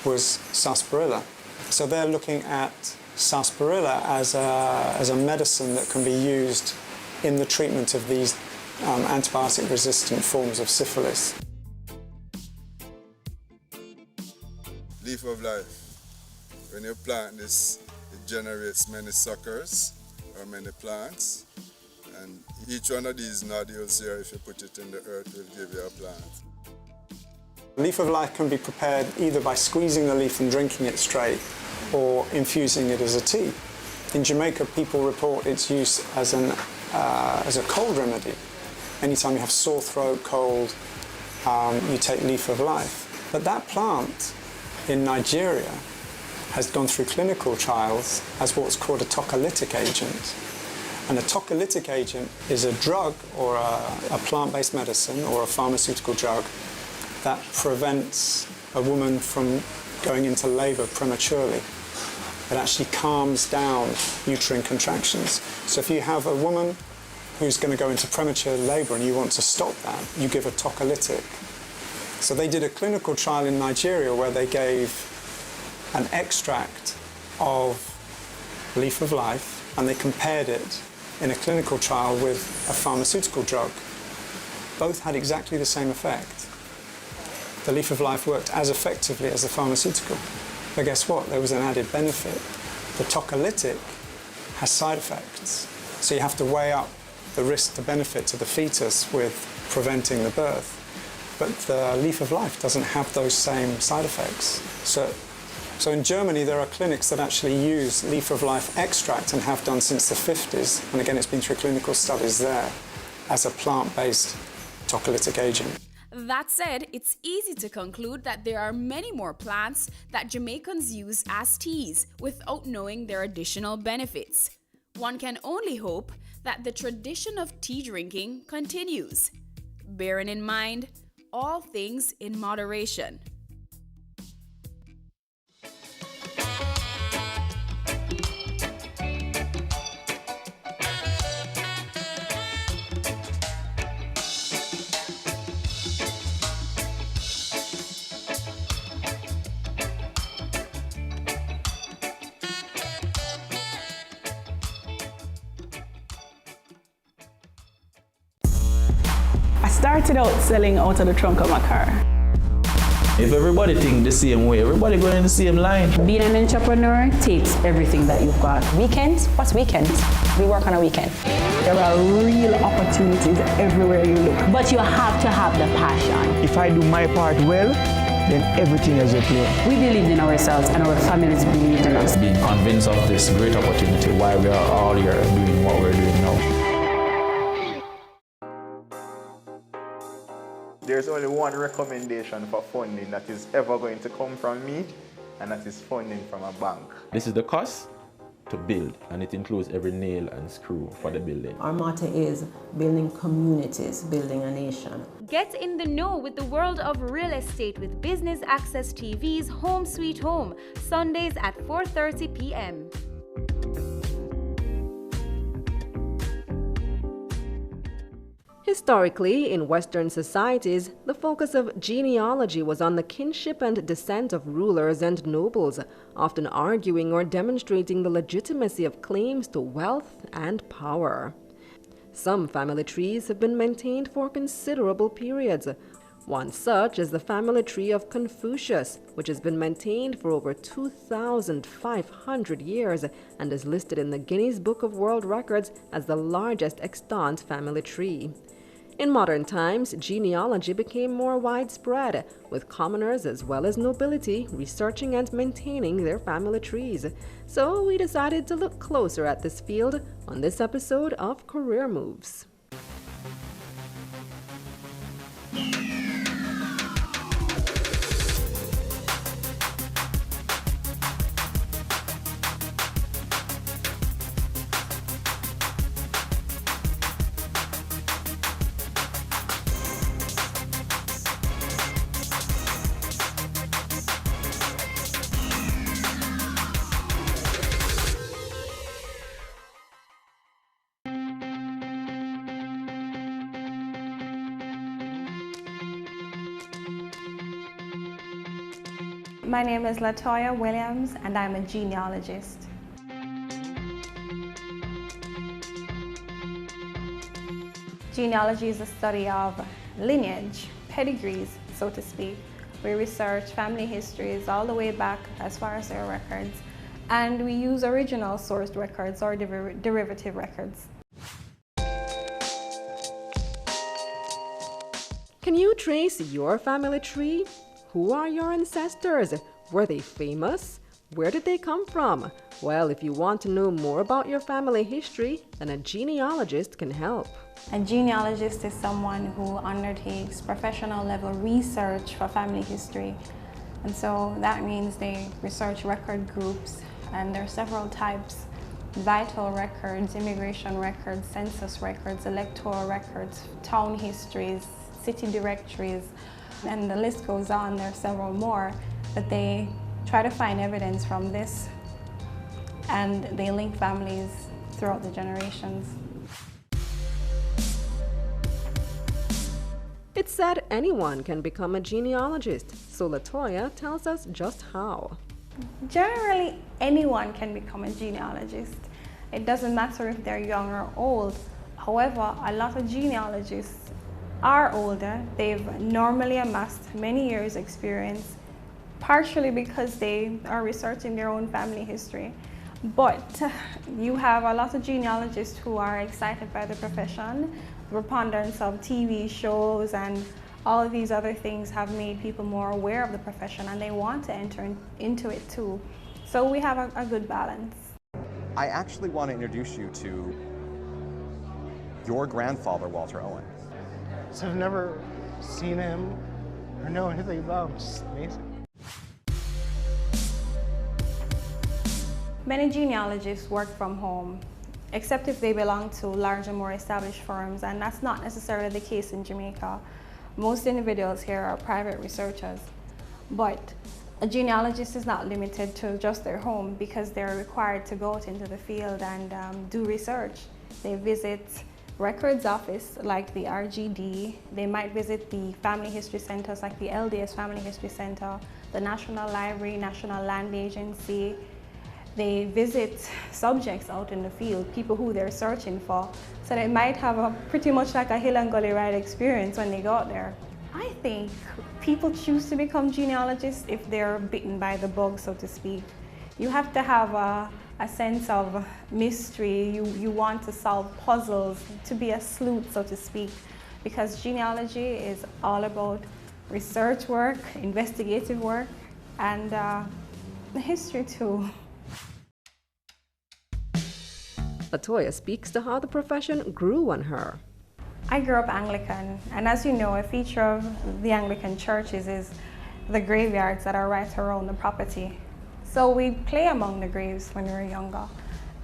was sarsaparilla. So they're looking at sarsaparilla as a medicine that can be used in the treatment of these antibiotic-resistant forms of syphilis. Leaf of life. When you plant this, it generates many suckers or many plants. And each one of these nodules here, if you put it in the earth, will give you a plant. Leaf of life can be prepared either by squeezing the leaf and drinking it straight or infusing it as a tea. In Jamaica, people report its use as a cold remedy. Anytime you have sore throat, cold, you take leaf of life. But that plant in Nigeria has gone through clinical trials as what's called a tocolytic agent. And a tocolytic agent is a drug or a plant-based medicine or a pharmaceutical drug that prevents a woman from going into labour prematurely. It actually calms down uterine contractions. So if you have a woman who's going to go into premature labour and you want to stop that, you give a tocolytic. So they did a clinical trial in Nigeria where they gave an extract of leaf of life and they compared it in a clinical trial with a pharmaceutical drug. Both had exactly the same effect. The leaf of life worked as effectively as the pharmaceutical. But guess what? There was an added benefit. The tocolytic has side effects. So you have to weigh up the risk to benefit to the fetus with preventing the birth. But the leaf of life doesn't have those same side effects. So in Germany, there are clinics that actually use leaf of life extract and have done since the 50s. And again, it's been through clinical studies there as a plant-based tocolytic agent. That said, it's easy to conclude that there are many more plants that Jamaicans use as teas without knowing their additional benefits. One can only hope that the tradition of tea drinking continues, bearing in mind all things in moderation. I started out selling out of the trunk of my car. If everybody think the same way, everybody going in the same line. Being an entrepreneur takes everything that you've got. Weekends? What's weekends? We work on a weekend. There are real opportunities everywhere you look. But you have to have the passion. If I do my part well, then everything is okay. We believed in ourselves and our families believed in us. Being convinced of this great opportunity, why we are all here doing what we're doing now. There's only one recommendation for funding that is ever going to come from me, and that is funding from a bank. This is the cost to build, and it includes every nail and screw for the building. Our motto is building communities, building a nation. Get in the know with the world of real estate with Business Access TV's Home Sweet Home, Sundays at 4:30 p.m. Historically, in Western societies, the focus of genealogy was on the kinship and descent of rulers and nobles, often arguing or demonstrating the legitimacy of claims to wealth and power. Some family trees have been maintained for considerable periods, One such is the family tree of Confucius, which has been maintained for over 2,500 years and is listed in the Guinness Book of World Records as the largest extant family tree. In modern times, genealogy became more widespread, with commoners as well as nobility researching and maintaining their family trees. So we decided to look closer at this field on this episode of Career Moves. My name is Latoya Williams and I'm a genealogist. Genealogy is the study of lineage, pedigrees, so to speak. We research family histories all the way back as far as their records, and we use original sourced records or derivative records. Can you trace your family tree? Who are your ancestors? Were they famous? Where did they come from? Well, if you want to know more about your family history, then a genealogist can help. A genealogist is someone who undertakes professional level research for family history. And so that means they research record groups, and there are several types: vital records, immigration records, census records, electoral records, town histories, city directories, and the list goes on. There are several more, but they try to find evidence from this, and they link families throughout the generations. It's said anyone can become a genealogist, so Latoya tells us just how. Generally, anyone can become a genealogist. It doesn't matter if they're young or old. However, a lot of genealogists are older. They've normally amassed many years' experience, partially because they are researching their own family history. But you have a lot of genealogists who are excited by the profession. The preponderance of TV shows and all of these other things have made people more aware of the profession, and they want to enter into it too. So we have a good balance. I actually want to introduce you to your grandfather, Walter Owen. So I've never seen him or know anything about him. It's just amazing. Many genealogists work from home, except if they belong to larger, more established firms, and that's not necessarily the case in Jamaica. Most individuals here are private researchers, but a genealogist is not limited to just their home, because they're required to go out into the field and do research. They visit records office like the RGD, they might visit the family history centers like the LDS Family History Center, the National Library, National Land Agency. They visit subjects out in the field, people who they're searching for, so they might have a pretty much like a hill and gully ride experience when they go out there. I think people choose to become genealogists if they're bitten by the bug, so to speak. You have to have a sense of mystery. You want to solve puzzles, to be a sleuth, so to speak, because genealogy is all about research work, investigative work, and history too. Latoya speaks to how the profession grew on her. I grew up Anglican, and as you know, a feature of the Anglican churches is the graveyards that are right around the property. So we'd play among the graves when we were younger,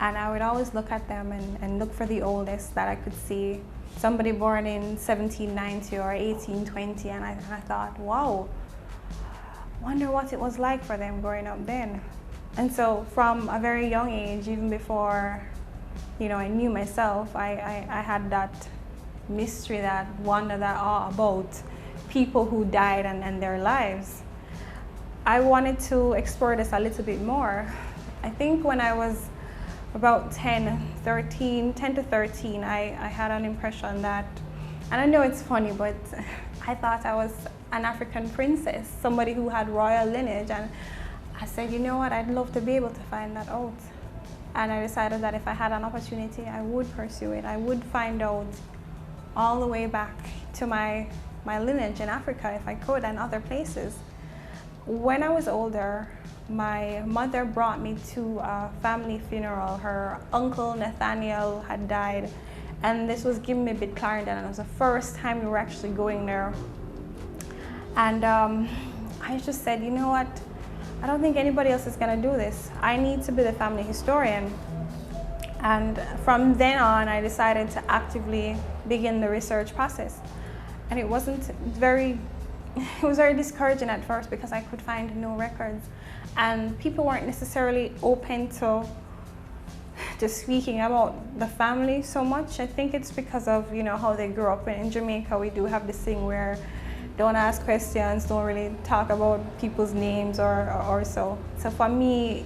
and I would always look at them and look for the oldest that I could see. Somebody born in 1790 or 1820, and I thought, wow, wonder what it was like for them growing up then. And so from a very young age, even before I knew myself, I had that mystery, that wonder, that awe about people who died and their lives. I wanted to explore this a little bit more. I think when I was about 10 to 13, I had an impression that, and I know it's funny, but I thought I was an African princess, somebody who had royal lineage, and I said, you know what, I'd love to be able to find that out. And I decided that if I had an opportunity, I would pursue it. I would find out all the way back to my lineage in Africa if I could, and other places. When I was older, my mother brought me to a family funeral. Her uncle Nathaniel had died, and this was given me a bit Clarendon, and it was the first time we were actually going there. And I just said, you know what, I don't think anybody else is going to do this. I need to be the family historian. And from then on, I decided to actively begin the research process. And it was very discouraging at first because I could find no records, and people weren't necessarily open to speaking about the family so much. I think it's because of, you know, how they grew up. In Jamaica, we do have this thing where don't ask questions, don't really talk about people's names or so. So for me,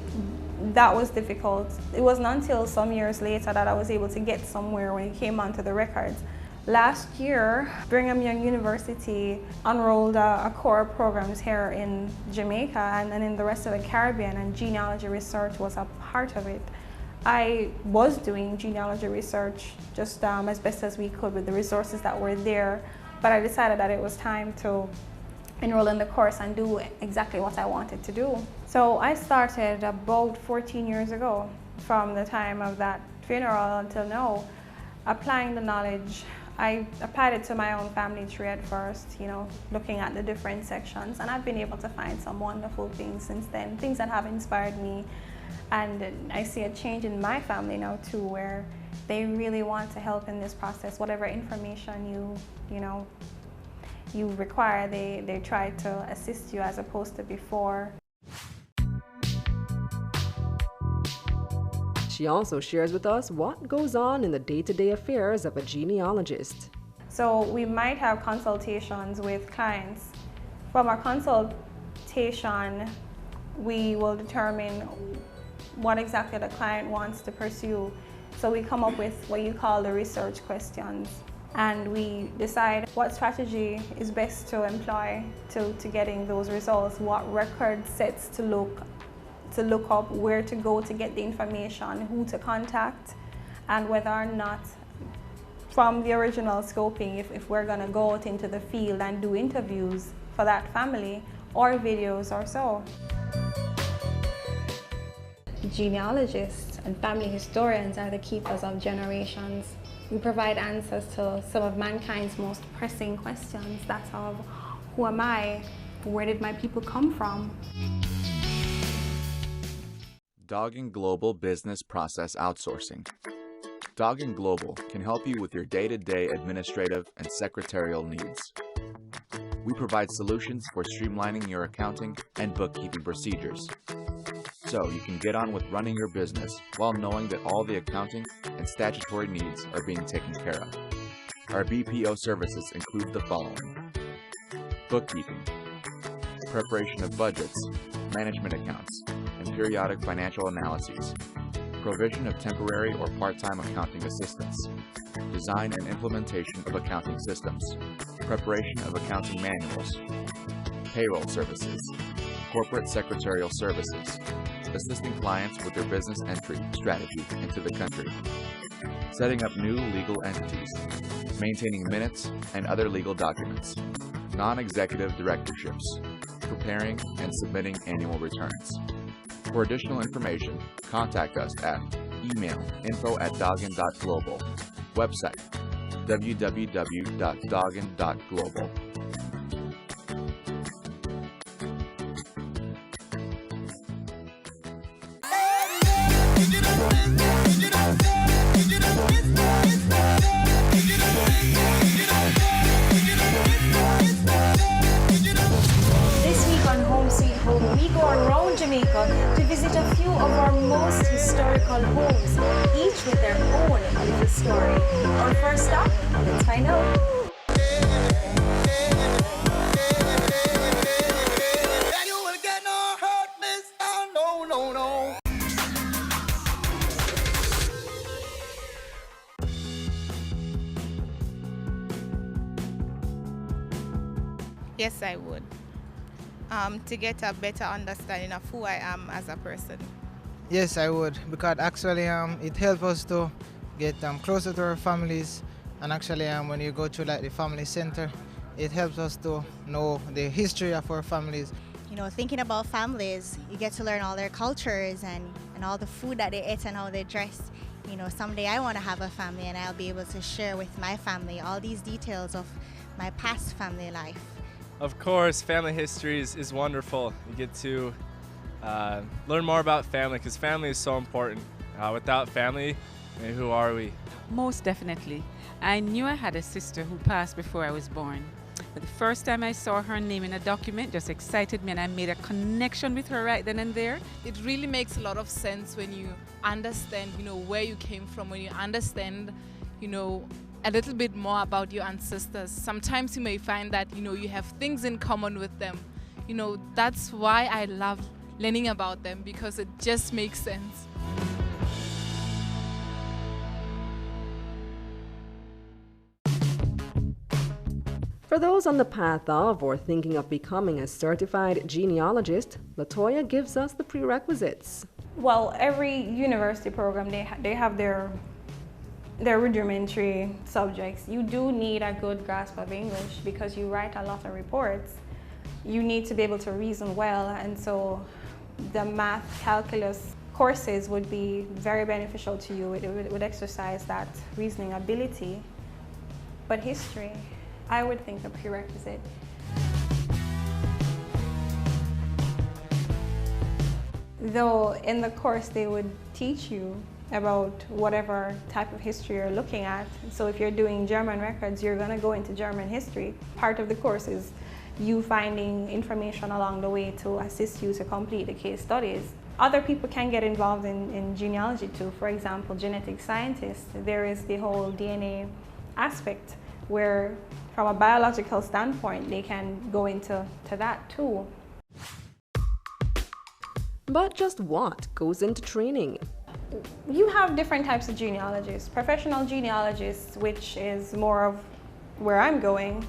that was difficult. It wasn't until some years later that I was able to get somewhere when it came onto the records. Last year, Brigham Young University unrolled a core of programs here in Jamaica and in the rest of the Caribbean, and genealogy research was a part of it. I was doing genealogy research just as best as we could with the resources that were there, but I decided that it was time to enroll in the course and do exactly what I wanted to do. So I started about 14 years ago, from the time of that funeral until now, applying the knowledge. I applied it to my own family tree at first, you know, looking at the different sections, and I've been able to find some wonderful things since then, things that have inspired me. And I see a change in my family now too, where they really want to help in this process. Whatever information you require, they try to assist you as opposed to before. She also shares with us what goes on in the day-to-day affairs of a genealogist. So we might have consultations with clients. From our consultation, we will determine what exactly the client wants to pursue. So we come up with what you call the research questions, and we decide what strategy is best to employ to getting those results, what record sets to look up, where to go to get the information, who to contact, and whether or not, from the original scoping, if we're going to go out into the field and do interviews for that family or videos or so. Genealogists and family historians are the keepers of generations. We provide answers to some of mankind's most pressing questions, that of who am I, where did my people come from? Doggin Global Business Process Outsourcing. Doggin Global can help you with your day-to-day administrative and secretarial needs. We provide solutions for streamlining your accounting and bookkeeping procedures, so you can get on with running your business while knowing that all the accounting and statutory needs are being taken care of. Our BPO services include the following: bookkeeping, preparation of budgets, management accounts, and periodic financial analyses, provision of temporary or part-time accounting assistance, design and implementation of accounting systems, preparation of accounting manuals, payroll services, corporate secretarial services, assisting clients with their business entry strategy into the country, setting up new legal entities, maintaining minutes and other legal documents, non-executive directorships, preparing and submitting annual returns. For additional information, contact us at email info@doggin.global, website www.doggin.global. This week on Home Sweet Home, we go around Jamaica to visit a few of our most historical homes, each with their own little story. Our first stop, let's find out. Yes, I would. To get a better understanding of who I am as a person. Yes, I would, because actually it helps us to get closer to our families, and actually when you go to like the family center, it helps us to know the history of our families. You know, thinking about families, you get to learn all their cultures and all the food that they eat and how they dress. You know, someday I want to have a family and I'll be able to share with my family all these details of my past family life. Of course, family history is wonderful. You get to learn more about family, because family is so important. Without family, who are we? Most definitely. I knew I had a sister who passed before I was born. But the first time I saw her name in a document just excited me, and I made a connection with her right then and there. It really makes a lot of sense when you understand, where you came from, when you understand, a little bit more about your ancestors. Sometimes you may find that, you have things in common with them. That's why I love learning about them, because it just makes sense. For those on the path of or thinking of becoming a certified genealogist, Latoya gives us the prerequisites. Well, every university program, they have their rudimentary subjects. You do need a good grasp of English because you write a lot of reports. You need to be able to reason well, and so the math, calculus courses would be very beneficial to you. It would exercise that reasoning ability. But history, I would think a prerequisite. Though in the course they would teach you about whatever type of history you're looking at. So if you're doing German records, you're going to go into German history. Part of the course is you finding information along the way to assist you to complete the case studies. Other people can get involved in genealogy too. For example, genetic scientists. There is the whole DNA aspect where from a biological standpoint they can go into that too. But just what goes into training? You have different types of genealogists. Professional genealogists, which is more of where I'm going,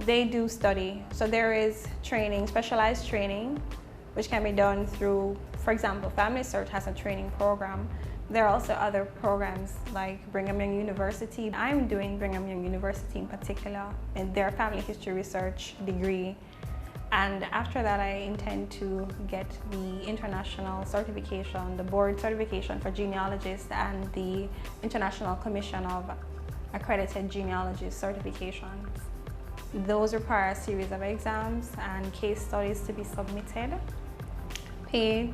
they do study. So there is training, specialized training, which can be done through, for example, Family Search has a training program. There are also other programs like Brigham Young University. I'm doing Brigham Young University in particular, and their family history research degree. And after that, I intend to get the international certification, the board certification for genealogists, and the International Commission of Accredited Genealogists certifications. Those require a series of exams and case studies to be submitted, pay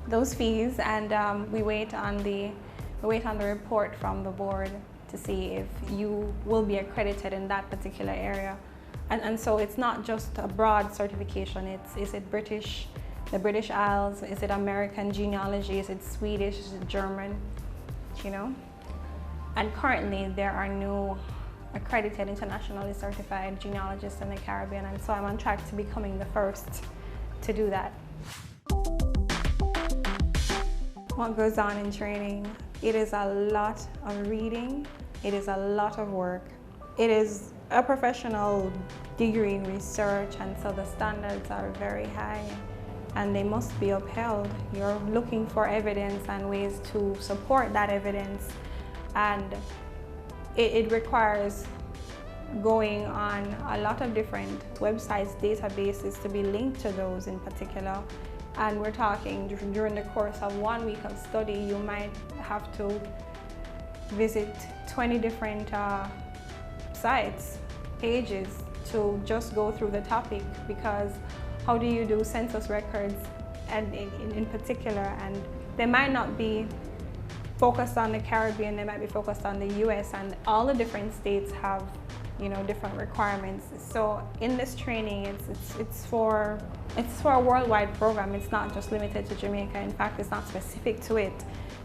those fees, and we wait on the report from the board to see if you will be accredited in that particular area. And so it's not just a broad certification. Is it British, the British Isles? Is it American genealogy? Is it Swedish? Is it German? And currently there are no accredited internationally certified genealogists in the Caribbean, and so I'm on track to becoming the first to do that. What goes on in training? It is a lot of reading. It is a lot of work. It is a professional degree in research, and so the standards are very high and they must be upheld. You're looking for evidence and ways to support that evidence, and it requires going on a lot of different websites, databases to be linked to those in particular. And we're talking during the course of 1 week of study, you might have to visit 20 different sites, pages, to just go through the topic, because how do you do census records and in particular, and they might not be focused on the Caribbean, they might be focused on the US, and all the different states have different requirements. So in this training, it's for a worldwide program. It's not just limited to Jamaica. In fact, it's not specific to it.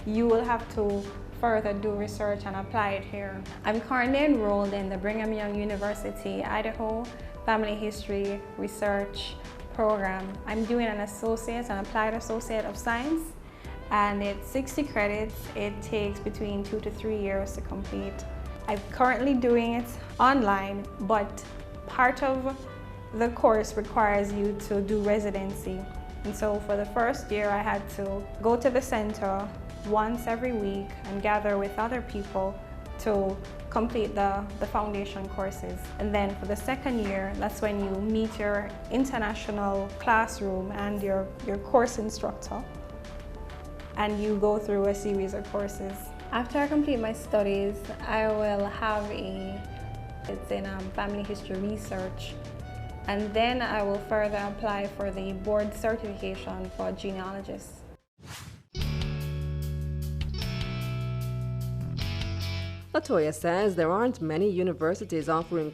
You will have to further do research and apply it here. I'm currently enrolled in the Brigham Young University, Idaho Family History Research Program. I'm doing an applied associate of science, and it's 60 credits. It takes between 2 to 3 years to complete. I'm currently doing it online, but part of The course requires you to do residency. And so for the first year, I had to go to the center once every week and gather with other people to complete the foundation courses. And then for the second year, that's when you meet your international classroom and your course instructor, and you go through a series of courses. After I complete my studies, I will have it's in family history research, and then I will further apply for the board certification for genealogists. Latoya says there aren't many universities offering